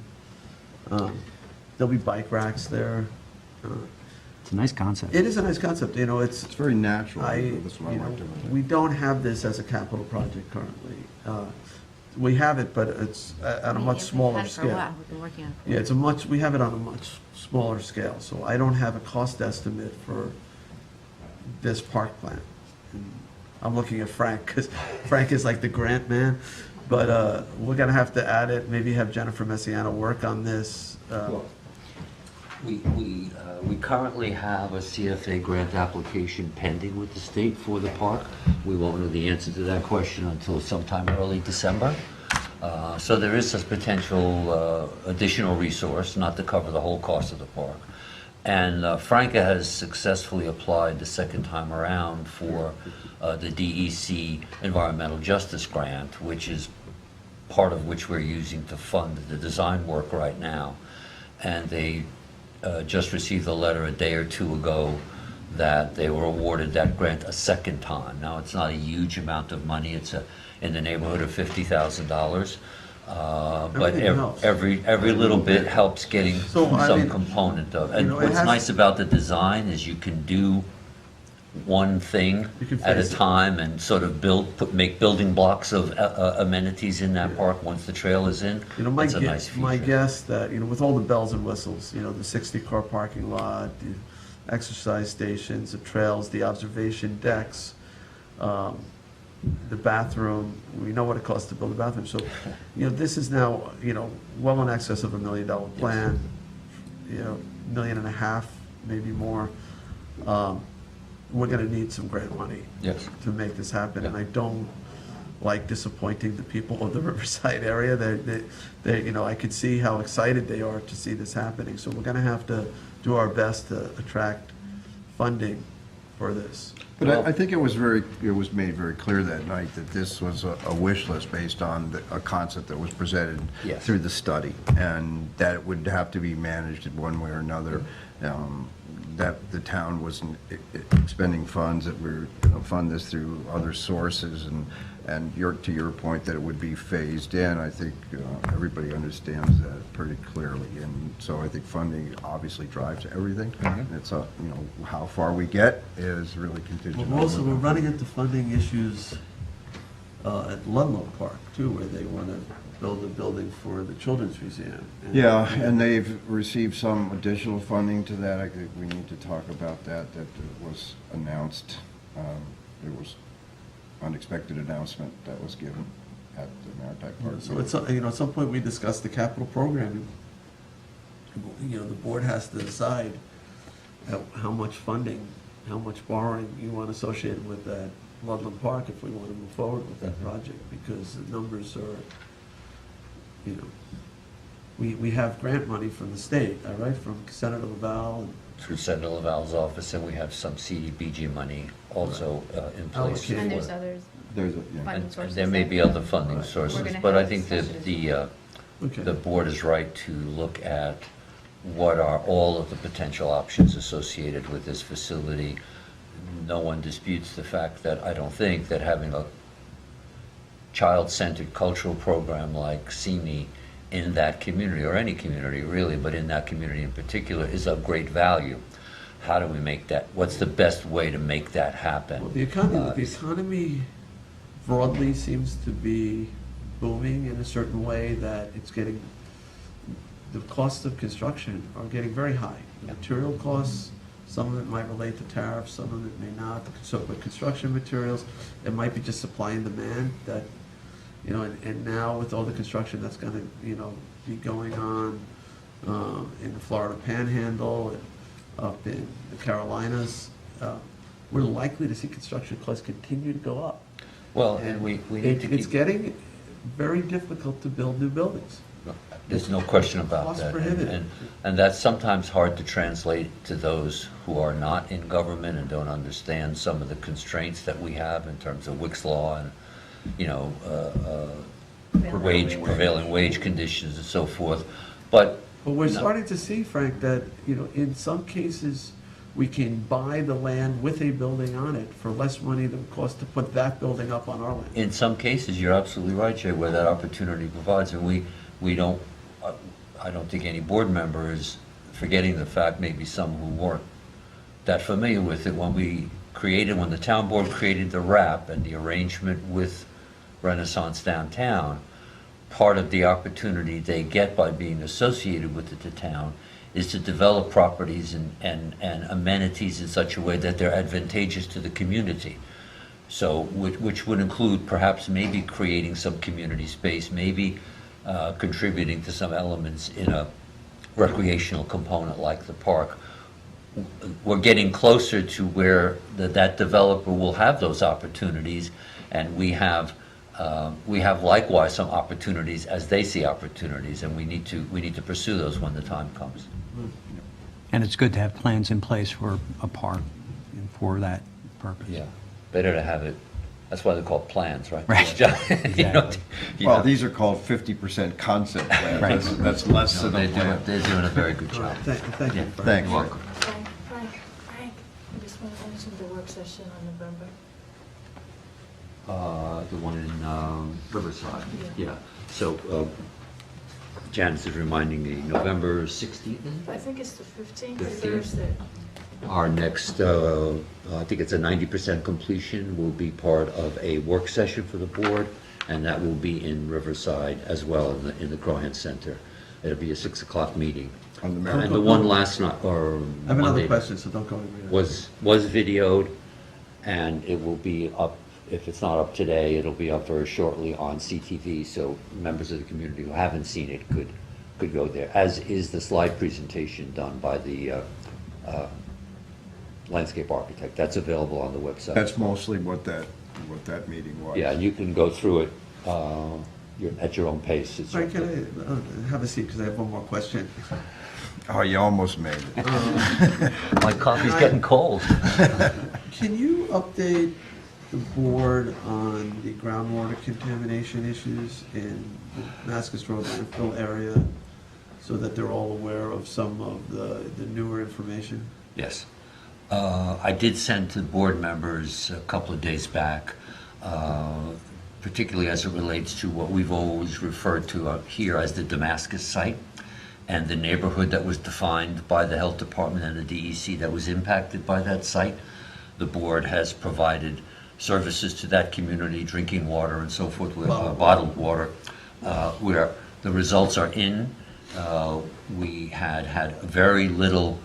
There'll be bike racks there. It's a nice concept. It is a nice concept, it's. It's very natural. I, That's what I liked about it. we don't have this as a capital project currently. We have it, but it's at a much smaller We've had it for a scale. while. We've been working on it. Yeah, we have it on a much smaller scale, so I don't have a cost estimate for this park plan. And I'm looking at Frank, because Frank is like the grant man, but we're gonna have to add it, maybe have Jennifer Messiano work on this. Well, We currently have a CFA grant application pending with the state for the park. We won't know the answer to that question until sometime early December. So there is this potential additional resource, not to cover the whole cost of the park. And Franca has successfully applied the second time around for the DEC Environmental Justice Grant, which is part of which we're using to fund the design work right now. And they just received a letter a day or two ago that they were awarded that grant a second time. Now, it's not a huge amount of money. It's in the neighborhood of $50,000. But Everything helps. every little bit helps getting So, I some mean, component of. you And know, it what's has- nice about the design is you can do one thing You can at a phase it. time and sort of make building blocks of amenities in that park once the trail is in. You know, my It's a nice guess, my feature. guess that, you know, with all the bells and whistles, you know, the 60-car parking lot, the exercise stations, the trails, the observation decks, the bathroom, we know what it costs to build a bathroom. So, you know, this is now, you know, well in excess of $1 million plan, you know, $1.5 million, maybe more. We're gonna need some grant money Yes. to make this happen, and Yeah. I don't like disappointing the people of the Riverside area. They, you know, I could see how excited they are to see this happening, so we're gonna have to do our best to attract funding for this. But I think it was made very clear that night that this was a wish list based on a concept that was presented Yes. through the study, and that it would have to be managed in one way or another. That the town wasn't expending funds, that we're going to fund this through other sources, and to your point, that it would be phased in. I think everybody understands that pretty clearly, and so I think funding obviously drives everything. It's you know, how far we get is really contingent. Well, also, on we're running into funding issues at Ludlow Park, too, where they want to build a building for the Children's Museum. Yeah, and they've received some additional funding to that. I think we need to talk about that. That was announced. There was unexpected announcement that was given at the Maritime Park. So at some, you know, at some point, we discussed the capital program. You know, the board has to decide how much funding, how much borrowing you want associated with that Ludlam Park if we want to move forward with that project, because the numbers are, you know, we have grant money from the state, all right, from Senator Laval and Through Senator Laval's office, and we have some CDBG money also in place. Allocated. And there's for- others There's a, yeah. funding And sources. there may that be other funding sources, gonna but I have think discussions. Okay. the board is right to look at what are all of the potential options associated with this facility. No one disputes the fact that, I don't think, that having a child-centered cultural program like CME in that community, or any community really, but in that community in particular, is of great value. How do we make that, what's the best way to make that happen? Well, the economy broadly seems to be booming in a certain way that it's getting, the costs of construction are getting very high. Material costs, some of it might relate to tariffs, some of it may not. So, but construction materials, it might be just supply and demand that, you know, and now with all the construction that's gonna, you know, be going on in the Florida Panhandle and up in the Carolinas, we're likely to see construction costs continue to go up. Well, and we need to It's keep, getting very difficult to build new buildings. there's no question about Cost that. prohibitive. And that's sometimes hard to translate to those who are not in government and don't understand some of the constraints that we have in terms of Wick's Law and, you know, prevailing wage conditions and so forth. But But we're starting to see, Frank, that, you know, in some cases, we can buy the land with a building on it for less money than it costs to put that building up on our land. in some cases, you're absolutely right, Jay, where that opportunity provides, and we don't, I don't think any board member is forgetting the fact, maybe some who weren't that familiar with it, when the town board created the RAP and the arrangement with Renaissance Downtown, part of the opportunity they get by being associated with the town is to develop properties and amenities in such a way that they're advantageous to the community. So, which would include perhaps maybe creating some community space, maybe contributing to some elements in a recreational component like the park. We're getting closer to where that developer will have those opportunities, and we have likewise some opportunities as they see opportunities, and we need to pursue those when the time comes. And it's good to have plans in place for a park and for that purpose. Yeah, better to have it, that's why they're called plans, right? Right. You know, you Well, know. these are called 50% concept plans. Right. That's less No, than a plan. they're doing a very good job. Thank you. Yeah. Frank. Thanks. You're welcome. Frank, I just want to mention the work session on November. The one in Riverside, yeah. So Janice is reminding me, November 16th, I think it's the 15th, 15th. Thursday. our next, I think it's a 90% completion, will be part of a work session for the board, and that will be in Riverside as well, in the Crohan Center. It'll be a 6 o'clock meeting. On the Merritt. And the one last night, or I have another Monday, question, so don't go anywhere. was videoed, and it will be up, if it's not up today, it'll be up very shortly on CTV, so members of the community who haven't seen it could go there, as is the slide presentation done by the landscape architect. That's available on the website. That's mostly what that meeting was. Yeah, and you can go through it at your own pace. It's Frank, can I have a seat, because I have one more question. Oh, you almost made it. My coffee's getting cold. Can you update the board on the groundwater contamination issues in the Damascus Road landfill area, so that they're all aware of some of the newer information? Yes. I did send to board members a couple of days back, particularly as it relates to what we've always referred to here as the Damascus site, and the neighborhood that was defined by the health department and the DEC that was impacted by that site. The board has provided services to that community, drinking water and so forth, with bottled water, where the results are in. We had very little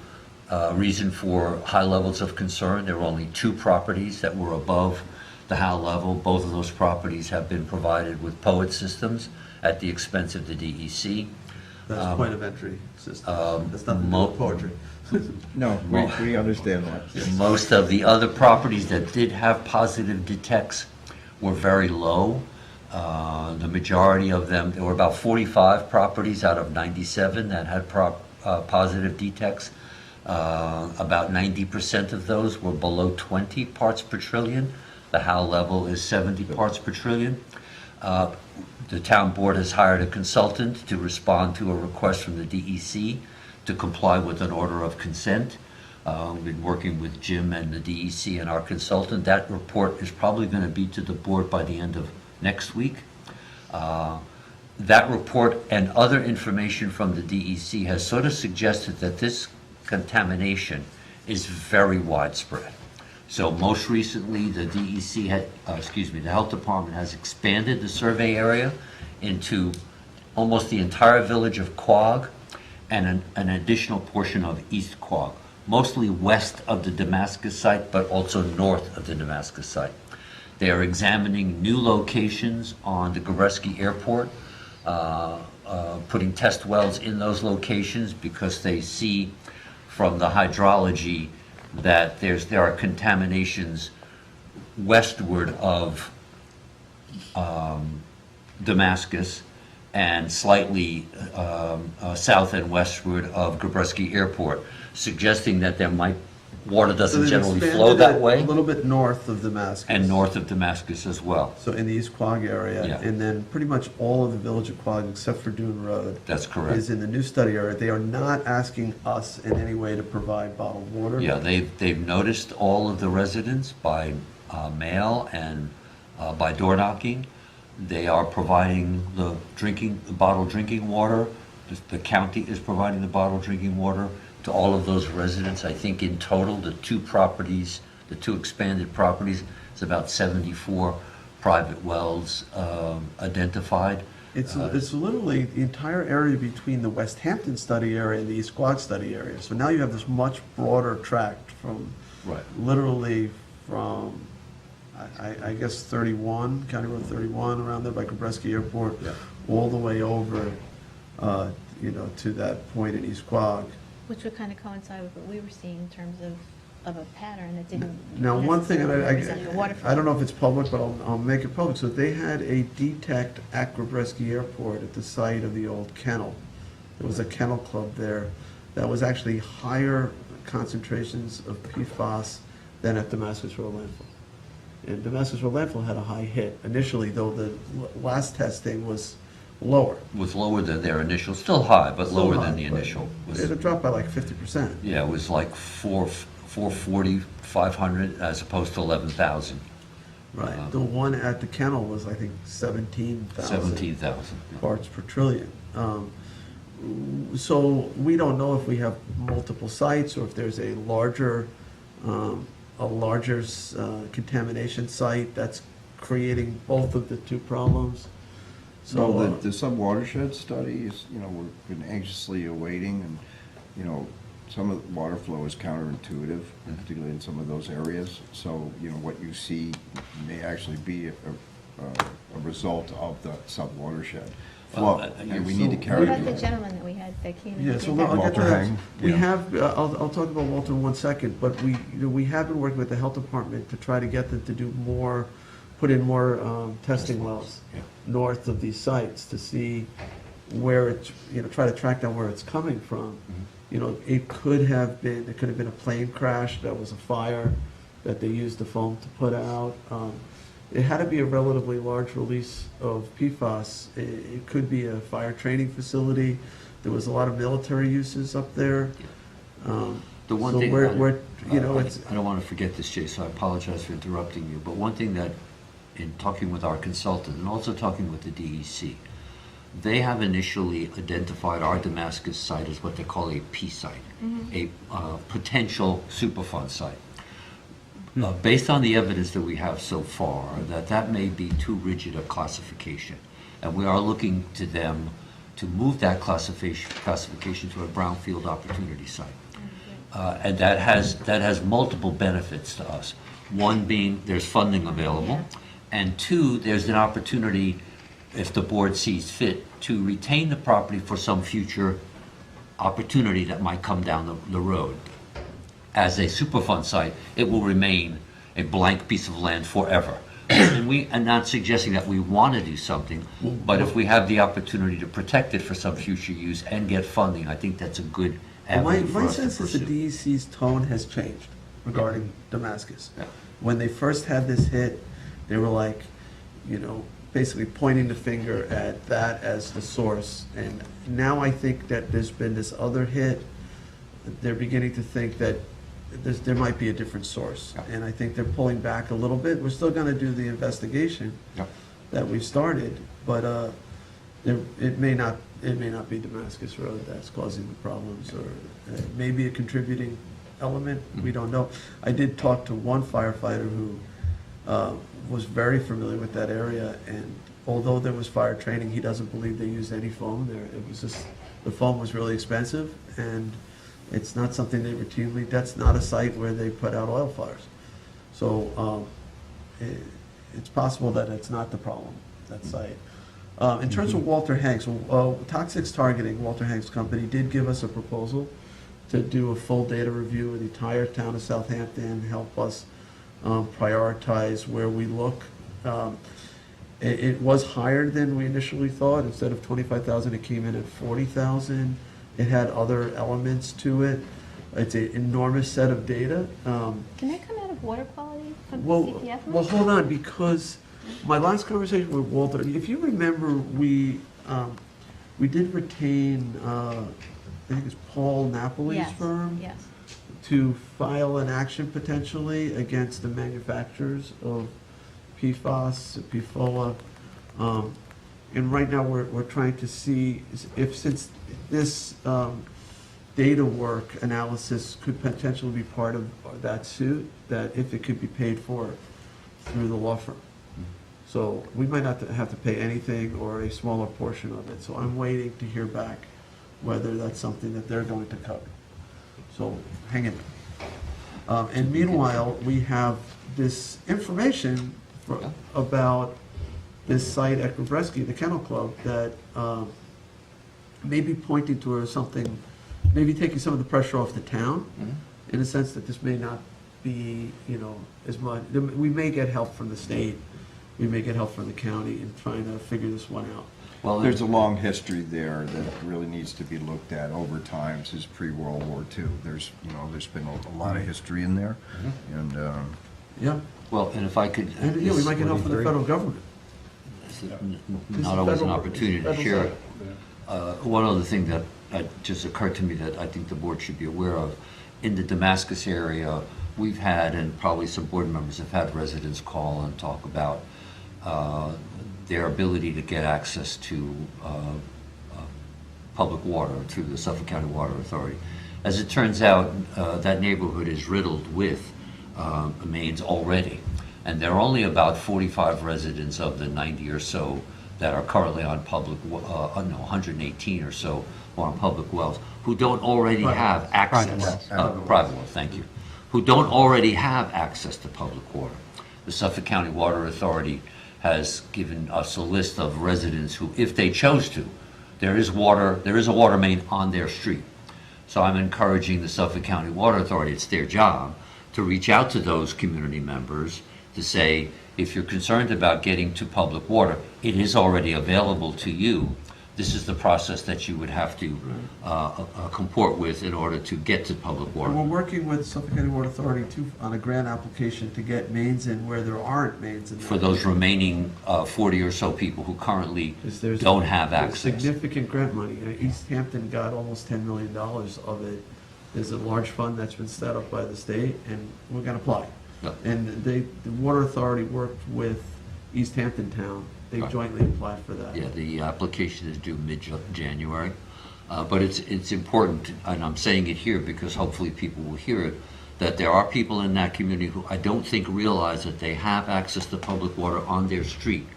reason for high levels of concern. There were only 2 properties that were above the HAL level. Both of those properties have been provided with POET systems at the expense of the DEC. That's point of entry system. That's nothing to do with poetry. No, we understand that. Most of the other properties that did have positive detects were very low. The majority of them, there were about 45 properties out of 97 that had positive detects. About 90% of those were below 20 parts per trillion. The HAL level is 70 parts per trillion. The town board has hired a consultant to respond to a request from the DEC to comply with an order of consent. We've been working with Jim and the DEC and our consultant. That report is probably going to be to the board by the end of next week. That report and other information from the DEC has sort of suggested that this contamination is very widespread. So most recently, the DEC the health department has expanded the survey area into almost the entire village of Quogue and an additional portion of East Quogue, mostly west of the Damascus site, but also north of the Damascus site. They are examining new locations on the Gabreski Airport, putting test wells in those locations because they see from the hydrology that there are contaminations westward of Damascus and slightly south and westward of Gabreski Airport, suggesting that water doesn't generally flow that way. A little bit north of Damascus. And north of Damascus as well. So in the East Quogue area. Yeah. And then pretty much all of the village of Quogue, except for Dune Road. That's correct. Is in the new study area. They are not asking us in any way to provide bottled water. Yeah, they've noticed all of the residents by mail and by door knocking. They are providing the bottled drinking water. The county is providing the bottled drinking water to all of those residents. I think in total, the 2 properties, the 2 expanded properties, is about 74 private wells identified. It's literally the entire area between the West Hampton study area and the East Quogue study area. So now you have this much broader tract from, Right. literally from, I guess 31, County Road 31, around there by Gabreski Airport, Yeah. all the way over, to that point in East Quogue. Which would kind of coincide with what we were seeing in terms of a pattern that didn't Now, one thing, and necessarily represent the I waterfront. don't know if it's public, but I'll make it public. So they had a detect at Gabreski Airport at the site of the old kennel. There was a kennel club there that was actually higher concentrations of PFAS than at Damascus Road landfill. And Damascus Road landfill had a high hit initially, though the last testing was lower. Was lower than their initial, still high, but Still lower high, than the but initial. Was- It had dropped by like 50%. Yeah, it was like 440, 500, as opposed to 11,000. Right. The one at the kennel was, I think, 17,000. 17,000. Parts per trillion. So we don't know if we have multiple sites or if there's a larger contamination site that's creating both of the two problems. So So the sub-watershed study is, we've been anxiously awaiting, and, some of the water flow is counterintuitive, particularly in some of those areas. So, what you see may actually be a result of the sub-watershed flow. And we need to What carry about the it. gentleman that we had that came in? Yeah, and so did that? I'll get to Walter that. Hang, We yeah. have, I'll talk about Walter in 1 second, but we have been working with the health department to try to get them to do more, put in more testing wells north of these sites to see where it's, try to track down where it's coming from. It could have been a plane crash, that was a fire that they used the foam to put out. It had to be a relatively large release of PFAS. It could be a fire training facility. There was a lot of military uses up there. The one So thing, it's, I don't want to forget this, Jay, so I apologize for interrupting you, but one thing that, in talking with our consultant and also talking with the DEC, they have initially identified our Damascus site as what they call a P site, a potential Superfund site. Based on the evidence that we have so far, that may be too rigid a classification. And we are looking to them to move that classification to a brownfield opportunity site. And that has multiple benefits to us. One being there's funding available, and two, there's an opportunity, if the board sees fit, to retain the property for some future opportunity that might come down the road. As a Superfund site, it will remain a blank piece of land forever. And I'm not suggesting that we want to do something, but if we have the opportunity to protect it for some future use and get funding, I think that's a good avenue for my us to sense is the pursue. DEC's tone has changed regarding Damascus. Yeah. When they first had this hit, they were like, basically pointing the finger at that as the source. And now I think that there's been this other hit, they're beginning to think that there might be a different source. Yeah. And I think they're pulling back a little bit. We're still gonna do the investigation Yeah. that we've started, but it may not be Damascus Road that's causing the problems, or it may be a contributing element, we don't know. I did talk to one firefighter who was very familiar with that area, and although there was fire training, he doesn't believe they used any foam there. It was just, the foam was really expensive, and it's not something they routinely, that's not a site where they put out oil fires. So it's possible that it's not the problem, that site. In terms of Walter Hanks, Toxics Targeting, Walter Hanks Company, did give us a proposal to do a full data review of the entire town of Southampton, help us prioritize where we look. It was higher than we initially thought. Instead of 25,000, it came in at 40,000. It had other elements to it. It's an enormous set of data. Can that come out of water quality from Well, CPF? well, hold on, because my last conversation with Walter, if you remember, we did retain, I think it's Paul Napoli's Yes, firm, yes. to file an action potentially against the manufacturers of PFAS, PFOA. And right now, we're trying to see if, since this data work analysis could potentially be part of that suit, that if it could be paid for through the law firm. So we might not have to pay anything or a smaller portion of it. So I'm waiting to hear back whether that's something that they're going to cover. So hang in there. And meanwhile, we have this information about this site at Gabreski, the Kennel Club, that may be pointing towards something, maybe taking some of the pressure off the town, in the sense that this may not be, as much. We may get help from the state, we may get help from the county in trying to figure this one out. Well, there's a long history there that really needs to be looked at over time since pre-World War II. There's, there's been a lot of history in there, and, Yeah, Well, and if I could. and, we might get help from the federal government. Not always an federal- opportunity to federal share. side. One other thing that just occurred to me that I think the board should be aware of, in the Damascus area, we've had, and probably some board members have had residents call and talk about their ability to get access to public water through the Suffolk County Water Authority. As it turns out, that neighborhood is riddled with mains already. And there are only about 45 residents of the 90 or so that are currently on public, 118 or so who are on public wells, who don't already have access. Private wells, thank you. Who don't already have access to public water. The Suffolk County Water Authority has given us a list of residents who, if they chose to, there is a water main on their street. So I'm encouraging the Suffolk County Water Authority, it's their job, to reach out to those community members to say, if you're concerned about getting to public water, it is already available to you. This is the process that you would have to comport with in order to get to public And water. we're working with Suffolk County Water Authority too, on a grant application to get mains in where there aren't mains in. For those remaining 40 or so people who currently don't have access. Significant grant money. East Hampton got almost $10 million of it. There's a large fund that's been set up by the state, and we're gonna apply. Yep. And the Water Authority worked with East Hampton Town. They Right. jointly applied for that. Yeah, the application is due mid-January, but it's important, and I'm saying it here because hopefully people will hear it, that there are people in that community who I don't think realize that they have access to public water on their street.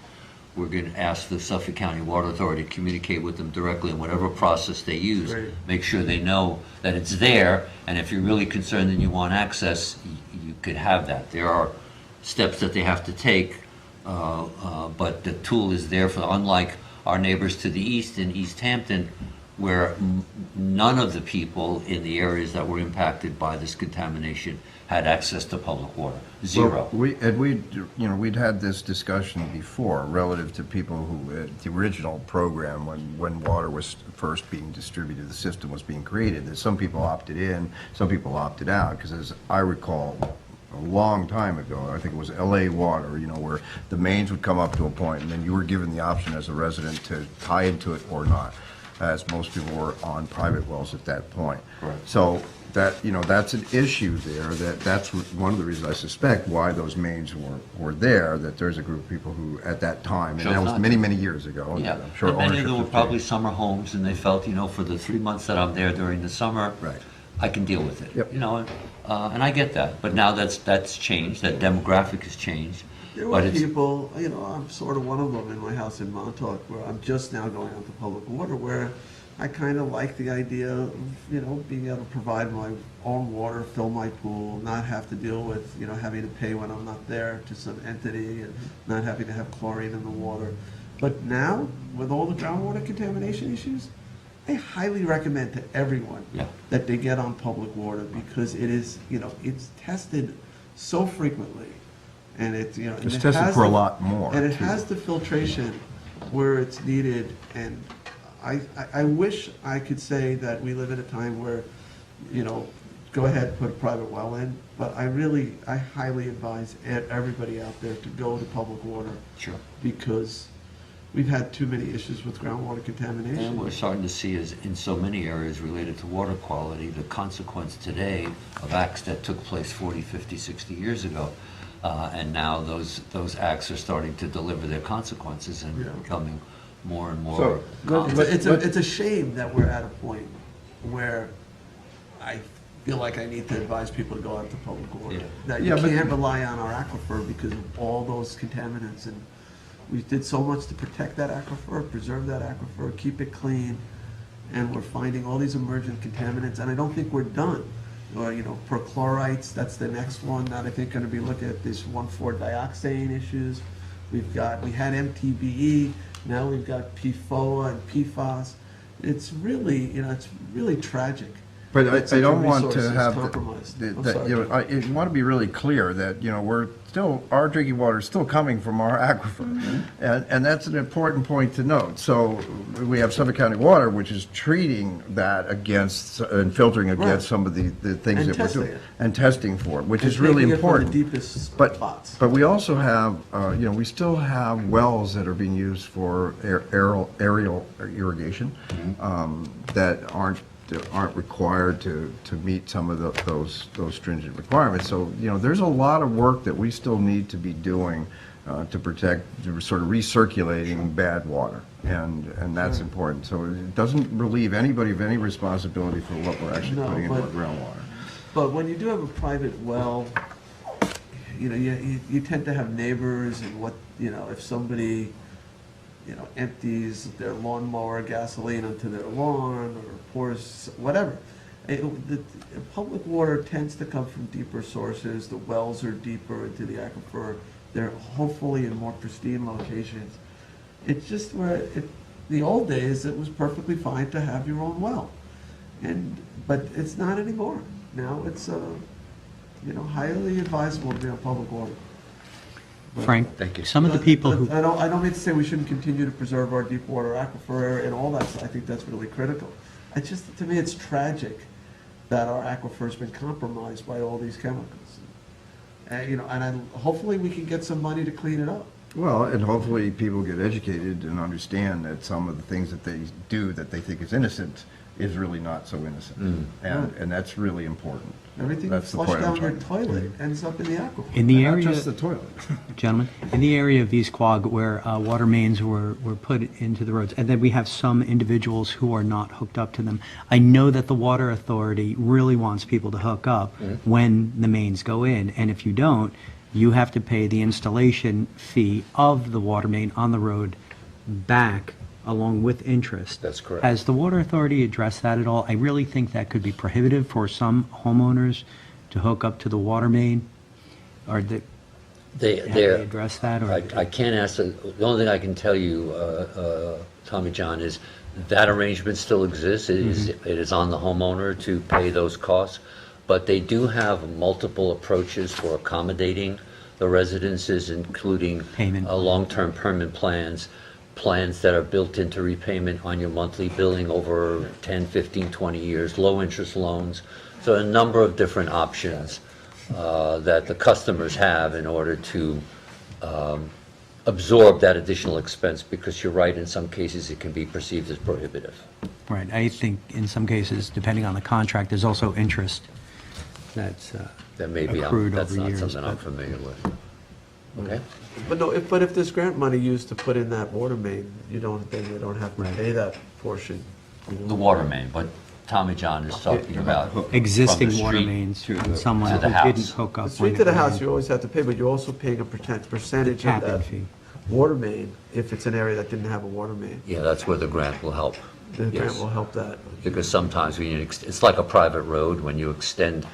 We're going to ask the Suffolk County Water Authority to communicate with them directly in whatever process they use. Great. Make sure they know that it's there, and if you're really concerned and you want access, you could have that. There are steps that they have to take, but the tool is there for, unlike our neighbors to the east in East Hampton, where none of the people in the areas that were impacted by this contamination had access to public water. Zero. Well, we'd had this discussion before relative to people who, the original program, when water was first being distributed, the system was being created, that some people opted in, some people opted out, because as I recall, a long time ago, I think it was LA Water, where the mains would come up to a point, and then you were given the option as a resident to tie into it or not, as most people were on private wells at that point. Right. So that, that's an issue there, that's one of the reasons I suspect why those mains were there, that there's a group of people who, at that time, and Chose that was not many, to. many years ago. Yeah, I'm sure and many of ownerships them were have probably changed. summer homes, and they felt, for the 3 months that I'm there during the summer, Right. I can deal with it. Yep. And I get that, but now that's changed, that demographic has changed. There But were it's, people, I'm sort of one of them in my house in Montauk, where I'm just now going onto public water, where I kind of like the idea of, being able to provide my own water, fill my pool, not have to deal with, having to pay when I'm not there to some entity, and not having to have chlorine in the water. But now, with all the groundwater contamination issues, I highly recommend to everyone Yeah. that they get on public water, because it is, it's tested so frequently, and it's, and It's it tested has for a the- lot more, and it too. has the filtration where it's needed, and I wish I could say that we live in a time where, go ahead, put a private well in, but I highly advise everybody out there to go to public water, sure. because we've had too many issues with groundwater contamination. And we're starting to see, as in so many areas related to water quality, the consequence today of acts that took place 40, 50, 60 years ago. And now those acts are starting to deliver their consequences and Yeah. becoming more and more So, common. It's a shame that we're at a point where I feel like I need to advise people to go out to public water. Yeah. That you Yeah, but- can't rely on our aquifer because of all those contaminants, and we did so much to protect that aquifer, preserve that aquifer, keep it clean, and we're finding all these emergent contaminants, and I don't think we're done. Or, perchlorites, that's the next one that I think gonna be looking at this 1,4-dioxane issues. We had MTBE, now we've got PFOA and PFAS. It's really, it's really tragic. But that I such a don't want resource to is have, compromised. I'm that, sorry. I want to be really clear that, we're still, our drinking water is still coming from our aquifer. And that's an important point to note. So we have Suffolk County Water, which is treating that against, and filtering against Right. some of the things And that we're testing doing. it. And testing for it, which And is really taking it from the important. deepest But, spots. but we also have, we still have wells that are being used for aerial irrigation that aren't required to meet some of those stringent requirements. So, there's a lot of work that we still need to be doing to protect, sort of recirculating bad water. And that's important. So it doesn't relieve anybody of any responsibility for what we're actually No, putting into our but- groundwater. But when you do have a private well, you tend to have neighbors and if somebody, empties their lawnmower gasoline onto their lawn or pours, whatever. The public water tends to come from deeper sources. The wells are deeper into the aquifer. They're hopefully in more pristine locations. It's just where, the old days, it was perfectly fine to have your own well. But it's not anymore. Now it's, highly advisable to be on public water. Frank? Thank you. Some of the people who, I don't mean to say we shouldn't continue to preserve our deep water aquifer and all that, I think that's really critical. It's just, to me, it's tragic that our aquifer's been compromised by all these chemicals. Hopefully we can get some money to clean it up. Well, and hopefully people get educated and understand that some of the things that they do that they think is innocent is really not so innocent. And that's really important. Everything you That's the flush point I'm down your trying to- toilet ends up in the aquifer. in the Not area, just the toilet. gentlemen, in the area of East Quogue where water mains were put into the roads, and then we have some individuals who are not hooked up to them. I know that the Water Authority really wants people to hook up when the mains go in, and if you don't, you have to pay the installation fee of the water main on the road back along with interest. That's correct. Has the Water Authority addressed that at all? I really think that could be prohibitive for some homeowners to hook up to the water main, or have they addressed that? Or I can't answer, the only thing I can tell you, Tommy John, is that arrangement still exists. It is on the homeowner to pay those costs, but they do have multiple approaches for accommodating the residences, including Payment. Long-term permanent plans that are built into repayment on your monthly billing over 10, 15, 20 years, low-interest loans. So a number of different options that the customers have in order to absorb that additional expense, because you're right, in some cases it can be perceived as prohibitive. Right, I think in some cases, depending on the contract, there's also interest that's That may be, accrued that's over not years. something I'm but- familiar with. Okay? But if there's grant money used to put in that water main, then you don't have to pay that portion. The water main, but Tommy John is talking about from the Existing water street mains to from the- someone to the who house. didn't hook up. The street when to the it house, was you always have to pay, but you're also paying a percentage of tap-in that fee. water main if it's an area that didn't have a water main. Yeah, that's where the grant will help. The grant Yes. will help that. Because sometimes when it's like a private road, when you extend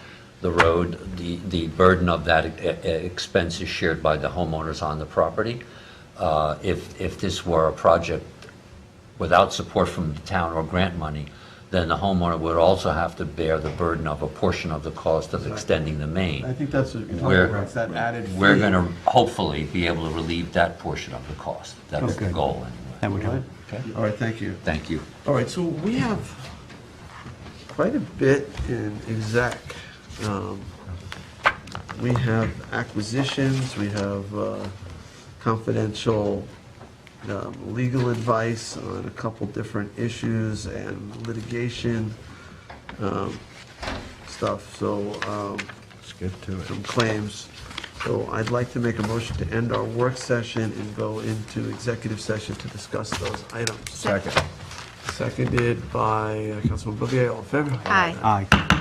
the road, the burden of that expense is shared by the homeowners on the property. If this were a project without support from the town or grant money, then the homeowner would also have to bear the burden of a portion of the cost of extending the I main. think that's what you're talking We're- about, it's that added fee. We're going to hopefully be able to relieve that portion of the cost. That's the Okay. goal, That anyway. would help. Okay? All right, thank you. Thank you. All right, so we have quite a bit in exec. We have acquisitions, we have confidential legal advice on a couple different issues and litigation stuff, so Let's get to it. some claims. So I'd like to make a motion to end our work session and go into executive session to discuss those items. Second. Seconded by Councilman Bouvier, all in favor? Aye. Aye.